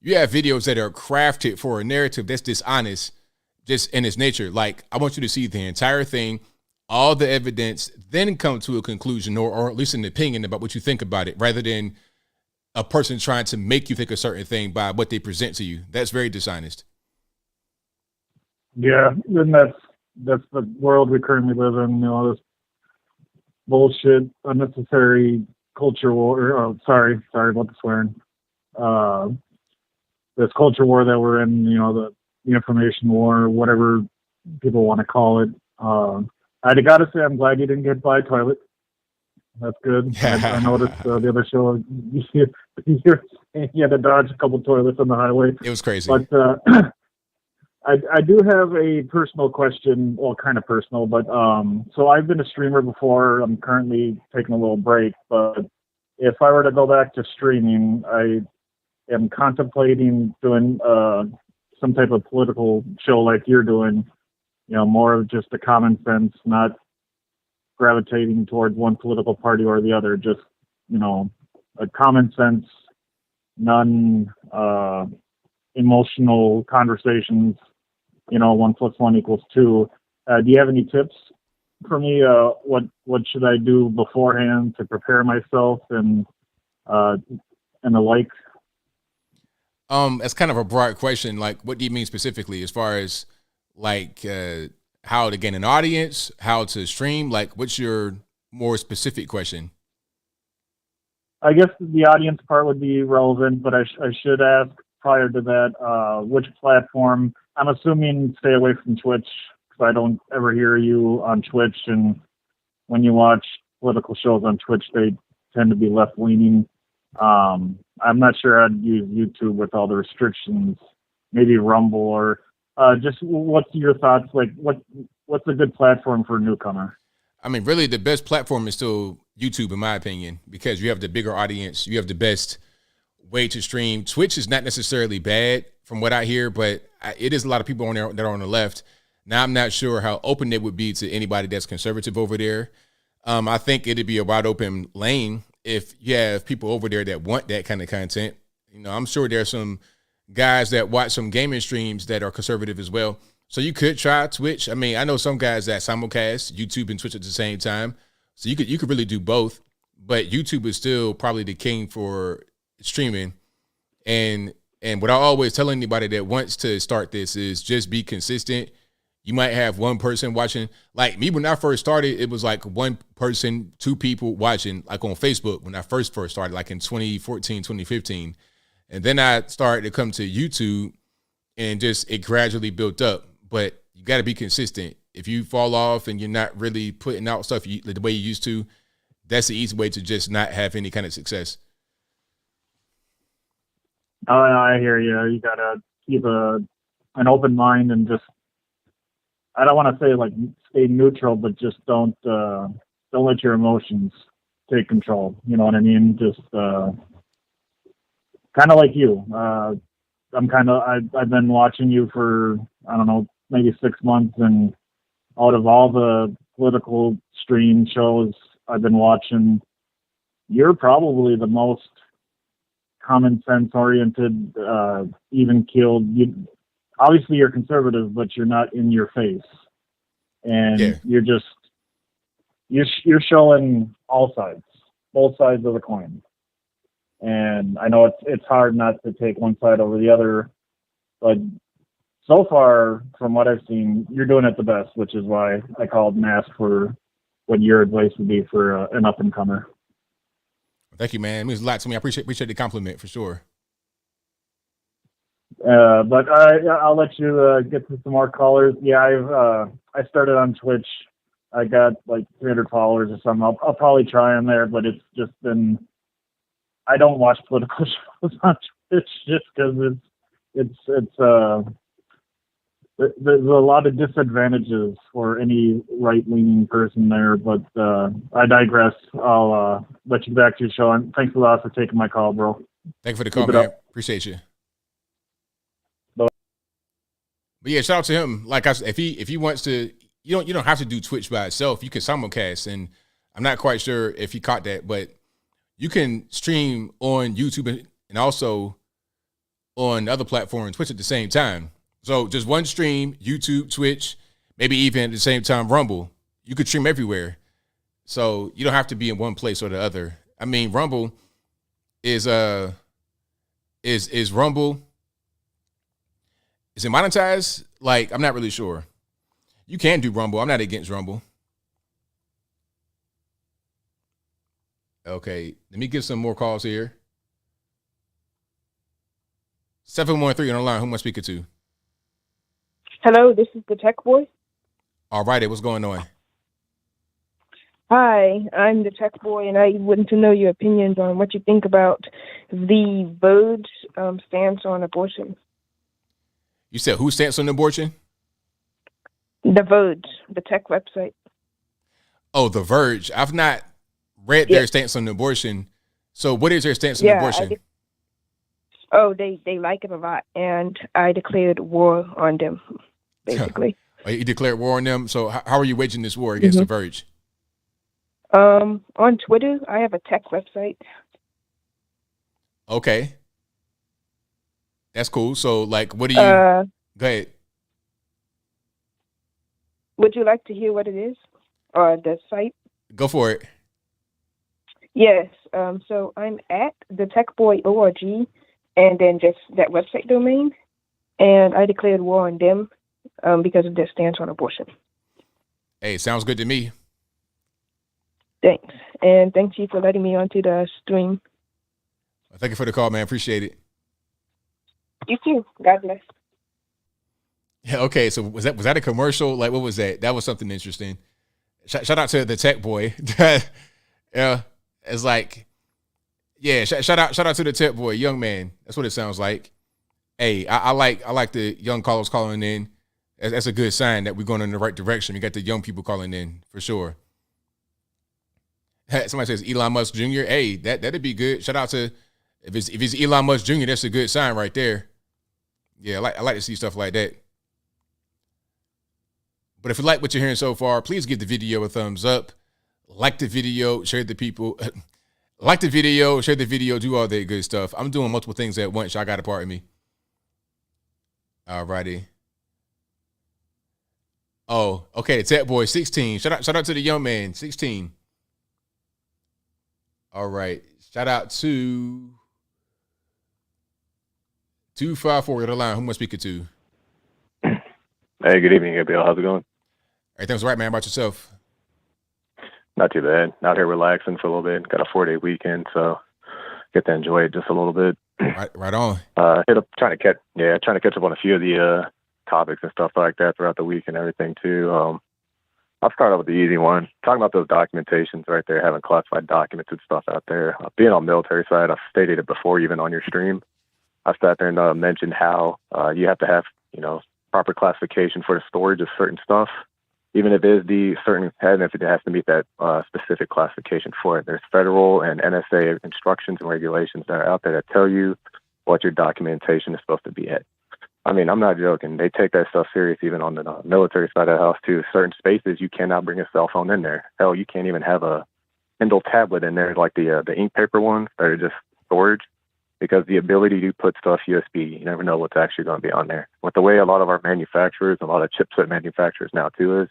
you have videos that are crafted for a narrative that's dishonest, just in its nature, like I want you to see the entire thing, all the evidence, then come to a conclusion or at least an opinion about what you think about it, rather than a person trying to make you think a certain thing by what they present to you. That's very dishonest. Yeah, and that's the world we currently live in. You know, this bullshit, unnecessary culture war. Oh, sorry about the swearing. This culture war that we're in. You know, the information war, whatever people want to call it. I got to say, I'm glad you didn't get by a toilet. That's good. I noticed the other show you had to dodge a couple toilets on the highway. It was crazy. But I do have a personal question. Well, kind of personal, but so I've been a streamer before. I'm currently taking a little break, but if I were to go back to streaming, I am contemplating doing some type of political show like you're doing. You know, more of just a common sense, not gravitating towards one political party or the other. Just, you know, a common sense, emotional conversations. You know, 1 + 1 = 2. Do you have any tips for me? What should I do beforehand to prepare myself and the like? That's kind of a broad question. Like, what do you mean specifically as far as like how to gain an audience, how to stream? Like, what's your more specific question? I guess the audience part would be relevant, but I should ask prior to that, which platform? I'm assuming stay away from Twitch because I don't ever hear you on Twitch, and when you watch political shows on Twitch, they tend to be left-leaning. I'm not sure I'd use YouTube with all the restrictions, maybe Rumble or just what's your thoughts? Like, what's a good platform for a newcomer? I mean, really, the best platform is still YouTube, in my opinion, because you have the bigger audience. You have the best way to stream. Twitch is not necessarily bad from what I hear, but it is a lot of people on there that are on the left. Now, I'm not sure how open they would be to anybody that's conservative over there. I think it'd be a wide open lane if you have people over there that want that kind of content. You know, I'm sure there's some guys that watch some gaming streams that are conservative as well. So you could try Twitch. I mean, I know some guys that simulcast YouTube and Twitch at the same time. So you could really do both. But YouTube is still probably the king for streaming. And what I always tell anybody that wants to start this is just be consistent. You might have one person watching. Like me, when I first started, it was like one person, two people watching, like on Facebook when I first started, like in 2014, 2015. And then I started to come to YouTube, and just it gradually built up. But you got to be consistent. If you fall off and you're not really putting out stuff the way you used to, that's the easy way to just not have any kind of success. I hear you. You gotta keep an open mind and just, I don't want to say like stay neutral, but just don't let your emotions take control. You know what I mean? Just kind of like you. I've been watching you for, I don't know, maybe 6 months, and out of all the political stream shows I've been watching, you're probably the most common sense oriented, even keeled. Obviously you're conservative, but you're not in your face, and you're showing all sides, both sides of the coin. And I know it's hard not to take one side over the other, but so far from what I've seen, you're doing it the best, which is why I called and asked for what your advice would be for an up and comer. Thank you, man. It means a lot to me. I appreciate the compliment for sure. But I'll let you get to some more callers. Yeah, I started on Twitch. I got like 300 followers or something. I'll probably try on there, but it's just been, I don't watch political shows on Twitch just because there's a lot of disadvantages for any right-leaning person there, but I digress. I'll let you back to your show, and thanks a lot for taking my call, bro. Thank you for the call, man. Appreciate you. Bye. But yeah, shout out to him. Like I said, if he wants to, you don't have to do Twitch by itself. You can simulcast, and I'm not quite sure if he caught that, but you can stream on YouTube and also on other platforms, Twitch at the same time. So just one stream, YouTube, Twitch, maybe even at the same time Rumble. You could stream everywhere. So you don't have to be in one place or the other. I mean, Rumble is Rumble, is it monetized? Like, I'm not really sure. You can do Rumble. I'm not against Rumble. Okay, let me get some more calls here. 713 on the line. Who am I speaking to? Hello, this is the Tech Boy. All righty, what's going on? Hi, I'm the Tech Boy, and I wanted to know your opinions on what you think about the Verge stance on abortion. You said who stance on abortion? The Verge, the tech website. Oh, The Verge. I've not read their stance on abortion. So what is their stance on abortion? They like it a lot, and I declared war on them, basically. You declared war on them? So how are you waging this war against The Verge? On Twitter, I have a tech website. Okay. That's cool. So, like, what do you... Go ahead. Would you like to hear what it is? Or the site? Go for it. Yes. So I'm at the techboy.org, and then just that website domain. And I declared war on them because of their stance on abortion. Hey, sounds good to me. Thanks. And thank you for letting me onto the stream. Thank you for the call, man. Appreciate it. You too. God bless. Yeah, okay. So was that a commercial? Like, what was that? That was something interesting. Shout out to the Tech Boy. Yeah, it's like, yeah. Shout out to the Tech Boy, young man. That's what it sounds like. Hey, I like the young callers calling in. That's a good sign that we're going in the right direction. We got the young people calling in for sure. Somebody says Elon Musk Jr. Hey, that'd be good. Shout out to if it's Elon Musk Jr. That's a good sign right there. Yeah, I like to see stuff like that. But if you like what you're hearing so far, please give the video a thumbs up. Like the video, share the people. Like the video, share the video, do all that good stuff. I'm doing multiple things at once. Y'all got to pardon me. All righty. Oh, okay. Tech Boy 16. Shout out to the young man 16. All right. Shout out to 254 on the line. Who am I speaking to? Hey, good evening, ABL. How's it going? Everything's right, man. How about yourself? Not too bad. Out here relaxing for a little bit. Got a 4-day weekend, so get to enjoy it just a little bit. Right on. Trying to catch up on a few of the topics and stuff like that throughout the week and everything too. I'll start out with the easy one. Talking about those documentations right there, having classified documents and stuff out there. Being on the military side, I've stated it before, even on your stream. I sat there and mentioned how you have to have, proper classification for the storage of certain stuff, even if it is and if it has to meet that specific classification for it. There's federal and NSA instructions and regulations that are out there that tell you what your documentation is supposed to be at. I mean, I'm not joking. They take that stuff serious even on the military side of the house too. Certain spaces, you cannot bring a cell phone in there. Hell, you can't even have a Kindle tablet in there like the ink paper ones that are just storage, because the ability to put stuff USB, you never know what's actually going to be on there. With the way a lot of our manufacturers, a lot of chipset manufacturers now too is,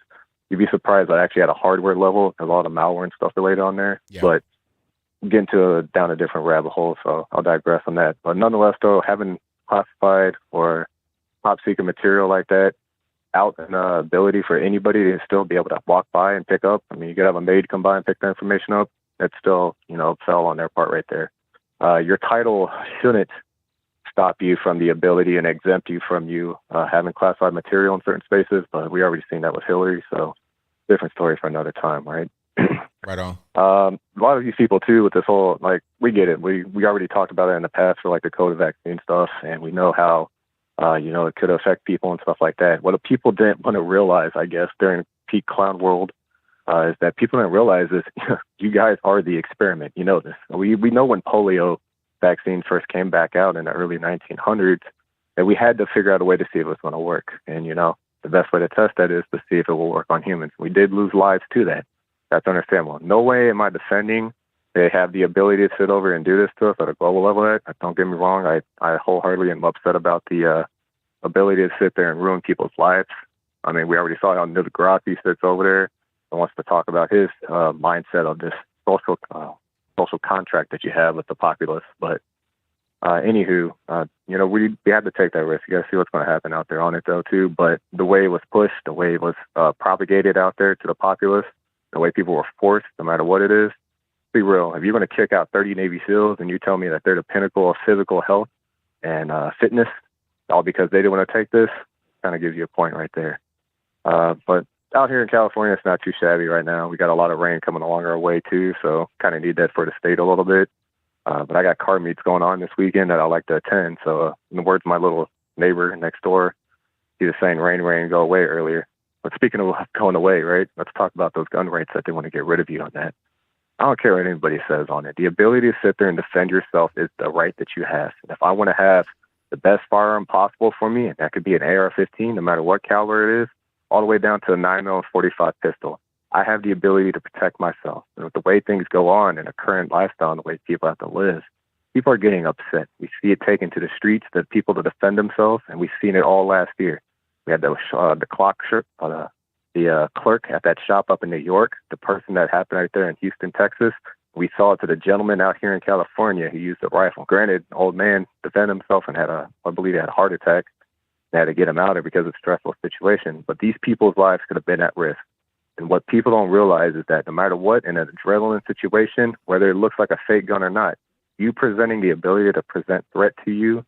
you'd be surprised that actually at a hardware level, there's a lot of malware and stuff related on there. Yeah. But getting down a different rabbit hole, so I'll digress on that. But nonetheless, though, having classified or top secret material like that out, and ability for anybody to still be able to walk by and pick up. I mean, you could have a maid come by and pick the information up. That's still, fell on their part right there. Your title shouldn't stop you from the ability and exempt you from having classified material in certain spaces, but we already seen that with Hillary, so different story for another time, right? Right on. A lot of these people too, with this whole, we get it. We already talked about it in the past for the COVID vaccine stuff, and we know how, it could affect people and stuff like that. What people didn't want to realize, I guess, during peak clown world, is that people didn't realize is you guys are the experiment. You know this. We know when polio vaccine first came back out in the early 1900s that we had to figure out a way to see if it was going to work. And, the best way to test that is to see if it will work on humans. We did lose lives to that. That's understandable. No way am I defending they have the ability to sit over and do this to us at a global level. Don't get me wrong. I wholeheartedly am upset about the ability to sit there and ruin people's lives. I mean, we already saw how Neil deGrasse sits over there and wants to talk about his mindset of this social contract that you have with the populace. But anywho, we had to take that risk. You got to see what's going to happen out there on it, though, too. But the way it was pushed, the way it was propagated out there to the populace, the way people were forced, no matter what it is, be real. If you're going to kick out 30 Navy SEALs and you tell me that they're the pinnacle of physical health and fitness, all because they didn't want to take this, kind of gives you a point right there. But out here in California, it's not too shabby right now. We got a lot of rain coming along our way, too, so kind of need that for the state a little bit. But I got car meets going on this weekend that I like to attend. So in the words of my little neighbor next door, he was saying, rain, go away earlier. But speaking of going away, right, let's talk about those gun rights that they want to get rid of you on that. I don't care what anybody says on it. The ability to sit there and defend yourself is the right that you have. And if I want to have the best firearm possible for me, and that could be an AR-15, no matter what caliber it is, all the way down to a 9mm 45 pistol, I have the ability to protect myself. And with the way things go on in a current lifestyle and the way people have to live, people are getting upset. We see it taken to the streets, the people to defend themselves, and we've seen it all last year. We had the clerk at that shop up in New York, the person that happened right there in Houston, Texas. We saw it to the gentleman out here in California who used a rifle. Granted, old man defended himself and I believe he had a heart attack. They had to get him out of it because of a stressful situation. But these people's lives could have been at risk. And what people don't realize is that no matter what, in an adrenaline situation, whether it looks like a fake gun or not, you presenting the ability to present threat to you,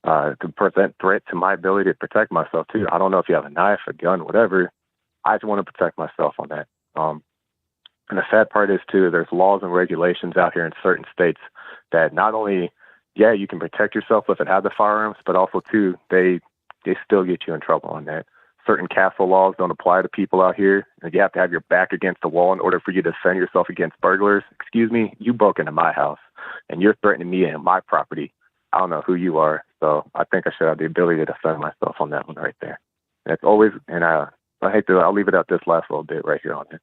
to present threat to my ability to protect myself too. I don't know if you have a knife, a gun, whatever. I just want to protect myself on that. And the sad part is too, there's laws and regulations out here in certain states that not only, you can protect yourself if it has the firearms, but also too, they still get you in trouble on that. Certain castle laws don't apply to people out here. And you have to have your back against the wall in order for you to defend yourself against burglars. Excuse me, you broke into my house and you're threatening me and my property. I don't know who you are. So I think I should have the ability to defend myself on that one right there. And it's always, and I'll leave it at this last little bit right here on it.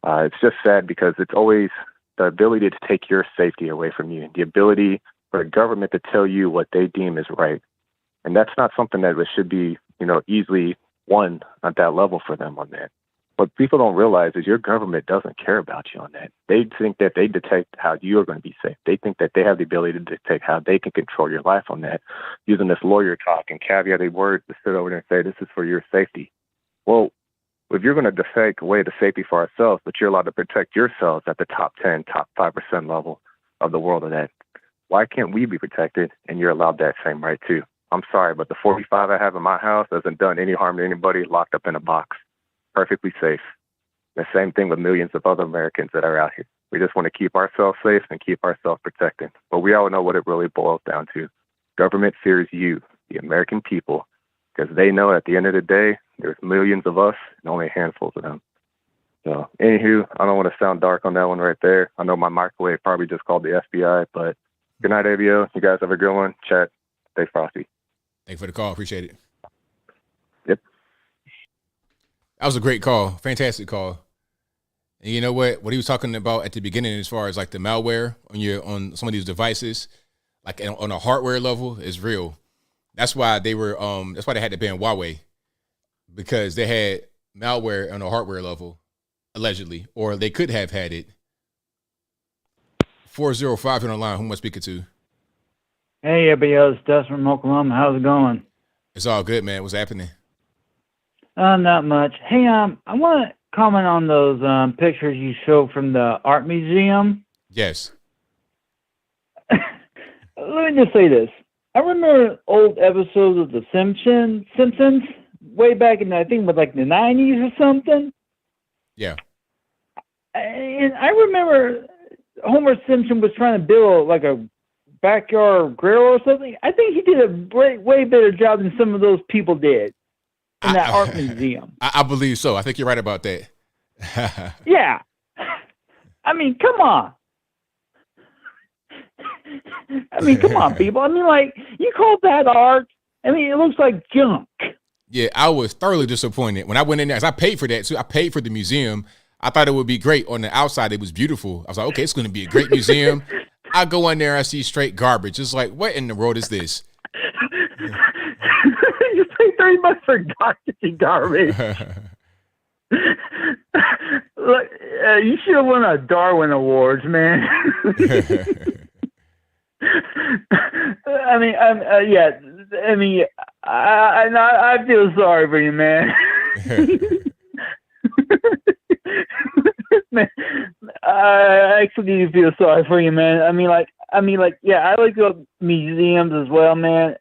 It's just sad because it's always the ability to take your safety away from you, the ability for the government to tell you what they deem is right. And that's not something that should be, easily won at that level for them on that. What people don't realize is your government doesn't care about you on that. They think that they detect how you are going to be safe. They think that they have the ability to detect how they can control your life on that, using this lawyer talk and caveated words to sit over there and say, this is for your safety. Well, if you're going to take away the safety for ourselves, but you're allowed to protect yourselves at the top 10, top 5% level of the world of that, why can't we be protected and you're allowed that same right too? I'm sorry, but the 45 I have in my house hasn't done any harm to anybody, locked up in a box, perfectly safe. The same thing with millions of other Americans that are out here. We just want to keep ourselves safe and keep ourselves protected. But we all know what it really boils down to. Government fears you, the American people, because they know at the end of the day, there's millions of us and only handfuls of them. So, anywho, I don't want to sound dark on that one right there. I know my microwave probably just called the FBI, but good night, ABL. You guys have a good one. Chat. Stay frosty. Thanks for the call. Appreciate it. Yep. That was a great call. Fantastic call. And you know what? What he was talking about at the beginning, as far as like the malware on some of these devices, like on a hardware level, is real. That's why they were. That's why they had to ban Huawei, because they had malware on a hardware level, allegedly, or they could have had it. 405 on the line. Who am I speaking to? Hey, ABL, it's Dustin from Oklahoma. How's it going? It's all good, man. What's happening? Not much. Hey, I want to comment on those pictures you showed from the art museum. Yes. Let me just say this. I remember old episodes of The Simpsons way back in, I think, with like the 90s or something. Yeah. And I remember Homer Simpson was trying to build like a backyard grill or something. I think he did a way better job than some of those people did in that art museum. I believe so. I think you're right about that. Yeah. I mean, come on. I mean, come on, people. I mean, like, you call that art? I mean, it looks like junk. Yeah, I was thoroughly disappointed when I went in there. 'Cause I paid for that too. I paid for the museum. I thought it would be great. On the outside, it was beautiful. I was like, okay, it's going to be a great museum. I go in there, I see straight garbage. It's like, what in the world is this? You pay $30 for garbage. Look, you should have won a Darwin Awards, man. I mean, yeah. I mean, I feel sorry for you, man. Man, I actually do feel sorry for you, man. I mean, yeah, I like to go to museums as well, man.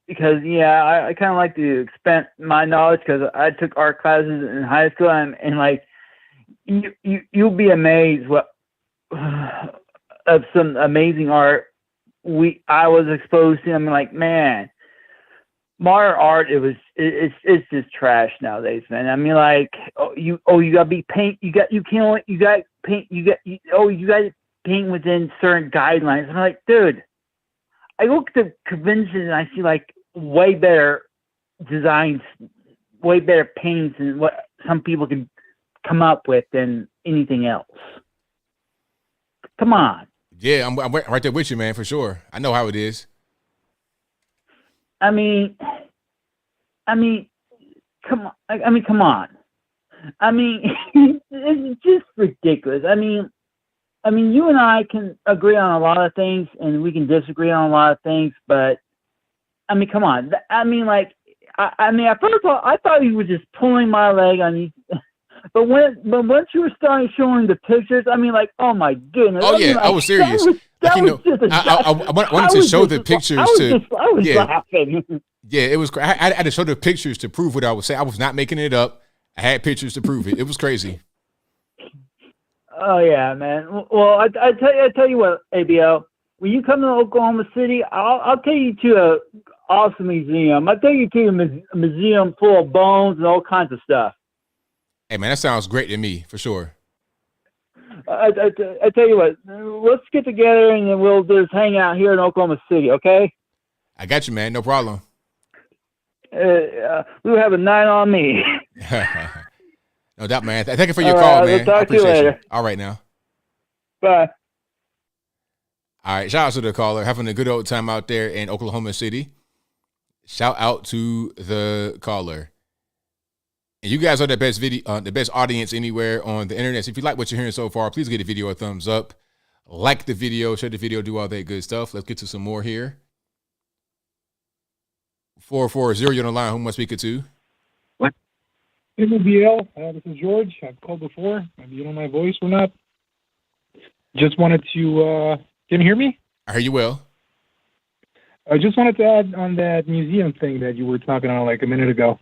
Because yeah, I kind of like to expand my knowledge because I took art classes in high school, and like you'll be amazed what of some amazing art I was exposed to. I mean, like, man, modern art, it's just trash nowadays, man. I mean, like, you gotta be paint, you got paint within certain guidelines. I'm like, dude, I look at the convention and I see like way better designs, way better paints and what some people can come up with than anything else. Come on. Yeah, I'm right there with you, man, for sure. I know how it is. I mean, come on. Come on. I mean, it's just ridiculous. I mean, you and I can agree on a lot of things, and we can disagree on a lot of things. But I mean, come on. I mean, like, at first I thought he was just pulling my leg on you. But once you were starting showing the pictures, I mean, like, oh my goodness. Oh yeah, I was serious. I wanted to show the pictures to. I was laughing. Yeah, it was. I had to show the pictures to prove what I was saying. I was not making it up. I had pictures to prove it. It was crazy. Oh yeah, man. Well, I tell you what, ABL. When you come to Oklahoma City, I'll take you to a awesome museum. I'll take you to a museum full of bones and all kinds of stuff. Hey man, that sounds great to me for sure. I tell you what, let's get together and then we'll just hang out here in Oklahoma City, okay? I got you, man. No problem. We'll have a night on me. No doubt, man. Thank you for your call, man. We'll talk to you later. All right, now. Bye. All right, shout out to the caller. Having a good old time out there in Oklahoma City. Shout out to the caller. And you guys are the best the best audience anywhere on the internet. So if you like what you're hearing so far, please give the video a thumbs up. Like the video, share the video, do all that good stuff. Let's get to some more here. 440, you're on the line. Who am I speaking to? What? ABL, this is George. I've called before. Maybe you know my voice or not. Just wanted to, can you hear me? I hear you well. I just wanted to add on that museum thing that you were talking on like a minute ago.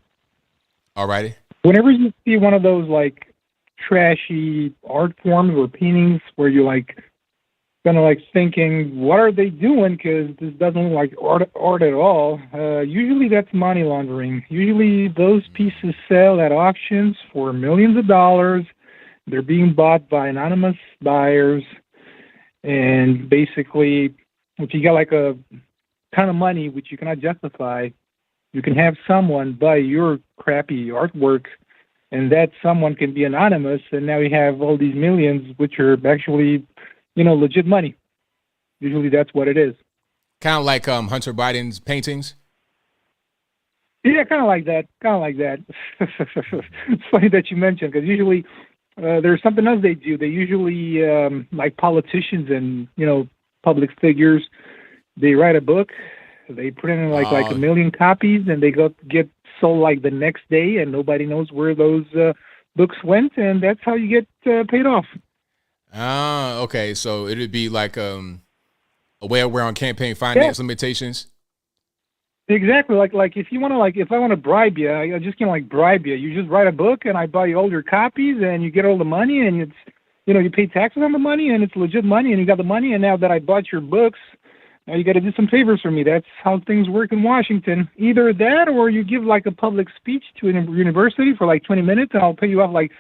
All righty. Whenever you see one of those like trashy art forms or paintings where you're like kind of like thinking, what are they doing? Because this doesn't look like art at all. Usually that's money laundering. Usually those pieces sell at auctions for millions of dollars. They're being bought by anonymous buyers. And basically, if you got like a ton of money, which you cannot justify, you can have someone buy your crappy artwork, and that someone can be anonymous, and now you have all these millions, which are actually, legit money. Usually that's what it is. Kind of like Hunter Biden's paintings? Yeah, kind of like that. It's funny that you mentioned, because usually there's something else they do. They usually, like politicians and, public figures, they write a book, they put it in like 1 million copies, and they get sold like the next day, and nobody knows where those books went, and that's how you get paid off. Okay. So it would be like a way aware on campaign finance limitations. Exactly. Like if you want to, if I want to bribe you, I just can't bribe you. You just write a book, and I buy you all your copies, and you get all the money, and it's, you pay taxes on the money, and it's legit money, and you got the money, and now that I bought your books, now you got to do some favors for me. That's how things work in Washington. Either that, or you give like a public speech to a university for like 20 minutes, and I'll pay you off like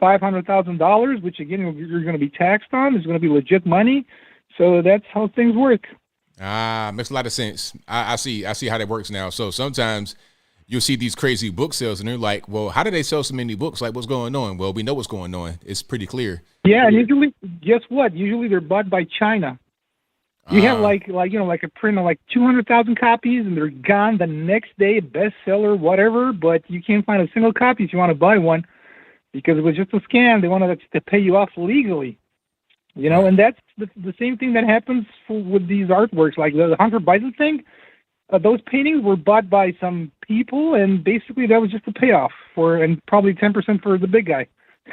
$500,000, which again you're going to be taxed on. It's going to be legit money. So that's how things work. Makes a lot of sense. I see how that works now. So sometimes you'll see these crazy book sales, and they're like, well, how do they sell so many books? Like, what's going on? Well, we know what's going on. It's pretty clear. Yeah, and usually, guess what? Usually they're bought by China. You have like a print of like 200,000 copies, and they're gone the next day, bestseller, whatever. But you can't find a single copy if you want to buy one, because it was just a scam. They wanted to pay you off legally, And that's the same thing that happens with these artworks, like the Hunter Biden thing. Those paintings were bought by some people, and basically that was just a payoff and probably 10% for the big guy.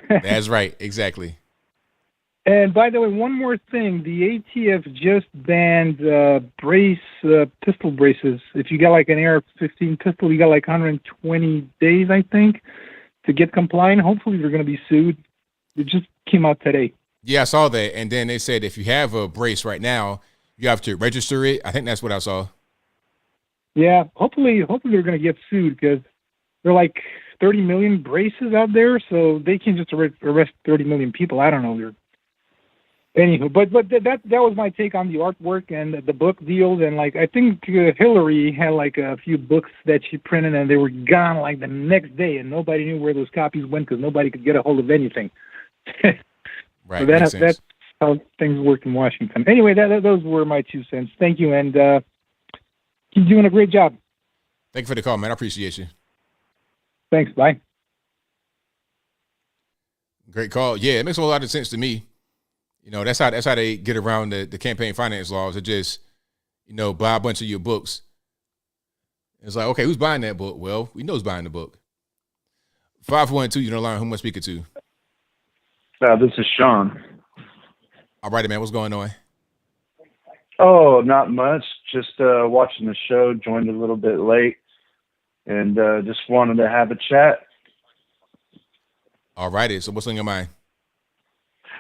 That's right, exactly. And by the way, one more thing. The ATF just banned pistol braces. If you got like an AR-15 pistol, you got like 120 days, I think, to get compliant. Hopefully they're going to be sued. It just came out today. Yeah, I saw that. And then they said if you have a brace right now, you have to register it. I think that's what I saw. Yeah, hopefully they're going to get sued, because there are like 30 million braces out there, so they can't just arrest 30 million people. I don't know. Anywho, but that was my take on the artwork and the book deals, and like I think Hillary had like a few books that she printed, and they were gone like the next day, and nobody knew where those copies went because nobody could get a hold of anything. Right. So that's how things work in Washington. Anyway, those were my 2 cents. Thank you, and keep doing a great job. Thank you for the call, man. I appreciate you. Thanks. Bye. Great call. Yeah, it makes a lot of sense to me. That's how they get around the campaign finance laws. They just, buy a bunch of your books. It's like, okay, who's buying that book? Well, we know who's buying the book. 512, you don't learn who am I speaking to? This is Sean. All righty, man. What's going on? Oh, not much. Just watching the show. Joined a little bit late, and just wanted to have a chat. All righty. So what's on your mind?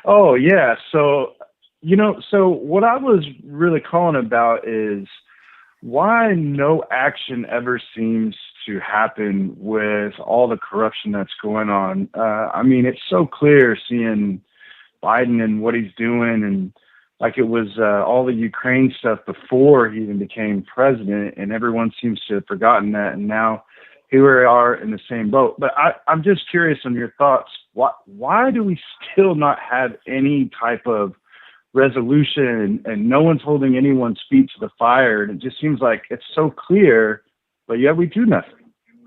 Oh, yeah. So what I was really calling about is why no action ever seems to happen with all the corruption that's going on. I mean, it's so clear seeing Biden and what he's doing, and like it was all the Ukraine stuff before he even became president, and everyone seems to have forgotten that, and now here we are in the same boat. But I'm just curious on your thoughts. Why do we still not have any type of resolution, and no one's holding anyone's feet to the fire? And it just seems like it's so clear, but yet we do nothing.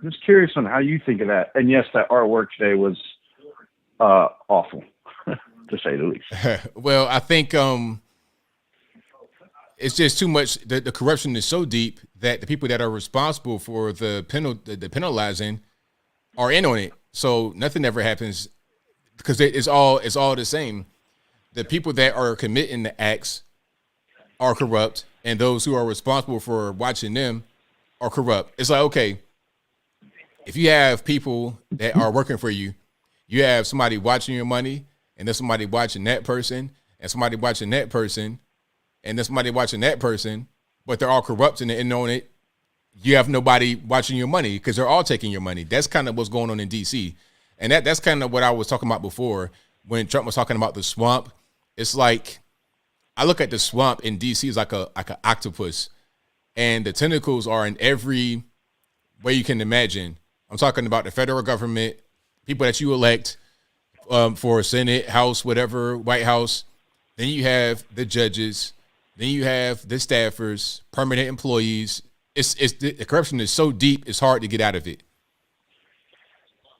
I'm just curious on how you think of that. And yes, that artwork today was awful, to say the least. Well, I think it's just too much. The corruption is so deep that the people that are responsible for the penalizing are in on it. So nothing ever happens because it's all the same. The people that are committing the acts are corrupt, and those who are responsible for watching them are corrupt. It's like, okay, if you have people that are working for you, you have somebody watching your money, and there's somebody watching that person, and somebody watching that person, and there's somebody watching that person, but they're all corrupt and knowing it. You have nobody watching your money because they're all taking your money. That's kind of what's going on in DC. And that's kind of what I was talking about before when Trump was talking about the swamp. It's like, I look at the swamp in DC as like an octopus, and the tentacles are in every way you can imagine. I'm talking about the federal government, people that you elect for Senate, House, whatever, White House. Then you have the judges. Then you have the staffers, permanent employees. The corruption is so deep, it's hard to get out of it.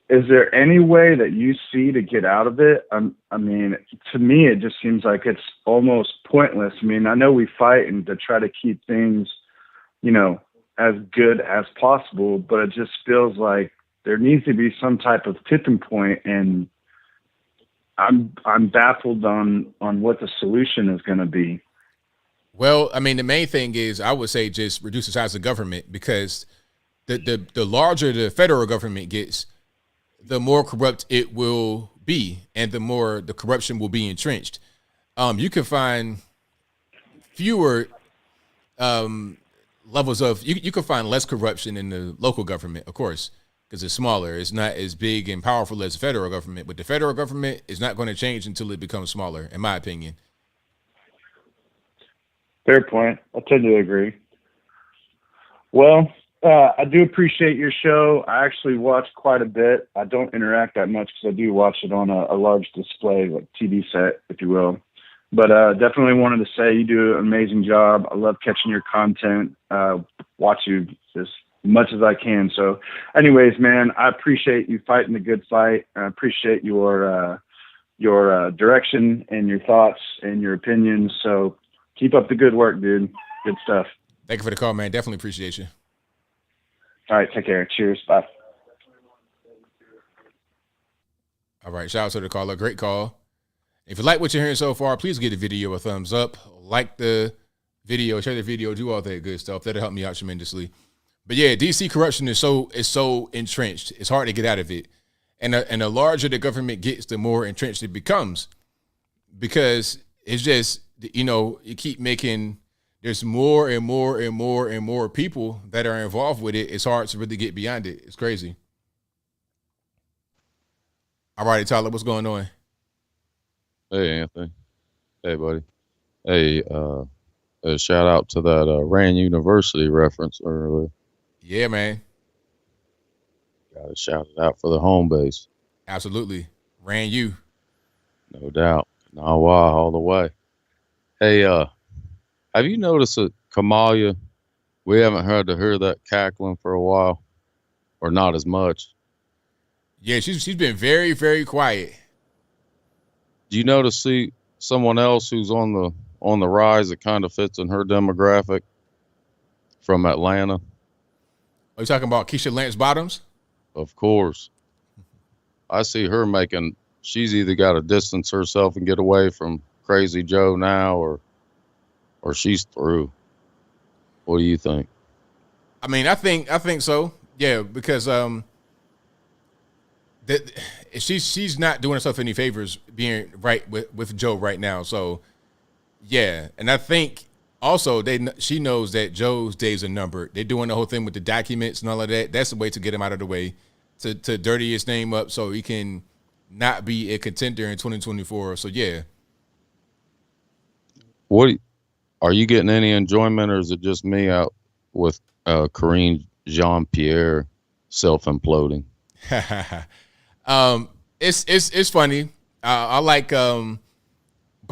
Is there any way that you see to get out of it? I mean, to me, it just seems like it's almost pointless. I mean, I know we fight and to try to keep things, as good as possible, but it just feels like there needs to be some type of tipping point, and I'm baffled on what the solution is going to be. Well, I mean, the main thing is, I would say, just reduce the size of government, because the larger the federal government gets, the more corrupt it will be, and the more the corruption will be entrenched. You can find fewer levels of, you can find less corruption in the local government, of course, because it's smaller. It's not as big and powerful as the federal government, but the federal government is not going to change until it becomes smaller, in my opinion. Fair point. I tend to agree. Well, I do appreciate your show. I actually watch quite a bit. I don't interact that much because I do watch it on a large display, like TV set, if you will. But definitely wanted to say you do an amazing job. I love catching your content. Watch you as much as I can. So anyways, man, I appreciate you fighting the good fight. I appreciate your direction and your thoughts and your opinions. So keep up the good work, dude. Good stuff. Thank you for the call, man. Definitely appreciate you. All right, take care. Cheers. Bye. All right, shout out to the caller. Great call. If you like what you're hearing so far, please give the video a thumbs up. Like the video, share the video, do all that good stuff. That'll help me out tremendously. But yeah, DC corruption is so entrenched. It's hard to get out of it. And the larger the government gets, the more entrenched it becomes. Because it's just, you keep making, there's more and more and more and more people that are involved with it. It's hard to really get beyond it. It's crazy. All righty, Tyler, what's going on? Hey, Anthony. Hey, buddy. Hey, a shout out to that Rand University reference earlier. Yeah, man. Got to shout it out for the home base. Absolutely. Rand U. No doubt. Nawa all the way. Hey, have you noticed that Kamalia, we haven't heard that cackling for a while, or not as much? Yeah, she's been very, very quiet. Do you notice someone else who's on the rise that kind of fits in her demographic from Atlanta? Are you talking about Keisha Lance Bottoms? Of course. I see her she's either got to distance herself and get away from Crazy Joe now, or she's through. What do you think? I mean, I think so. Yeah, because she's not doing herself any favors being right with Joe right now. So yeah, and I think also she knows that Joe's days are numbered. They're doing the whole thing with the documents and all of that. That's the way to get him out of the way, to dirty his name up so he can not be a contender in 2024. So yeah. Are you getting any enjoyment, or is it just me out with Karine Jean-Pierre self-imploding? It's funny. I like, but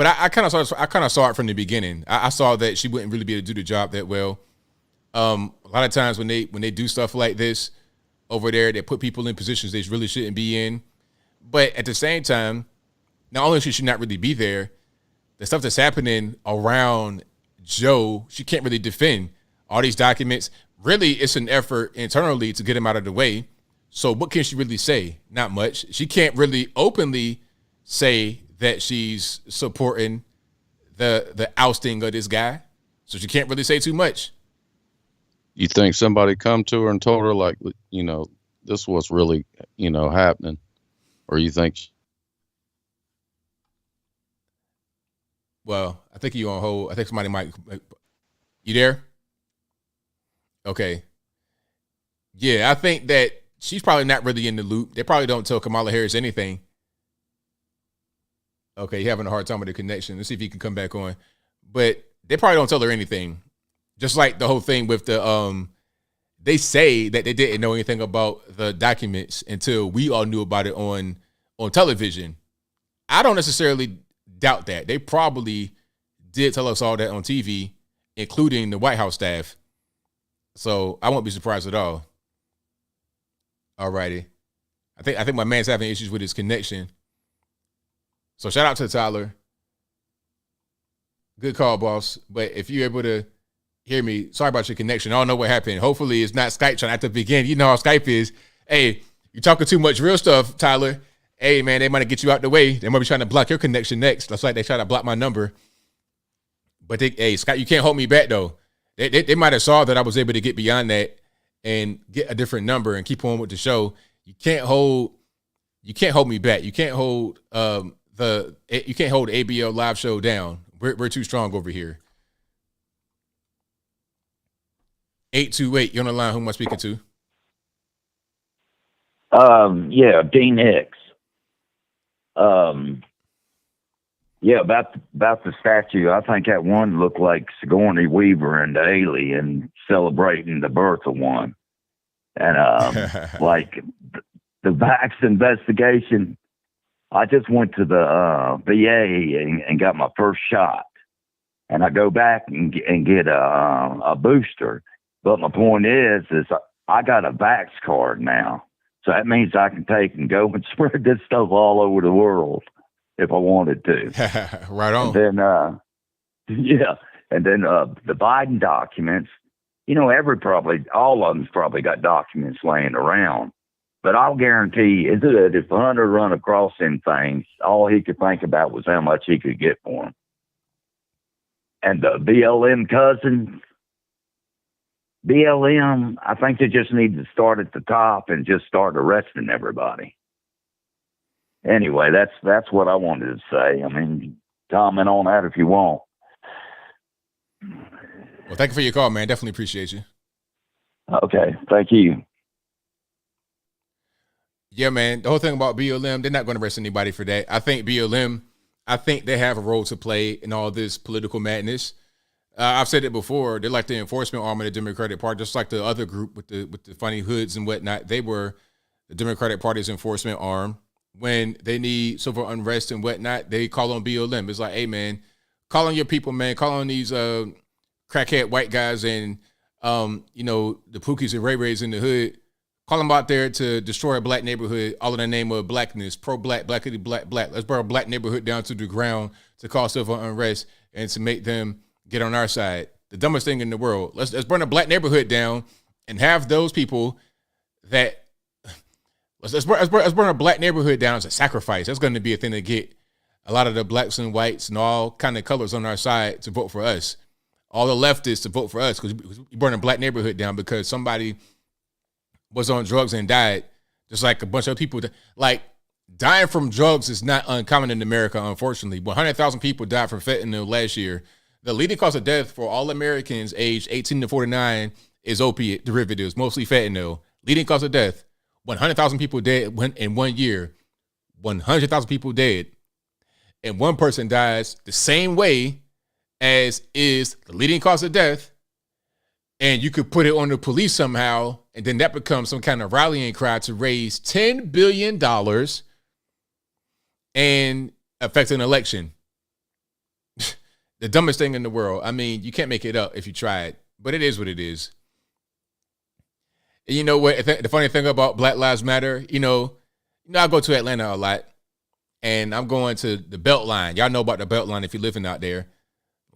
I kind of saw it from the beginning. I saw that she wouldn't really be able to do the job that well. A lot of times when they do stuff like this over there, they put people in positions they really shouldn't be in. But at the same time, not only should she not really be there, the stuff that's happening around Joe, she can't really defend all these documents. Really, it's an effort internally to get him out of the way So what can she really say? Not much. She can't really openly say that she's supporting the ousting of this guy. So she can't really say too much. You think somebody come to her and told her, like, you know, this is what's really, you know, happening? Or you think... Well, I think you on hold. I think somebody might... You there? Okay. Yeah, I think that she's probably not really in the loop. They probably don't tell Kamala Harris anything. Okay, you're having a hard time with the connection. Let's see if you can come back on. But they probably don't tell her anything. Just like the whole thing with the they say that they didn't know anything about the documents until we all knew about it on television. I don't necessarily doubt that. They probably did tell us all that on TV, including the White House staff. So I won't be surprised at all. All righty. I think my man's having issues with his connection. So shout out to Tyler. Good call, boss. But if you're able to hear me, sorry about your connection. I don't know what happened. Hopefully it's not Skype trying to begin. You know how Skype is. Hey, you're talking too much real stuff, Tyler. Hey, man, they might get you out the way. They might be trying to block your connection next. That's like they try to block my number. But Skype, you can't hold me back though. They might have saw that I was able to get beyond that and get a different number and keep on with the show. You can't hold me back. You can't hold the ABL live show down. We're too strong over here. 828, you're on the line. Who am I speaking to? Yeah, Dean Hicks. Yeah, about the statue. I think that one looked like Sigourney Weaver and the alien celebrating the birth of one. And like the Vax investigation, I just went to the VA and got my first shot, and I go back and get a booster. But my point is I got a Vax card now, so that means I can take and go and spread this stuff all over the world if I wanted to. Right on. And then, yeah, and then the Biden documents. You know, all of them's probably got documents laying around. But I'll guarantee you that if Hunter run across them things, all he could think about was how much he could get for them. And the BLM cousins, I think they just need to start at the top and just start arresting everybody. Anyway, that's what I wanted to say. I mean, comment on that if you want. Well, thank you for your call, man. Definitely appreciate you. Okay, thank you. Yeah, man. The whole thing about BLM, they're not going to arrest anybody for that. I think BLM, they have a role to play in all this political madness. I've said it before. They're like the enforcement arm of the Democratic Party, just like the other group with the funny hoods and whatnot. They were the Democratic Party's enforcement arm. When they need civil unrest and whatnot, they call on BLM. It's like, hey, man, call on your people, man. Call on these crackhead white guys and, the Pookies and Ray Rays in the hood. Call them out there to destroy a black neighborhood, all in the name of blackness, pro-black, blackity, black, black. Let's burn a black neighborhood down to the ground to cause civil unrest and to make them get on our side. The dumbest thing in the world. Let's burn a black neighborhood down and have those people that let's burn a black neighborhood down as a sacrifice. That's going to be a thing to get a lot of the blacks and whites and all kind of colors on our side to vote for us. All the leftists to vote for us because we burn a black neighborhood down because somebody was on drugs and died, just like a bunch of people. Like, dying from drugs is not uncommon in America, unfortunately. 100,000 people died from fentanyl last year. The leading cause of death for all Americans aged 18 to 49 is opiate derivatives, mostly fentanyl. Leading cause of death, 100,000 people dead in 1 year. 100,000 people dead. And one person dies the same way as is the leading cause of death. And you could put it on the police somehow, and then that becomes some kind of rallying cry to raise $10 billion and affect an election. The dumbest thing in the world. I mean, you can't make it up if you try it, but it is what it is. And you know what? The funny thing about Black Lives Matter, I go to Atlanta a lot, and I'm going to the Beltline. Y'all know about the Beltline if you're living out there.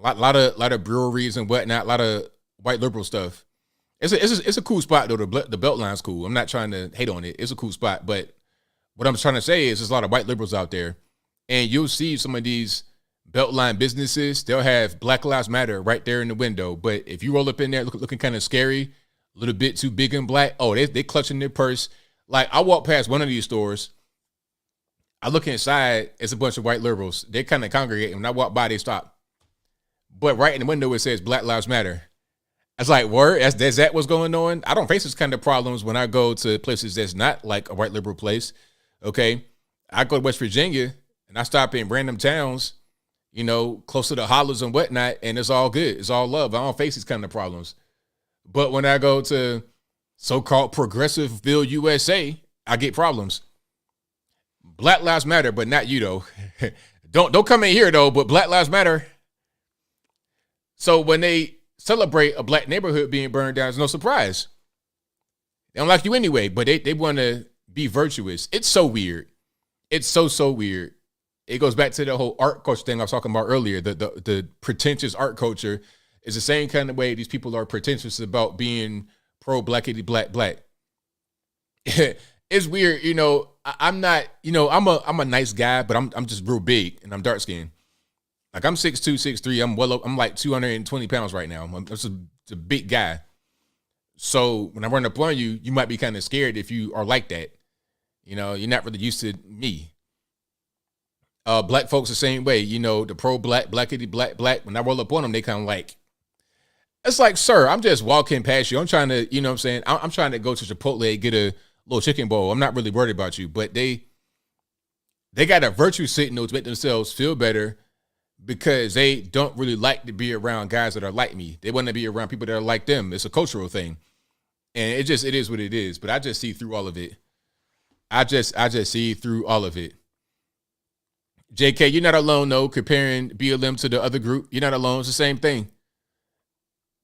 A lot of breweries and whatnot, a lot of white liberal stuff. It's a cool spot though. The Beltline's cool. I'm not trying to hate on it. It's a cool spot, but what I'm trying to say is there's a lot of white liberals out there, and you'll see some of these Beltline businesses. They'll have Black Lives Matter right there in the window, but if you roll up in there looking kind of scary, a little bit too big and black, oh, they clutching their purse. Like I walk past one of these stores, I look inside, it's a bunch of white liberals. They kind of congregate, and when I walk by, they stop. But right in the window, it says Black Lives Matter. I was like, word, is that what's going on? I don't face this kind of problems when I go to places that's not like a white liberal place, okay? I go to West Virginia, and I stop in random towns, you know, close to the hollers and whatnot, and it's all good. It's all love. I don't face these kind of problems. But when I go to so-called Progressiveville, USA, I get problems. Black Lives Matter, but not you, though. Don't come in here, though, but Black Lives Matter. So when they celebrate a black neighborhood being burned down, it's no surprise. They don't like you anyway, but they want to be virtuous. It's so weird. It's so weird. It goes back to the whole art culture thing I was talking about earlier. The pretentious art culture is the same kind of way these people are pretentious about being pro-blackity black. It's weird, you know. I'm not, you know, I'm a nice guy, but I'm just real big and I'm dark skinned. Like I'm 6'2", 6'3". I'm like 220 pounds right now. I'm just a big guy. So when I run up on you, you might be kind of scared if you are like that. You know, you're not really used to me. Black folks the same way, you know, the pro-black, blackity black. When I roll up on them, they kind of like, it's like, sir, I'm just walking past you. I'm trying to, you know what I'm saying? I'm trying to go to Chipotle, get a little chicken bowl. I'm not really worried about you, but they got a virtue signal to make themselves feel better because they don't really like to be around guys that are like me. They want to be around people that are like them. It's a cultural thing. And it is what it is. But I just see through all of it. I just see through all of it. JK, you're not alone, though, comparing BLM to the other group. You're not alone. It's the same thing.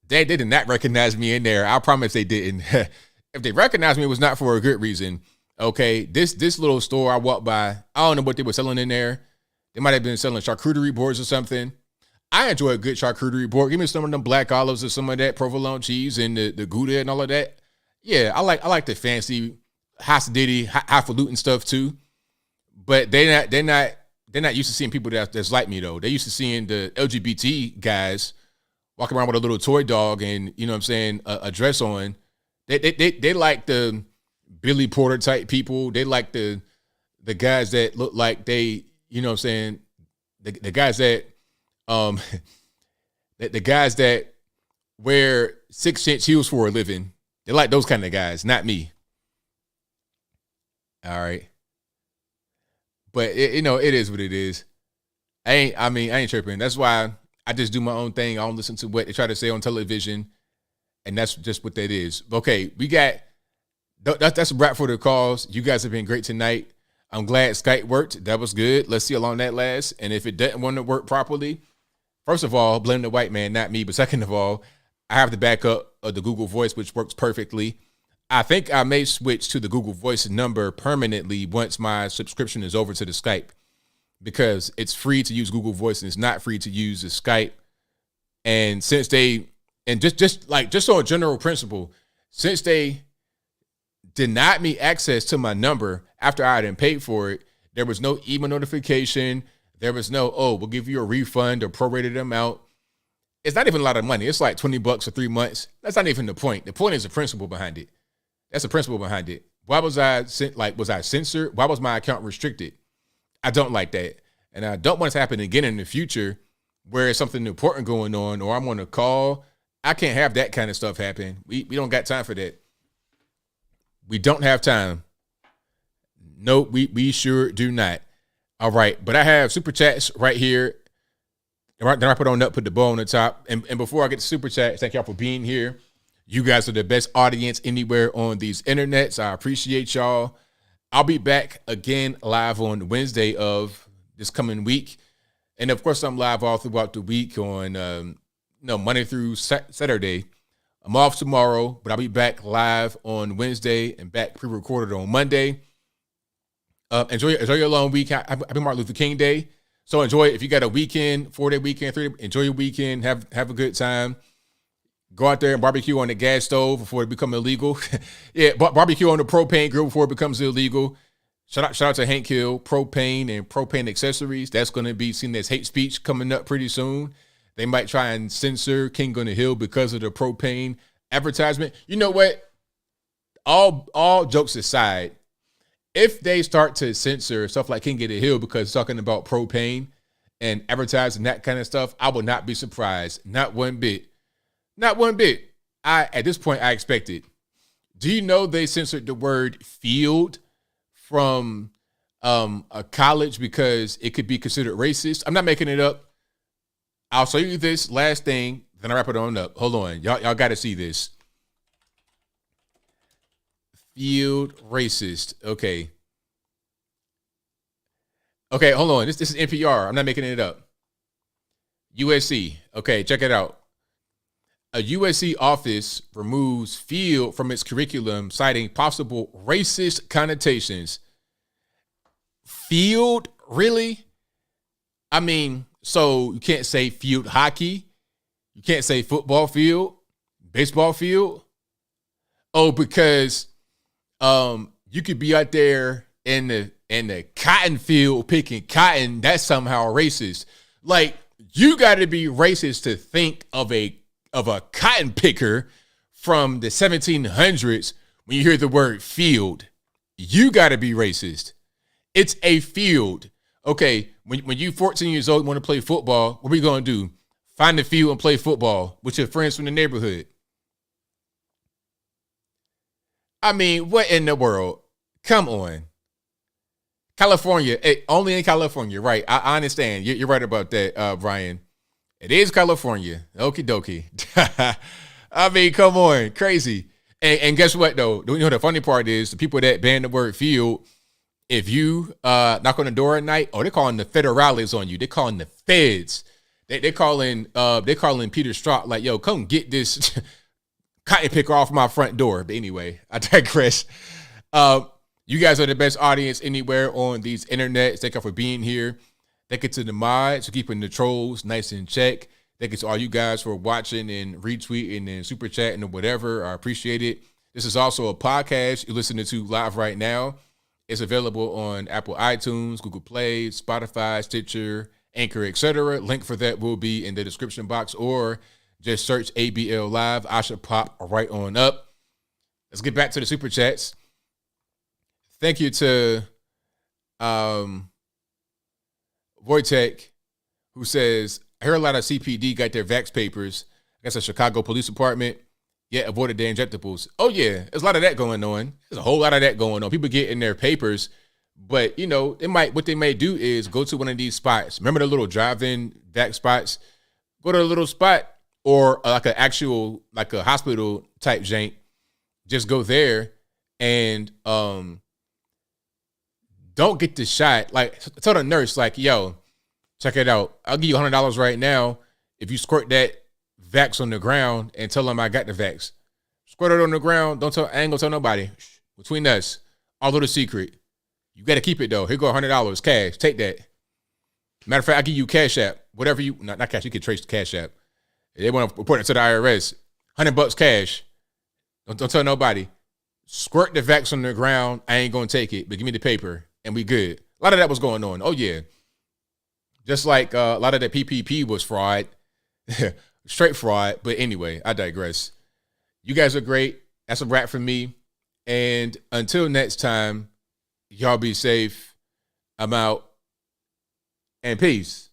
They did not recognize me in there. I promise they didn't. If they recognized me, it was not for a good reason. Okay, this little store I walked by, I don't know what they were selling in there. They might have been selling charcuterie boards or something. I enjoy a good charcuterie board. Give me some of them black olives or some of that provolone cheese and the Gouda and all of that. Yeah, I like the fancy highfalutin stuff too. But they're not used to seeing people that's like me though. They're used to seeing the LGBT guys walking around with a little toy dog and, you know what I'm saying, a dress on. They like the Billy Porter type people. They like the guys that look like they, you know what I'm saying, the guys that the guys that wear 6-inch heels for a living. They like those kind of guys, not me. All right. But it is what it is. I ain't tripping. That's why I just do my own thing. I don't listen to what they try to say on television. And that's just what that is. Okay, that's a wrap for the calls. You guys have been great tonight. I'm glad Skype worked. That was good. Let's see how long that lasts. And if it doesn't want to work properly, first of all, blame the white man, not me. But second of all, I have the backup of the Google Voice, which works perfectly. I think I may switch to the Google Voice number permanently once my subscription is over to the Skype, because it's free to use Google Voice and it's not free to use the Skype. And since just on a general principle, since they denied me access to my number after I hadn't paid for it, there was no email notification. There was no, we'll give you a refund or prorated amount. It's not even a lot of money. It's like $20 for 3 months. That's not even the point. The point is the principle behind it. That's the principle behind it. Why was I censored? Why was my account restricted? I don't like that. And I don't want it to happen again in the future where there's something important going on or I'm on a call. I can't have that kind of stuff happen. We don't got time for that. We don't have time. No, we sure do not. All right. But I have super chats right here. Then I put the bow on the top. And before I get to super chat, thank y'all for being here. You guys are the best audience anywhere on these internets. I appreciate y'all. I'll be back again live on Wednesday of this coming week. And of course, I'm live all throughout the week on Monday through Saturday. I'm off tomorrow, but I'll be back live on Wednesday and back pre-recorded on Monday. Enjoy your long week. Happy Martin Luther King Day. So enjoy it. If you got a weekend, 4-day weekend, enjoy your weekend. Have a good time. Go out there and barbecue on the gas stove before it becomes illegal. Yeah, barbecue on the propane grill before it becomes illegal. Shout out to Hank Hill, propane and propane accessories. That's going to be seen as hate speech coming up pretty soon. They might try and censor King on the Hill because of the propane advertisement. You know what? All jokes aside, if they start to censor stuff like King of the Hill because it's talking about propane and advertising that kind of stuff, I would not be surprised. Not one bit. Not one bit. At this point, I expect it. Do you know they censored the word field from a college because it could be considered racist? I'm not making it up. I'll show you this last thing, then I wrap it on up. Hold on. Y'all got to see this. Field racist. Okay, hold on. This is NPR. I'm not making it up. USC. Okay, check it out. A USC office removes field from its curriculum, citing possible racist connotations. Field? Really? I mean, so you can't say field hockey? You can't say football field? Baseball field? Oh, because you could be out there in the cotton field picking cotton. That's somehow racist. Like, you got to be racist to think of a cotton picker from the 1700s when you hear the word field. You got to be racist. It's a field. Okay, when you 14 years old, want to play football, what are we going to do? Find the field and play football with your friends from the neighborhood. I mean, what in the world? Come on. California, only in California, right? I understand. You're right about that, Brian. It is California. Okie dokie. I mean, come on. Crazy. And guess what, though? You know, the funny part is the people that ban the word field, if you knock on the door at night, they're calling the federales on you. They're calling the feds. They're calling Peter Strzok like, yo, come get this cotton picker off my front door. But anyway, I digress. You guys are the best audience anywhere on these internets. Thank you for being here. Thank you to the mods for keeping the trolls nice in check. Thank you to all you guys for watching and retweeting and super chatting or whatever. I appreciate it. This is also a podcast you're listening to live right now. It's available on Apple iTunes, Google Play, Spotify, Stitcher, Anchor, etc. Link for that will be in the description box, or just search ABL Live. I should pop right on up. Let's get back to the super chats. Thank you to Wojtek, who says, I hear a lot of CPD got their vax papers. I guess the Chicago Police Department, avoided their injectables. Oh, yeah, there's a lot of that going on. There's a whole lot of that going on. People getting their papers, but, you know, what they may do is go to one of these spots. Remember the little drive-in vax spots? Go to a little spot, or like a hospital type jank. Just go there and don't get the shot. Like, tell the nurse, like, yo, check it out. I'll give you $100 right now if you squirt that vax on the ground and tell them I got the vax. Squirt it on the ground. I ain't gonna tell nobody. Between us, all of the secret. You got to keep it, though. Here go $100 cash. Take that. Matter of fact, I'll give you Cash App. Whatever you, not cash, you can trace the Cash App. They want to report it to the IRS. $100 cash. Don't tell nobody. Squirt the vax on the ground. I ain't gonna take it, but give me the paper and we good. A lot of that was going on. Oh yeah. Just like a lot of that PPP was fraud. Straight fraud. But anyway, I digress. You guys are great. That's a wrap for me. And until next time, y'all be safe. I'm out. And peace.